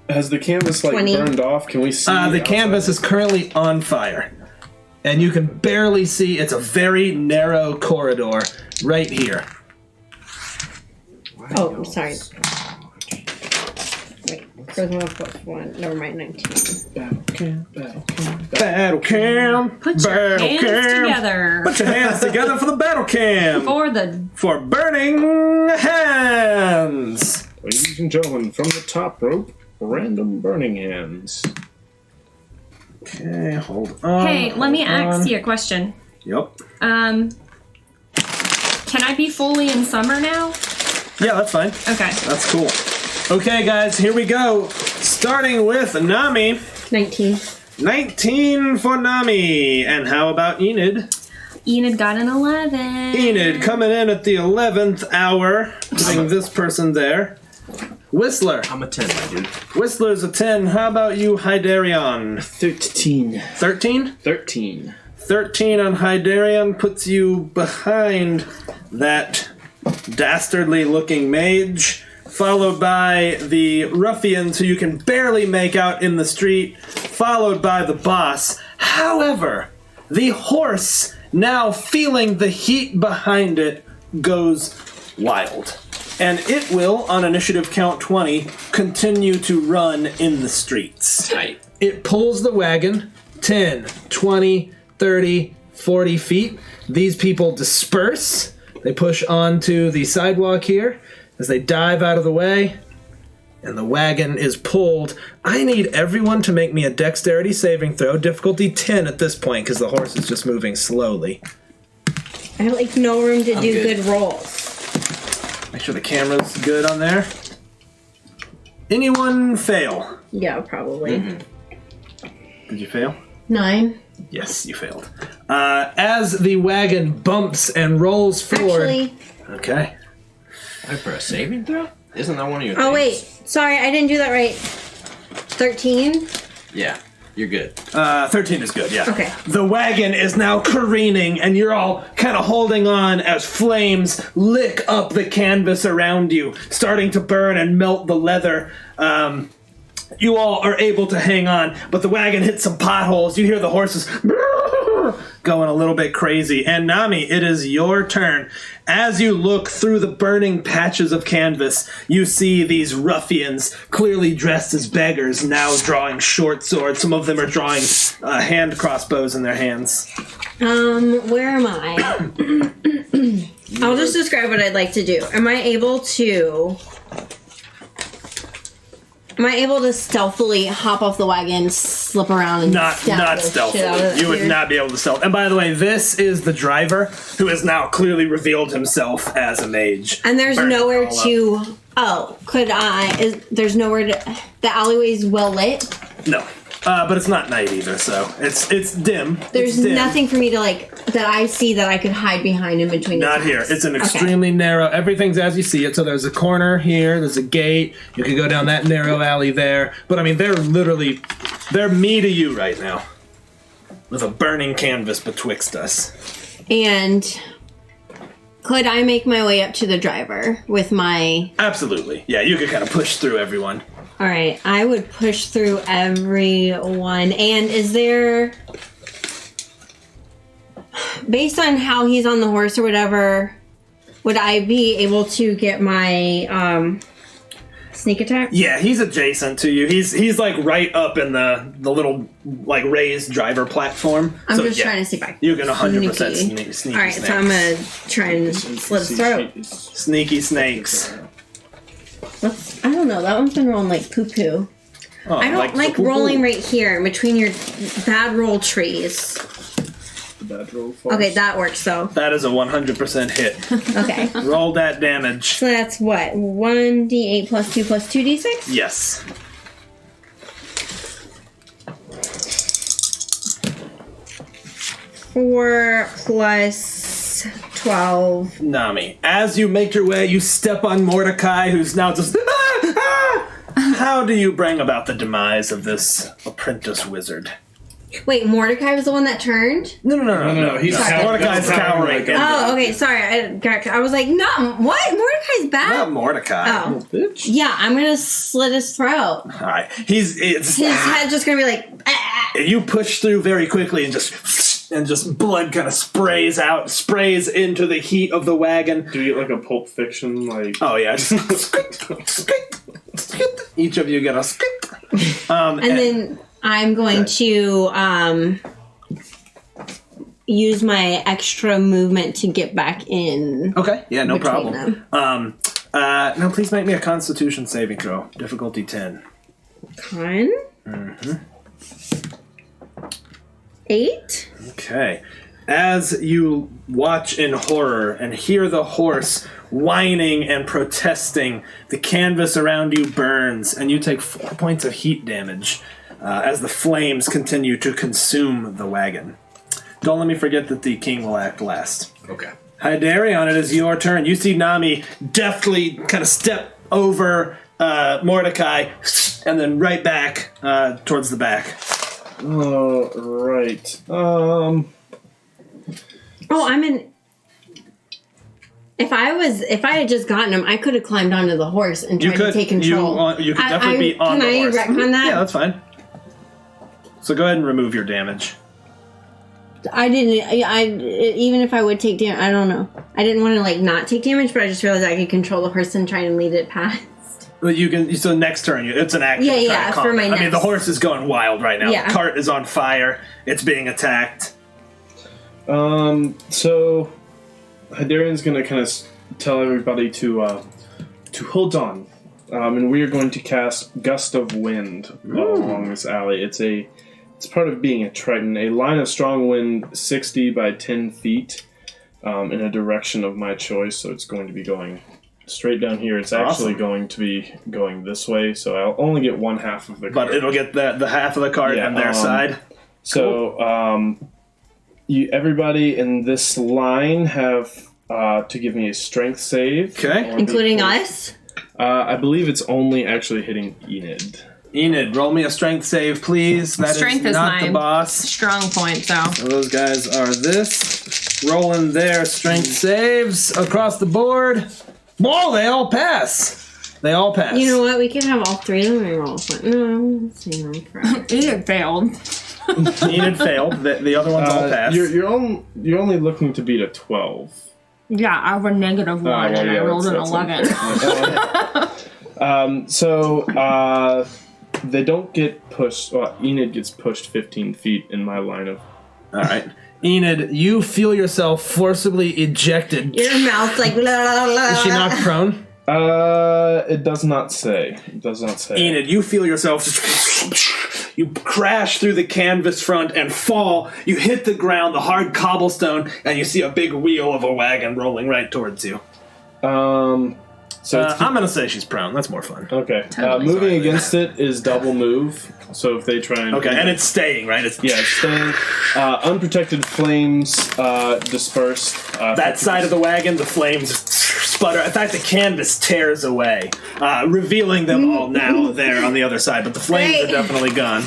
Has the canvas 20. burned off? Can we see? The outside? canvas is currently on fire. And you can barely see, it's a very narrow corridor right here. Oh, I'm sorry. Wait, charisma plus 1. Never mind, 19. Battle camp, battle camp. Battle cam! Put your battle hands cam. together Put your hands together for the battle cam! for the. For burning hands! Ladies and gentlemen, from the top rope, random burning hands. Okay, hold on. Hey, let me hold on. ask you a question. Yep. Can I be fully in summer now? Yeah, that's fine. Okay. That's cool. Okay, guys, here we go. Starting with Nami. 19. 19 for Nami. And how about Enid? Enid got an 11. Enid coming in at the 11th hour, putting this person there. Whistler. I'm a 10, my dude. Whistler's a 10. How about you, Hydarion? 13. 13? 13. 13 on Hydarion puts you behind that dastardly looking mage, followed by the ruffians who you can barely make out in the street, followed by the boss. However, the horse, now feeling the heat behind it, goes wild. And it will, on initiative count 20, continue to run in the streets. Tight. It pulls the wagon 10, 20, 30, 40 feet. These people disperse. They push onto the sidewalk here as they dive out of the way. And the wagon is pulled. I need everyone to make me a dexterity saving throw. Difficulty 10 at this point because the horse is just moving slowly. I have like no room to do good. good rolls. Make sure the camera's good on there. Anyone fail? Yeah, probably. Did you fail? 9. Yes, you failed. As the wagon bumps and rolls forward. Actually, Okay. Wait, for a saving throw? Isn't that one of your oh things? wait, sorry, I didn't do that right. 13. Yeah, you're good. 13 is good, yeah. Okay. The wagon is now careening, and you're all kind of holding on as flames lick up the canvas around you, starting to burn and melt the leather. You all are able to hang on, but the wagon hits some potholes. You hear the horses going a little bit crazy. And Nami, it is your turn. As you look through the burning patches of canvas, you see these ruffians, clearly dressed as beggars, now drawing short swords. Some of them are drawing hand crossbows in their hands. Where am I? I'll just describe what I'd like to do. Am I able to stealthily hop off the wagon, slip around, and Not stab the stealthily. shit out of You would not be able to stealth. And by the way, this is the driver who has now clearly revealed himself as a mage. And there's Burning nowhere all up. to. Oh, could I? There's nowhere to. The alleyway's well lit. No. But it's not night either, so it's dim. There's It's dim. nothing for me to that I see that I could hide behind in between. The Not tents. here. It's an Okay. extremely narrow. Everything's as you see it. So there's a corner here. There's a gate. You can go down that narrow alley there. But I mean, they're me to you right now, with a burning canvas betwixt us. And could I make my way up to the driver with my? Absolutely. Yeah, you could kind of push through everyone. All right, I would push through everyone. And is there, based on how he's on the horse or whatever, would I be able to get my sneak attack? Yeah, he's adjacent to you. He's like right up in the little like raised driver platform. I'm So, just yeah, trying to see if I You can 100% Sneaky. sneaky. All right, so I'm gonna try and slit his throat. Sneaky snakes. I don't know. That one's been rolling like poo poo. Oh, I don't like the rolling right here in between your bad roll trees. The bad roll falls. Okay, that works though. That is a 100% hit. Okay. Roll that damage. So that's what? 1d8 plus 2 plus 2d6? Yes. Four plus 12. Nami, as you make your way, you step on Mordecai, who's now just. How do you bring about the demise of this apprentice wizard? Wait, Mordecai was the one that turned? No. He's Mordecai's cowering. Oh, okay. Sorry. I was like, no. What? Mordecai's bad? Not Mordecai. Oh. Bitch. Yeah, I'm gonna slit his throat. All right. His head's just gonna be like. Ah. You push through very quickly and just blood kind of sprays into the heat of the wagon. Do you get like a Pulp Fiction like? Oh yeah. Each of you get a. And then I'm going to use my extra movement to get back in. Okay. Yeah. No between problem. them. Now please make me a Constitution saving throw. Difficulty 10. Con? 8? Okay. As you watch in horror and hear the horse whining and protesting, the canvas around you burns, and you take 4 points of heat damage as the flames continue to consume the wagon. Don't let me forget that the king will act last. Okay. Hydarion, it is your turn. You see Nami deftly kind of step over Mordecai and then right back towards the back. Right. Oh, I'm in. If I had just gotten him, I could have climbed onto the horse and tried to take control. You could definitely be on the horse. Can I retcon that? Yeah, that's fine. So go ahead and remove your damage. I didn't. Even if I would take damage, I don't know. I didn't want to not take damage, but I just realized I could control the horse and try and lead it past. Well, you can. So next turn, it's an action. Yeah, for my I mean, next. the horse is going wild right now. Yeah. The cart is on fire. It's being attacked. So Hydarion's gonna kind of tell everybody to hold on, and we are going to cast Gust of Wind along this alley. It's part of being a Triton. A line of strong wind, 60 by 10 feet, in a direction of my choice. So it's going to be going straight down here. It's actually going to be going this way. So I'll only get one half of the cart. But it'll get the half of the cart on their side. So everybody in this line have to give me a strength save. Okay. Including us? I believe it's only actually hitting Enid. Enid, roll me a strength save, please. That Strength is not my the boss. strong point, so. So those guys are this. Rolling their strength saves across the board. Whoa, they all pass. They all pass. You know what? We could have all three of them roll. But no, let's see. It failed. Enid failed. The other ones all passed. You're only looking to beat a 12. Yeah, I have a negative 1 and I rolled an 11. So they don't get pushed. Well, Enid gets pushed 15 feet in my line of. All right. Enid, you feel yourself forcibly ejected. Your mouth's like. La, la, la, Is she knocked prone? It does not say. Enid, you feel yourself you crash through the canvas front and fall. You hit the ground, the hard cobblestone, and you see a big wheel of a wagon rolling right towards you. So I'm gonna say she's prone. That's more fun. okay. Totally. Moving against it is double move. So if they try and And it's staying, right? it's staying. Unprotected flames dispersed. That side of the wagon, the flames sputter. In fact, the canvas tears away, revealing them all now there on the other side. But the flames are definitely gone.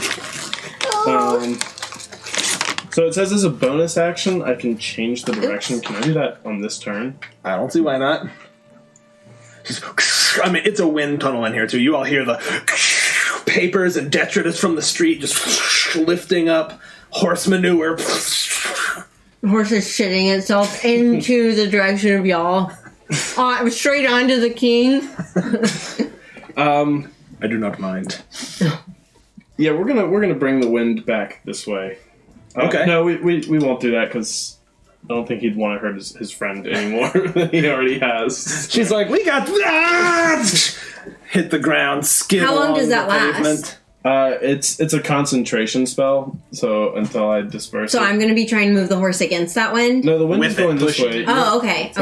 So it says as a bonus action, I can change the direction. Can I do that on this turn? I don't see why not. I mean, it's a wind tunnel in here, too. You all hear the papers and detritus from the street just lifting up. Horse manure. The horse is shitting itself into the direction of y'all. Straight onto the king. I do not mind. Yeah, we're gonna bring the wind back this way. Okay. No, we won't do that because I don't think he'd want to hurt his friend anymore than he already has. She's like, we got hit the ground, skid How long along does that the last? pavement. It's a concentration spell, so until I disperse So it. I'm going to be trying to move the horse against that wind? No, the wind is With it, going this push way. it. Oh, okay.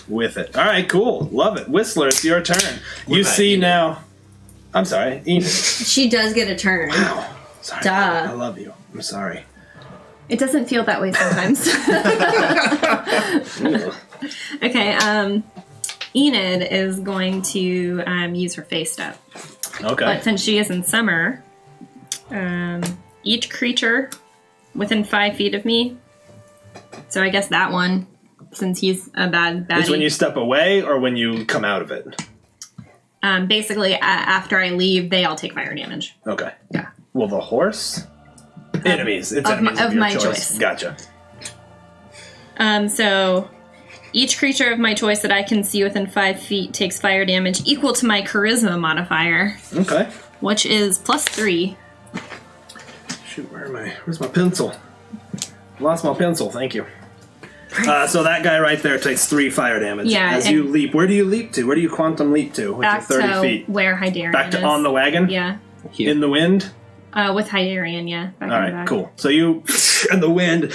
With it. All right, cool. Love it. Whistler, it's your turn. You about see Enid? now. I'm sorry. Enid. She does get a turn. Sorry. Duh. I love you. I'm sorry. It doesn't feel that way sometimes. Okay, Enid is going to use her face step. Okay. But since she is in summer, each creature within 5 feet of me, so I guess that one, since he's a baddie. It's when you step away or when you come out of it? Basically, after I leave, they all take fire damage. Okay. Yeah. Well, the horse? Enemies. It's of enemies my- of of your my choice. choice. Gotcha. So each creature of my choice that I can see within 5 feet takes fire damage equal to my charisma modifier, Okay. which is +3. Shoot, where's my pencil? Lost my pencil, thank you. So that guy right there takes 3 fire damage. Yeah, As and- you leap, where do you leap to? Where do you quantum leap to with Back your 30 to feet? where Hydarian Back to is. on the wagon? Yeah. In the wind? With Hydarian, yeah. Back All in the right, back. cool. So you, in the wind,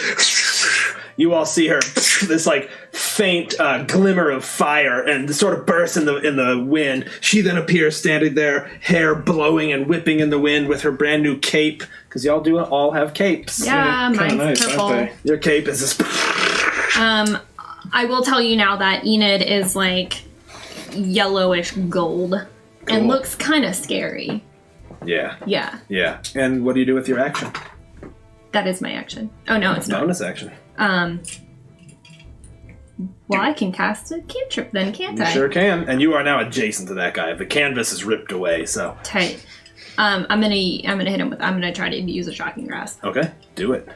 you all see her, this like faint glimmer of fire, and sort of bursts in the wind. She then appears standing there, hair blowing and whipping in the wind with her brand new cape, because y'all do all have capes. Yeah, Kinda mine's nice, purple. aren't they? Your cape is this. I will tell you now that Enid is like yellowish gold and Cool. looks kind of scary. Yeah, Yeah, yeah. And what do you do with your action? that is my action. Oh no, it's not. Bonus action. Well, I can cast a cantrip then, can't You I? sure can. And you are now adjacent to that guy. The canvas is ripped away, so. Tight. I'm gonna hit him with. I'm gonna try to use a shocking grasp. Okay, do it.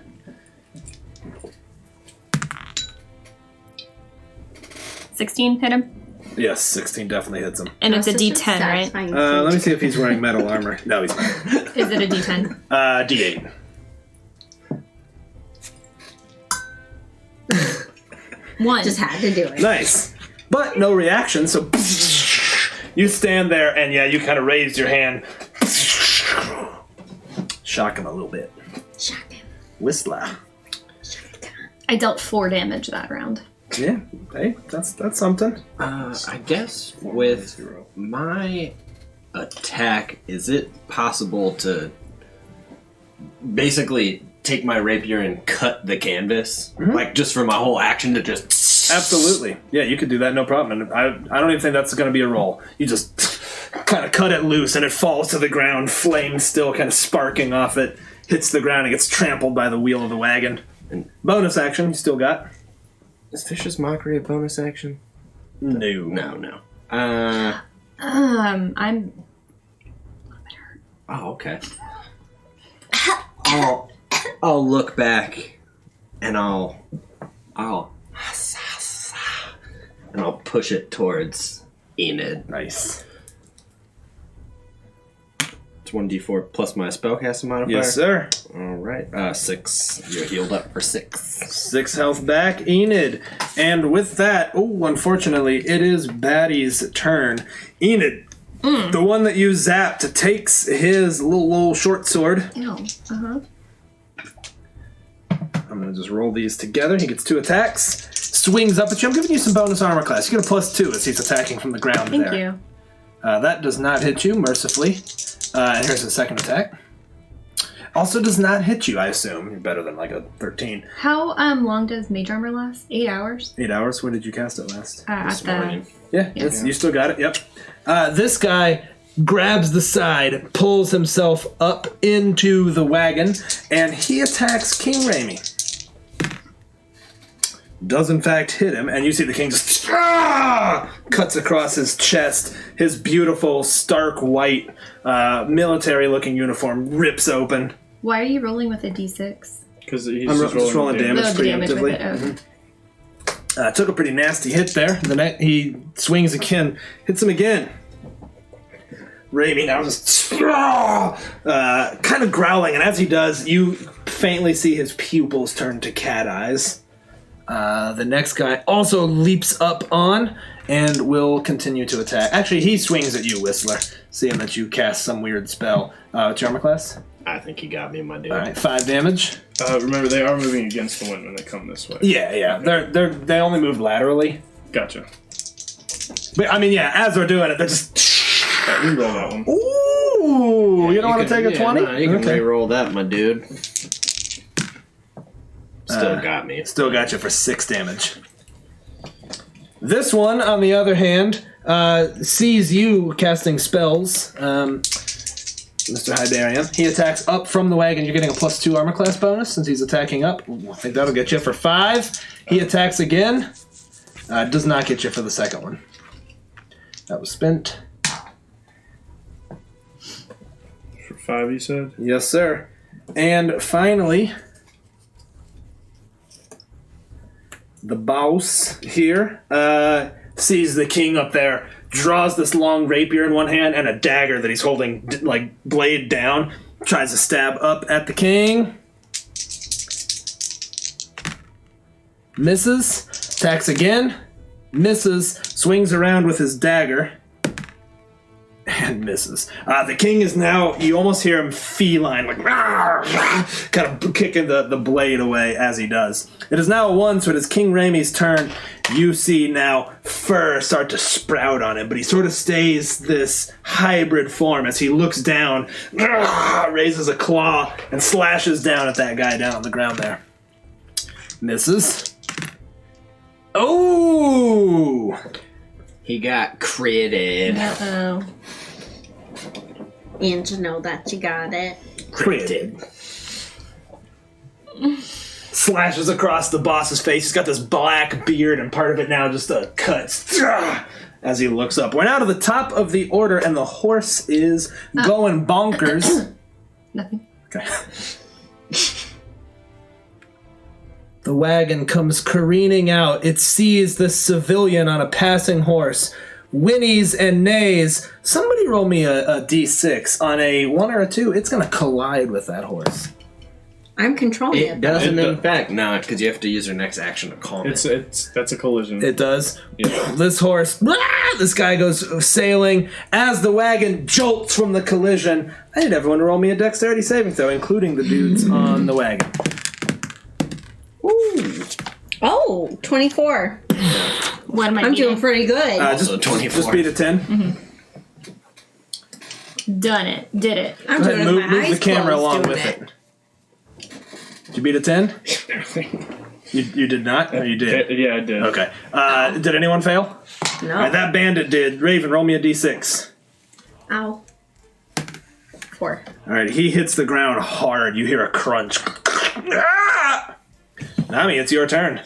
16 hit him, Yes, 16 definitely hits him. and it's a Such a D10, right? satisfying Let me feat. see if he's wearing metal armor. No, he's not. Is it a D10? D8. One. Just had to do it. Nice. But no reaction, so you stand there and yeah, you kind of raised your hand. Shock him a little bit. Shock him. Whistler. I dealt 4 damage that round. Yeah, hey, that's something. I guess with my attack, is it possible to basically take my rapier and cut the canvas? Like, just for my whole action to just... Absolutely. Yeah, you could do that, no problem. And I don't even think that's going to be a roll. You just kind of cut it loose and it falls to the ground, flames still kind of sparking off it, hits the ground and gets trampled by the wheel of the wagon. And bonus action, you still got? Is Fish's Mockery a bonus action? No. No. I'm. Oh, okay. I'll look back, and I'll push it towards Enid. Nice. It's 1d4 plus my spellcasting modifier. Yes, sir. All right. 6. You're healed up for 6. 6 health back, Enid. And with that, unfortunately, it is Batty's turn. Enid, the one that you zapped, takes his little short sword. Oh, uh-huh. I'm going to just roll these together. He gets 2 attacks. Swings up at you. I'm giving you some bonus armor class. You get a +2 as he's attacking from the ground there. Thank you. That does not hit you, mercifully. And here's the second attack. Also does not hit you, I assume. You're better than like a 13. How long does mage armor last? 8 hours? 8 hours? When did you cast it last? This morning. Yeah, you still got it. Yep. This guy grabs the side, pulls himself up into the wagon, and he attacks King Raimi. Does in fact hit him, and you see the king just cuts across his chest. His beautiful, stark white, military-looking uniform rips open. Why are you rolling with a d6? Because he's I'm just just rolling damage No, the damage with preemptively. it. Okay. Took a pretty nasty hit there. He swings again, hits him again. Raimi now just kind of growling, and as he does, you faintly see his pupils turn to cat eyes. The next guy also leaps up on and will continue to attack. Actually, he swings at you, Whistler, seeing that you cast some weird spell. What's your armor class? I think you got me, my dude. All right, 5 damage. Remember, they are moving against the wind when they come this way. Yeah. They only move laterally. Gotcha. But I mean, yeah, as they're doing it, they're just. We roll that one. Ooh, you don't want to take a 20? No, you can re-roll that, my dude. Still got me. Still got you for 6 damage. This one, on the other hand, sees you casting spells. Mr. Hybarian. He attacks up from the wagon. You're getting a +2 armor class bonus since he's attacking up. Ooh, I think that'll get you for 5. He attacks again. Does not get you for the second one. That was spent. For 5, you said? Yes, sir. And finally, the boss here sees the king up there, draws this long rapier in one hand and a dagger that he's holding, like, blade down, tries to stab up at the king. Misses, attacks again, misses, swings around with his dagger, and misses. The king is now, you almost hear him feline, like, kind of kicking the blade away as he does. It is now a 1, so it is King Raimi's turn. You see now fur start to sprout on him, but he sort of stays this hybrid form as he looks down, raises a claw, and slashes down at that guy down on the ground there. Misses. Oh! He got critted. Uh-oh. And to know that you got it. Critted. Slashes across the boss's face. He's got this black beard, and part of it now just cuts as he looks up. We're now to the top of the order, and the horse is going bonkers. Nothing. Okay. The wagon comes careening out. It sees the civilian on a passing horse. Whinnies and neighs. Somebody roll me a d6. On a 1 or a 2, it's going to collide with that horse. I'm controlling It it. doesn't, in fact. No, because you have to use your next action to calm it. That's a collision. It does. Yeah. This horse, this guy goes sailing as the wagon jolts from the collision. I need everyone to roll me a dexterity saving throw, including the dudes on the wagon. Ooh. Oh, 24. What am I I'm beating? doing pretty good. Also 24. Just beat a 10. Mm-hmm. Done it. Did it. I'm Go ahead, doing it with move my the eyes camera closed along doing with it. Did you beat a 10? You did not? Or you did? Yeah, I did. Okay. Did anyone fail? No. All right, that bandit did. Raven, roll me a d6. Ow. 4. All right, he hits the ground hard. You hear a crunch. Ah! Nami, it's your turn.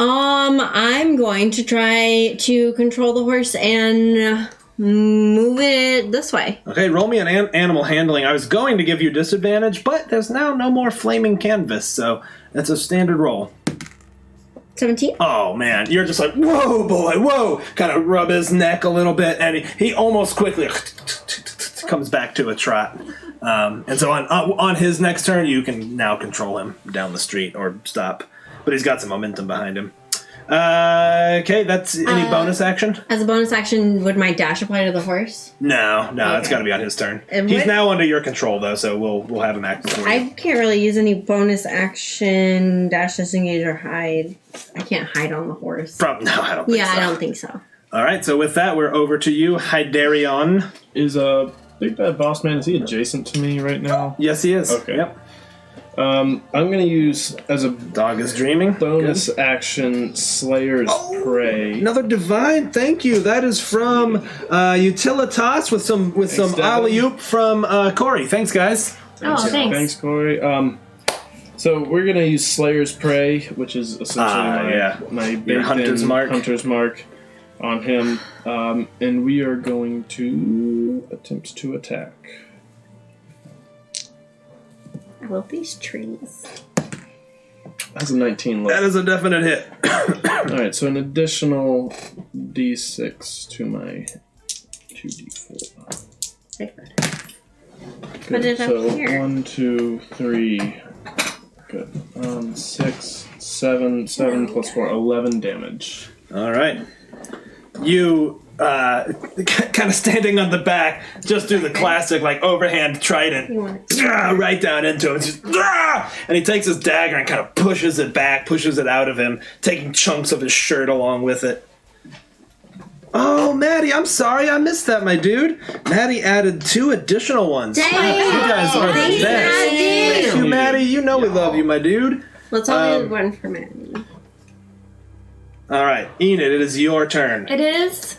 I'm going to try to control the horse and move it this way. Okay, roll me an animal handling. I was going to give you disadvantage, but there's now no more flaming canvas, so that's a standard roll. 17. Oh, man. You're just like, whoa, boy, whoa. Kind of rub his neck a little bit, and he almost quickly comes back to a trot. And so on his next turn, you can now control him down the street or stop. But he's got some momentum behind him. Okay, that's any bonus action? As a bonus action, would my dash apply to the horse? No, it's got to be on his turn. And He's what- now under your control, though, so we'll have him act before you. I can't really use any bonus action, dash, disengage, or hide. I can't hide on the horse. No, I don't think so. I don't think so. All right, so with that, we're over to you, Hydarion. Is Big Bad Boss Man, is he adjacent to me right now? Yes, he is. Okay. Yep. I'm going to use, as a Dog is dreaming. bonus Good. action, Slayer's Prey. Another divine, thank you. That is from Utilitas with some Devin. alley-oop from Corey. Thanks, guys. Oh, thanks. Thanks, Corey. So we're going to use Slayer's Prey, which is essentially my Your hunter's mark. Hunter's mark on him. And we are going to attempt to attack. I love these trees. That's a 19 That left. is a definite hit. Alright, so an additional d6 to my 2d4. Put it up so here. 1, 2, 3. Good. 6, 7 plus 4, 11 damage. All right. You, kind of standing on the back, just do the classic, like, overhand trident. You want it? Right down into him. Just, and he takes his dagger and kind of pushes it back, pushes it out of him, taking chunks of his shirt along with it. Oh, Maddie, I'm sorry. I missed that, my dude. Maddie added 2 additional ones. Dang! You guys are the Thanks, best. Maddie. Thank you, Maddie. You know we love you, my dude. Let's all do one for Maddie. All right, Enid, it is your turn. It is.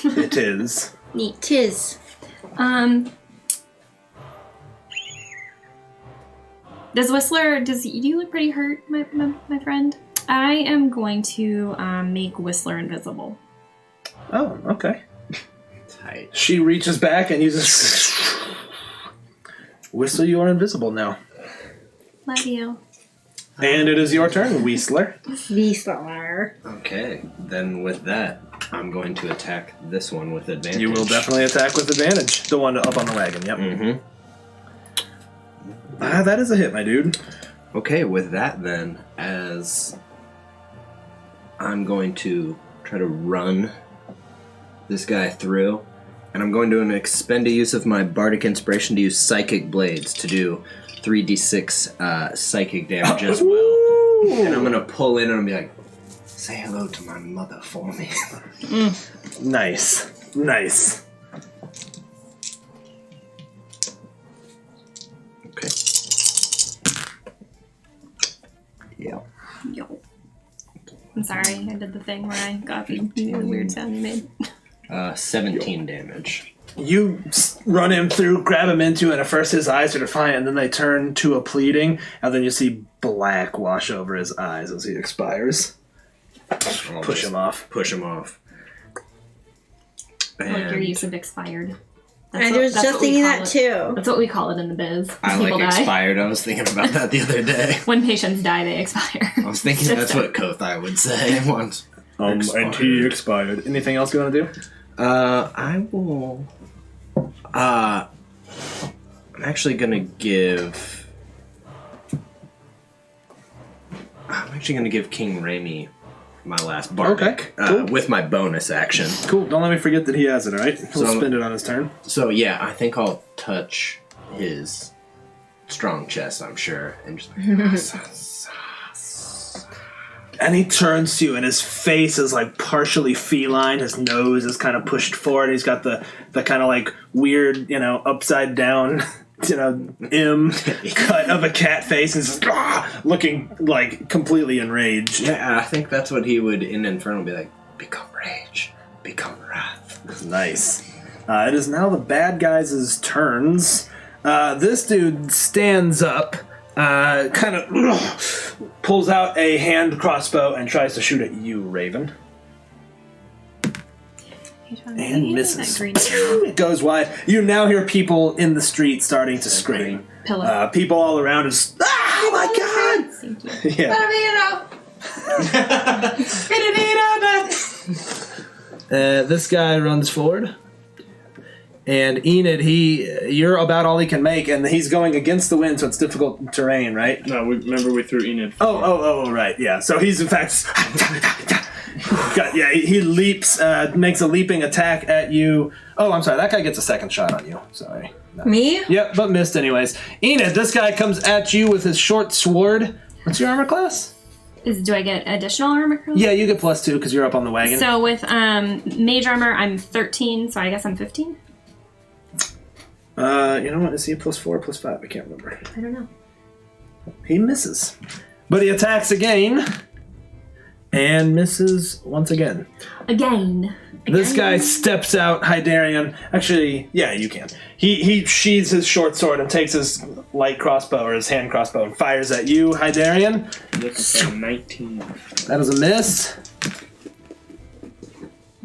It is. Neat. Tis. Does Whistler, you look pretty hurt, my friend? I am going to make Whistler invisible. Oh, okay. Tight. She reaches back and uses... Whistle, you are invisible now. Love you. And it is your turn, Whistler. Whistler. Okay, then with that, I'm going to attack this one with advantage. You will definitely attack with advantage. The one up on the wagon, yep. Mm-hmm. That is a hit, my dude. Okay, with that then, as I'm going to try to run this guy through, and I'm going to expend a use of my Bardic Inspiration to use Psychic Blades to do 3d6 psychic damage as well. And I'm going to pull in and I'm be like, say hello to my mother for me. Nice. Nice. Okay. Yeah. Yo. I'm sorry, I did the thing where I got the really weird sound you made. 17 damage. You run him through, grab him into, and at first his eyes are defiant, and then they turn to a pleading, and then you see black wash over his eyes as he expires. I'll Push just him off. Push him off. Like your And use of expired. I was just thinking that too. That's what we call it in the biz. I People like die. expired. I was thinking about that the other day. When patients die, they expire. I was thinking that's what Kothai would say once. And he expired. Anything else you want to do? I will. I'm actually gonna give. I'm actually gonna give King Raimi my last bardic cool. with my bonus action. Cool. Don't let me forget that he has it, alright? He'll So- spend it on his turn. So yeah, I think I'll touch his strong chest. I'm sure, and just And he turns to you, and his face is like partially feline. His nose is kind of pushed forward. He's got the kind of like weird, upside down, M cut of a cat face, and he's just, looking like completely enraged. yeah. I think that's what he would in Infernal be like. Become rage, become wrath. Nice. It is now the bad guys' turns. This dude stands up, kind of pulls out a hand crossbow and tries to shoot at you, Raven. And misses. It goes wide. You now hear people in the street starting to scream. Pillow. People all around is, oh my god! Thank you. Yeah. This guy runs forward. And Enid, you're about all he can make, and he's going against the wind, so it's difficult terrain, right? No, remember we threw Enid. Oh, right, yeah. So he's in fact, he leaps, makes a leaping attack at you. Oh, I'm sorry, that guy gets a second shot on you. Sorry. No. Me? Yep, but missed anyways. Enid, this guy comes at you with his short sword. What's your armor class? Do I get additional armor class? Yeah, you get +2 because you're up on the wagon. So with mage armor, I'm 13, so I guess I'm 15. You know what? Is he a +4 or +5? I can't remember. I don't know. He misses. But he attacks again. And misses once again. Again. This guy steps out, Hydarian. Actually, yeah, you can. He sheathes his short sword and takes his light crossbow or his hand crossbow and fires at you, Hydarian. Looking for 19. That is a miss.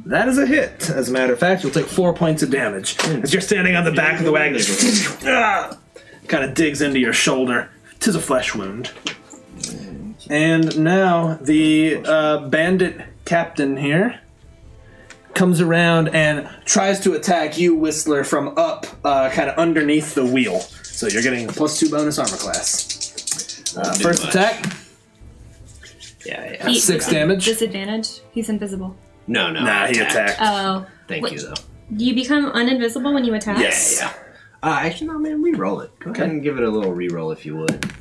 That is a hit. As a matter of fact, you'll take 4 points of damage. As you're standing on the back of the wagon, kind of digs into your shoulder. 'Tis a flesh wound. And now the bandit captain here comes around and tries to attack you, Whistler, from up, kind of underneath the wheel. So you're getting a +2 bonus armor class. First attack. Yeah. 6 damage. Disadvantage. He's invisible. No. Nah, he attacked. Oh. Thank you, though. Do you become uninvisible when you attack? Yes. Yeah. Actually, no, man, re-roll it. Go ahead and give it a little re-roll if you would.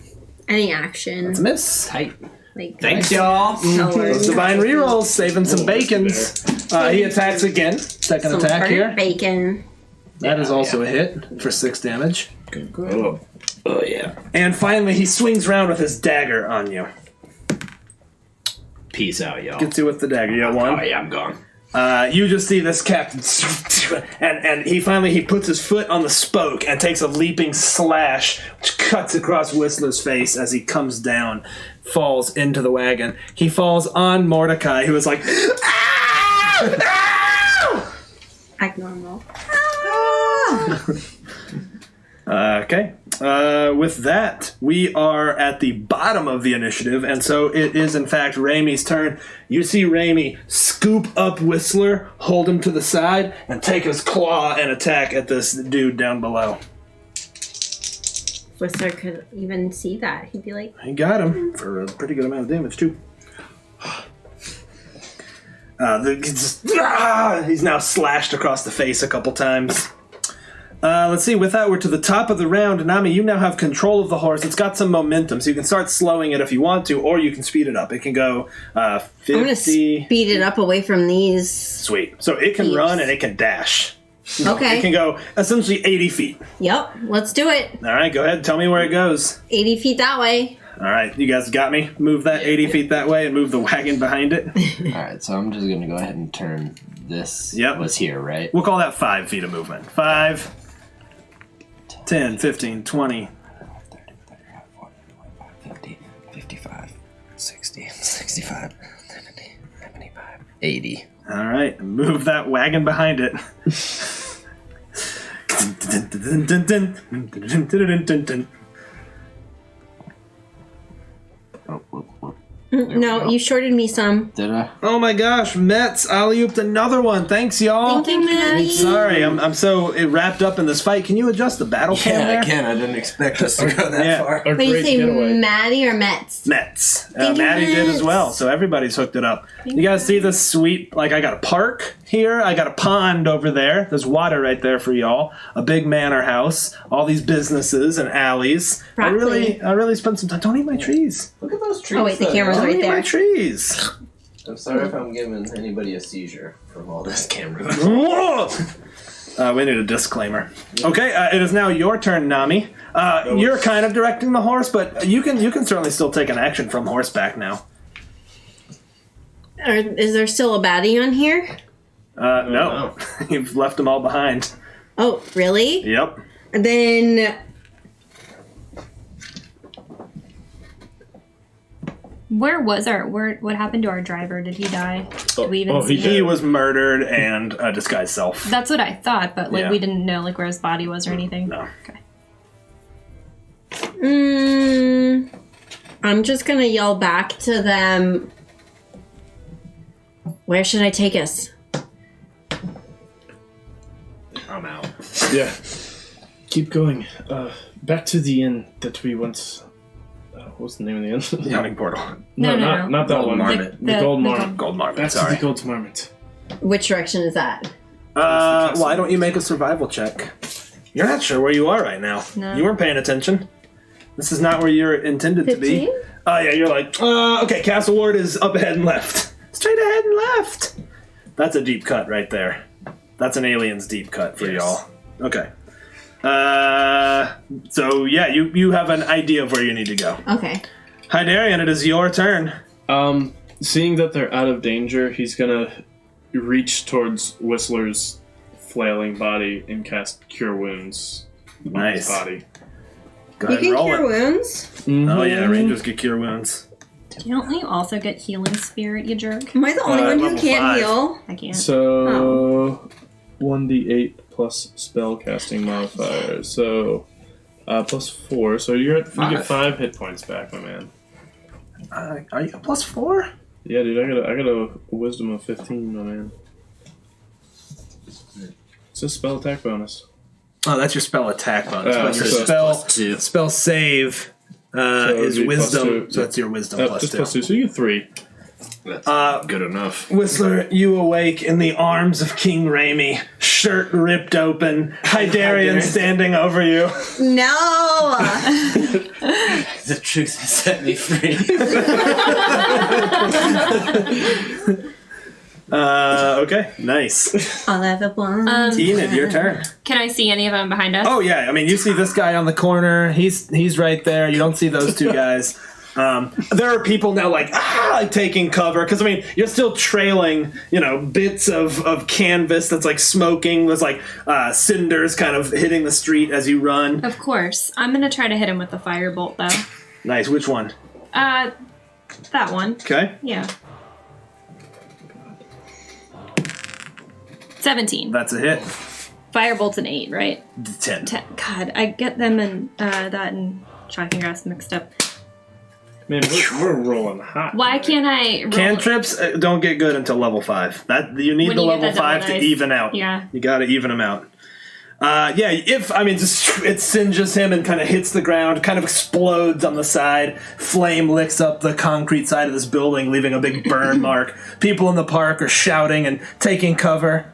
Any action. It's a miss. Tight. Like, Thanks, y'all. Those divine rerolls, saving some bacons. He attacks again. Second attack here. Bacon. That is also a hit for 6 damage. Oh, yeah. And finally, he swings around with his dagger on you. Peace out, y'all. Gets you with the dagger. You got one? Oh, yeah, I'm gone. You just see this captain, and he puts his foot on the spoke and takes a leaping slash, which cuts across Whistler's face as he comes down, falls into the wagon. He falls on Mordecai, who is like, "Ow! Ow!" Act normal. Okay. With that, we are at the bottom of the initiative, and so it is, in fact, Ramey's turn. You see Ramey scoop up Whistler, hold him to the side, and take his claw and attack at this dude down below. Whistler could even see that. He'd be like, He got him for a pretty good amount of damage, too. He's now slashed across the face a couple times. Let's see, with that, we're to the top of the round. Nami, you now have control of the horse. It's got some momentum, so you can start slowing it if you want to, or you can speed it up. It can go 50... I'm going to speed it up away from these. Sweet. So it can run and it can dash. Okay. It can go essentially 80 feet. Yep, let's do it. All right, go ahead. Tell me where it goes. 80 feet that way. All right, you guys got me? Move that 80 feet that way and move the wagon behind it. Alright, so I'm just going to go ahead and turn this. Yep. Was here, right? We'll call that 5 feet of movement. 5, 10, 15, 20. 30, 35, 40, 45, 50, 55, 60, 65, 70, 75, 80. All right, move that wagon behind it. No, you shorted me some. Did I? Oh my gosh, Mets alley-ooped another one. Thanks, y'all. Thank you, Maddie. Sorry, I'm so wrapped up in this fight. Can you adjust the battle cam there? I can. I didn't expect us to go that Yeah. far. A But you great say getaway. Maddie or Mets? Mets. Thank you, Maddie did as Mets. well, so everybody's hooked it up. You guys see this sweet, like I got a park here, I got a pond over there, there's water right there for y'all, a big manor house, all these businesses and alleys. I really spent some time. Don't eat my trees. Look at those trees. Oh, wait, the camera's Don't right eat my there. trees. I'm sorry if I'm giving anybody a seizure from all this camera. Whoa! We need a disclaimer. Okay, it is now your turn, Nami. You're kind of directing the horse, but you can certainly still take an action from horseback now. Or is there still a baddie on here? No. You've left them all behind. Oh, really? Yep. Then What happened to our driver? Did he die? Did we even see him? He was murdered and a disguised self. That's what I thought, but Yeah. we didn't know where his body was or anything. No. Okay. I'm just gonna yell back to them. Where should I take us? I'm out. Yeah. Keep going. Back to the inn that we once... what's the name of the inn? Hunting portal. No. Not that Gold one. Marmot. The Gold Marmot. Gold Marmot, Back sorry. to the Gold Marmot. Which direction is that? Why don't you make a survival check? You're not sure where you are right now. No. You weren't paying attention. This is not where you're intended to be. 15? Oh, yeah, you're like, okay, Castle Ward is up ahead and left. Straight ahead and left. That's a deep cut right there. That's an alien's deep cut for y'all. Okay. So, yeah, you have an idea of where you need to go. Okay. Hydarian, it is your turn. Seeing that they're out of danger, he's gonna reach towards Whistler's flailing body and cast Cure Wounds on his Nice. body. Go You ahead can and roll cure it. wounds. Oh, yeah, Rangers get cure wounds. Don't you also get healing spirit, you jerk? Am I the only one who level can't 5. heal? I can't. So, 1d8 plus spell casting modifier. So, plus 4. So you get 5 hit points back, my man. Are you plus 4? Yeah, dude, I got a wisdom of 15, my man. It's a spell attack bonus. Oh, that's your spell attack bonus. But your so spell save is it'd be wisdom, +2. so that's your wisdom plus just 2. +2, so you get 3. That's good enough. Whistler, you awake in the arms of King Raimi, shirt ripped open, Hydarian standing over you. No! The truth has set me free. Okay, nice. I'll have a blonde. Enid, your turn. Can I see any of them behind us? Oh yeah, I mean you see this guy on the corner. He's right there. You don't see those two guys. There are people now like taking cover because I mean you're still trailing bits of canvas that's like smoking. There's like cinders kind of hitting the street as you run. Of course. I'm gonna try to hit him with the firebolt though. Nice. Which one? That one. Okay. Yeah. 17. That's a hit. Firebolt's an 8, right? 10. 10. God, I get them and that and shocking grass mixed up. Man, we're rolling hot. Why can't I roll? Cantrips don't get good until level 5. That you need When the you get level that double 5 to dice. even out. Yeah. You got to even them out. It singes him and kind of hits the ground, kind of explodes on the side. Flame licks up the concrete side of this building, leaving a big burn mark. People in the park are shouting and taking cover.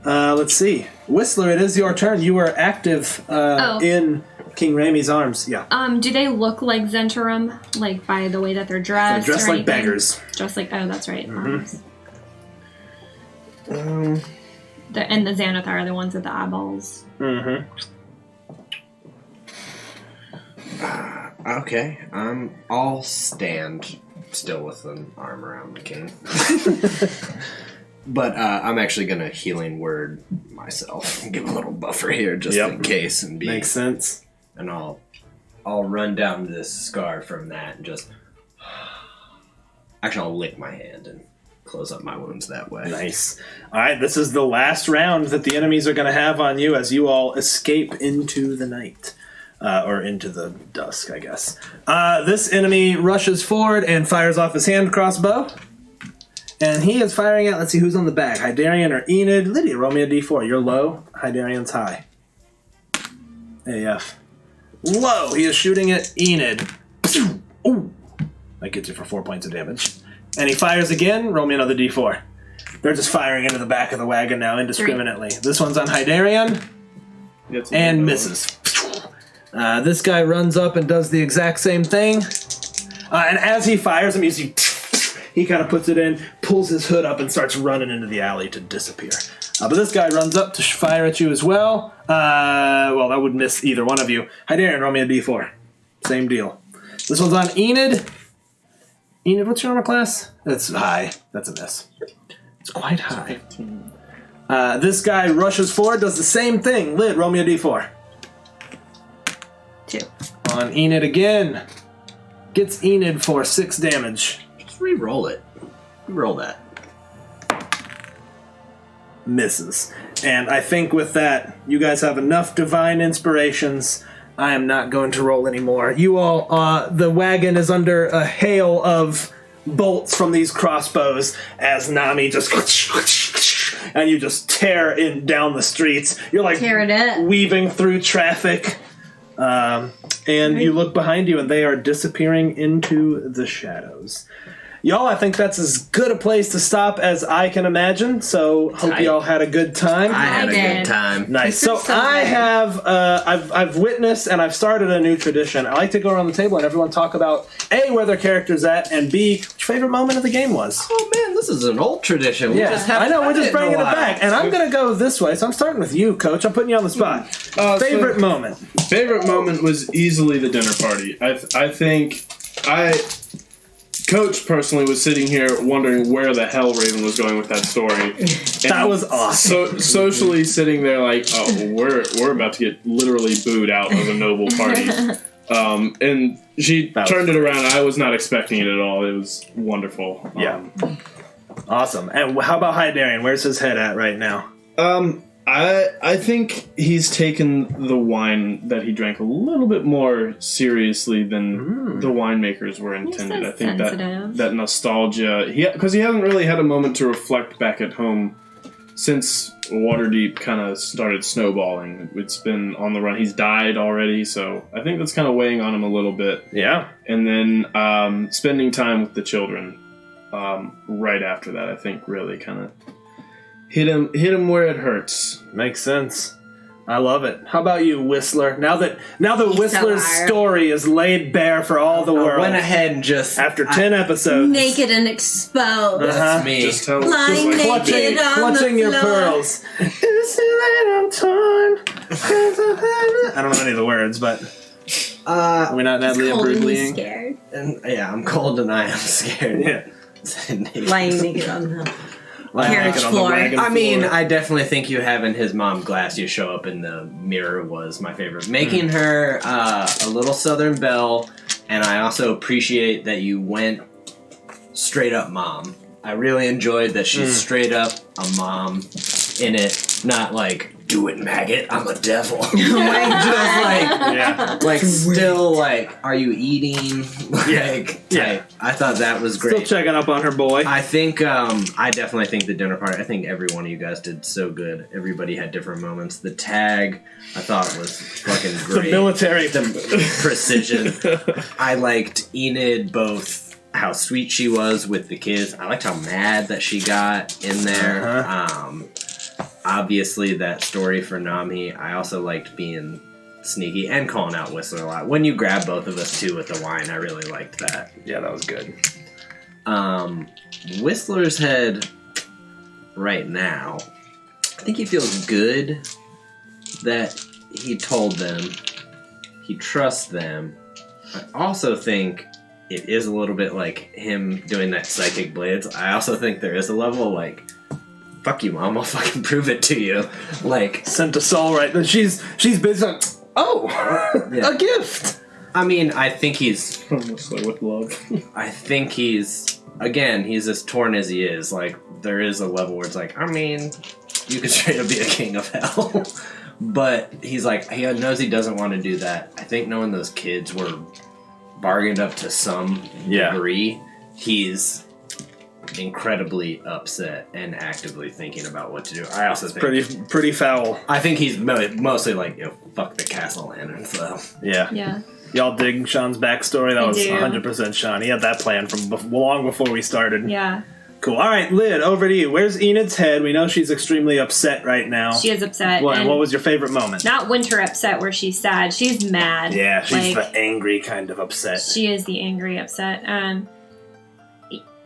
Let's see. Whistler, it is your turn. You are active in King Raimi's arms. Yeah. Do they look like Zentarum? Like by the way that they're dressed? They're dressed or like anything? beggars. Dressed like that's right. Mm-hmm. And the Xanathar are the ones with the eyeballs. Mm-hmm. Okay, I'll stand still with an arm around the king. But I'm actually gonna healing word myself. Give a little buffer here just in case and be Makes sense. And I'll run down this scar from that and just actually I'll lick my hand and close up my wounds that way. Nice. All right, this is the last round that the enemies are going to have on you as you all escape into the night. Or into the dusk, I guess. This enemy rushes forward and fires off his hand crossbow. And he is firing at, let's see who's on the back. Hydarian or Enid. Lydia, roll me a d4. You're low. Hydarian's high. AF. Low. He is shooting at Enid. Ooh. That gets you for 4 points of damage. And he fires again. Roll me another d4. They're just firing into the back of the wagon now indiscriminately. 3. This one's on Hydarian. And misses. This guy runs up and does the exact same thing. And as he fires him, you see he kind of puts it in, pulls his hood up, and starts running into the alley to disappear. But this guy runs up to fire at you as well. Well, that would miss either one of you. Hydarian, roll me a d4. Same deal. This one's on Enid. Enid, what's your armor class? That's high. That's a miss. It's quite high. This guy rushes forward, does the same thing. Lid, roll me a d4. 2. On Enid again. gets Enid for 6 damage. Just re-roll it. Roll that. Misses. And I think with that, you guys have enough divine inspirations. I am not going to roll anymore. You all, the wagon is under a hail of bolts from these crossbows as Nami just... and you just tear down the streets. You're like Tear it up. weaving through traffic. And you look behind you and they are disappearing into the shadows. Y'all, I think that's as good a place to stop as I can imagine. So hope y'all had a good time. I had a did. good time. Nice. So So I good. have, I've witnessed and I've started a new tradition. I like to go around the table and everyone talk about A, where their character's at, and B, what your favorite moment of the game was. Oh man, this is an old tradition. We just I haven't know, we're done just it in a bringing it while. back. And I'm going to go this way. So I'm starting with you, Coach. I'm putting you on the spot. Favorite moment. Favorite moment was easily the dinner party. I think Coach personally was sitting here wondering where the hell Raven was going with that story. That was awesome. So socially sitting there like, oh, we're about to get literally booed out of a noble party. And she turned it around. I was not expecting it at all. It was wonderful. Yeah. Awesome. And how about Hydarian? Where's his head at right now? I think he's taken the wine that he drank a little bit more seriously than the winemakers were intended. so I think sensitive. that nostalgia, because he hasn't really had a moment to reflect back at home since Waterdeep kind of started snowballing. It's been on the run. He's died already, so I think that's kind of weighing on him a little bit. Yeah. And then spending time with the children right after that, I think really kind of hit him where it hurts. Makes sense. I love it. How about you, Whistler? Now that Whistler's so story is laid bare for all the world. I went ahead and just After 10 episodes. Naked and exposed. That's me. Just tell Lying just like- naked on clutching the your floor. pearls. Is it that I'm torn? I don't know any of the words, but are we not Natalie Cold and he's Imbruglia? scared. And yeah, I'm cold and I am scared. Yeah. Lying naked on the Lying carriage naked on the floor. wagon I mean, floor. I definitely think you having his mom glass you show up in the mirror was my favorite. Making her a little Southern belle, and I also appreciate that you went straight up mom. I really enjoyed that she's straight up a mom in it, not like, do it, maggot, I'm a devil. Just yeah. like still like, are you eating? Like, Yeah. I thought that was great. Still checking up on her boy. I think, I definitely think the dinner party, I think every one of you guys did so good. Everybody had different moments. The tag, I thought was fucking great. The military. The precision. I liked Enid, both how sweet she was with the kids. I liked how mad that she got in there. Obviously, that story for Nami. I also liked being sneaky and calling out Whistler a lot. When you grab both of us, too, with the wine, I really liked that. Yeah, that was good. Whistler's head right now, I think he feels good that he told them. He trusts them. I also think it is a little bit like him doing that psychic blades. I also think there is a level of like, fuck you, mom, I'll fucking prove it to you. Like, Sent a soul right. Then she's busy. Like, oh, Yeah. a gift. I mean, I think he's Almost like with love. I think he's as torn as he is. Like, there is a level where it's like, I mean, you could straight up be a king of hell. But he's like, he knows he doesn't want to do that. I think knowing those kids were bargained up to some degree, he's incredibly upset and actively thinking about what to do. I also think Pretty foul. I think he's mostly like, yo, fuck the castle lanterns, though. Yeah. Yeah. Y'all dig Sean's backstory? That I was do. 100% Sean. He had that plan from long before we started. Yeah. Cool. All right, Lyd, over to you. Where's Enid's head? We know she's extremely upset right now. She is upset. What and was your favorite moment? not winter upset where she's sad. She's mad. Yeah, she's Like, the angry kind of upset. She is the angry upset.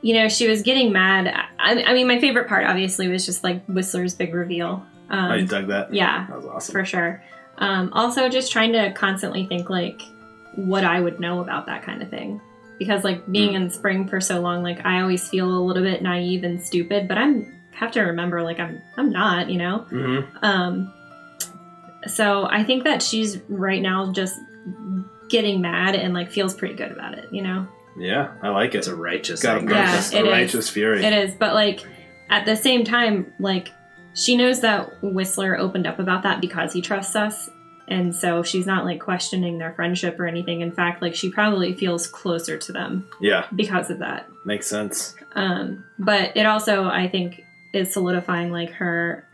You know, she was getting mad. I mean, my favorite part, obviously, was just, like, Whistler's big reveal. Oh, you dug that? Yeah. That was awesome. For sure. Also, just trying to constantly think, like, what I would know about that kind of thing. Because, like, being in spring for so long, like, I always feel a little bit naive and stupid, but have to remember, like, I'm not, you know? Mm-hmm. So I think that she's right now just getting mad and like feels pretty good about it, you know? Yeah, I like it. It's a righteous Got anger. Yeah, a it is. righteous fury. It is, but like at the same time, like she knows that Whistler opened up about that because he trusts us. And so she's not like questioning their friendship or anything. In fact, like she probably feels closer to them Yeah, because of that. makes sense. But it also, I think, is solidifying like her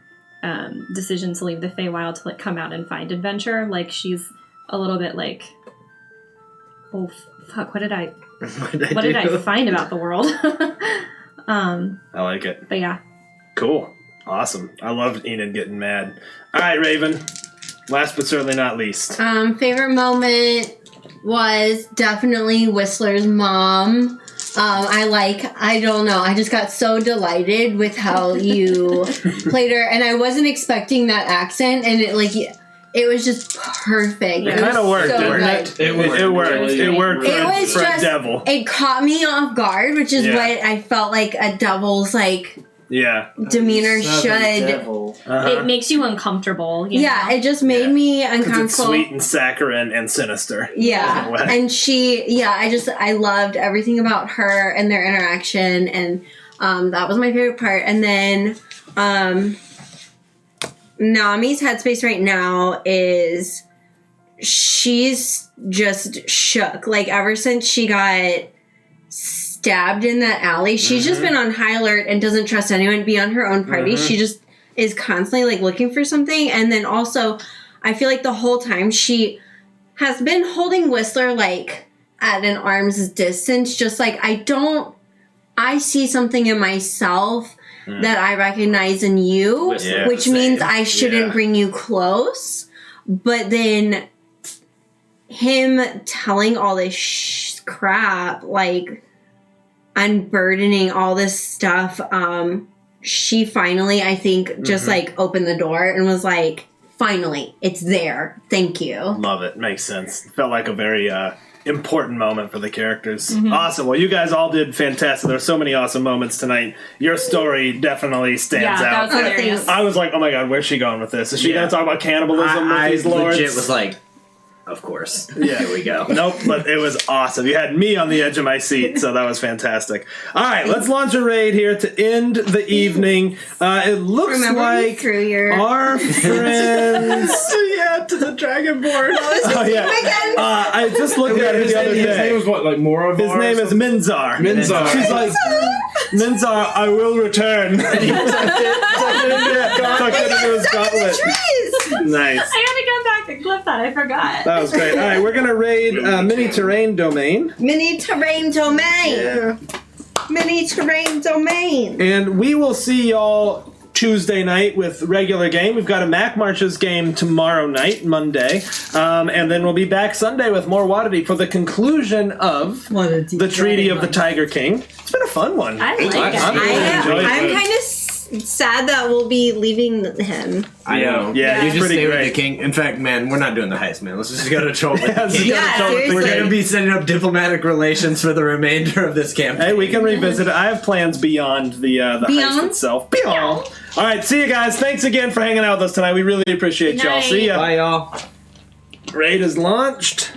decision to leave the Feywild to like come out and find adventure. Like she's a little bit like, oh fuck, what did I find about the world? I like it. But yeah. Cool. Awesome. I loved Enid getting mad. All right, Raven. Last but certainly not least. Favorite moment was definitely Whistler's mom. I don't know. I just got so delighted with how you played her, and I wasn't expecting that accent, and it was just perfect. It kind of worked, so didn't it? It worked. It worked It was for a just, devil. it caught me off guard, which is Yeah. what I felt like a devil's Yeah. demeanor Southern should. devil. It makes you uncomfortable. You Yeah, know? it just made me 'Cause it's uncomfortable. sweet and saccharine and sinister. Yeah, In a way. and I loved everything about her and their interaction, and that was my favorite part. And then Nami's headspace right now is she's just shook. Like ever since she got stabbed in that alley, she's just been on high alert and doesn't trust anyone beyond her own party. She just is constantly like looking for something. And then also, I feel like the whole time she has been holding Whistler like at an arm's distance, just like I see something in myself that I recognize in you, Whistler, which same. means I shouldn't Yeah. bring you close. But then him telling all this crap, like unburdening all this stuff, she finally, I think, just like opened the door and was like, finally, it's there. Thank you. Love it. Makes sense. Felt like a very important moment for the characters. Awesome. Well, you guys all did fantastic. There were so many awesome moments tonight. Your story definitely stands Yeah, that out. was hilarious. I was like, oh my god, where's she going with this? Is she going to talk about cannibalism with I these lords? legit was like, of course. Yeah. Here we go. Nope, but it was awesome. You had me on the edge of my seat, so that was fantastic. All right, let's launch a raid here to end the evening. It looks Remember you like threw your our friends... Yeah, to the dragonborn. Oh, yeah. I just looked at it the other His name day. was what, like Moravar? His name is Minzar. Minzar. She's like, Minzar, I will return. Tucked it into his gauntlet. Nice. I had to go back and clip that. I forgot. That was great. All right, we're going to raid Mini Terrain Domain. mini terrain domain. Mini terrain domain. And we will see y'all Tuesday night with regular game. We've got a Mac Marches game tomorrow night, Monday. And then we'll be back Sunday with more Waterdeep for the conclusion of the Treaty of the Tiger King. It's been a fun one. I like it. I'm really enjoying I'm it. kind of sad that we'll be leaving him. I know. Yeah, you he's just pretty stay with great. the king. In fact, man, we're not doing the heist, man. Let's just go to troll with the king. Yeah, We're We're seriously. gonna be setting up diplomatic relations for the remainder of this campaign. Hey, we can revisit it. I have plans beyond the heist Beyond? itself. Beyond. All right, see you guys. Thanks again for hanging out with us tonight. We really appreciate Good y'all. night. See ya. Bye, y'all. Raid is launched.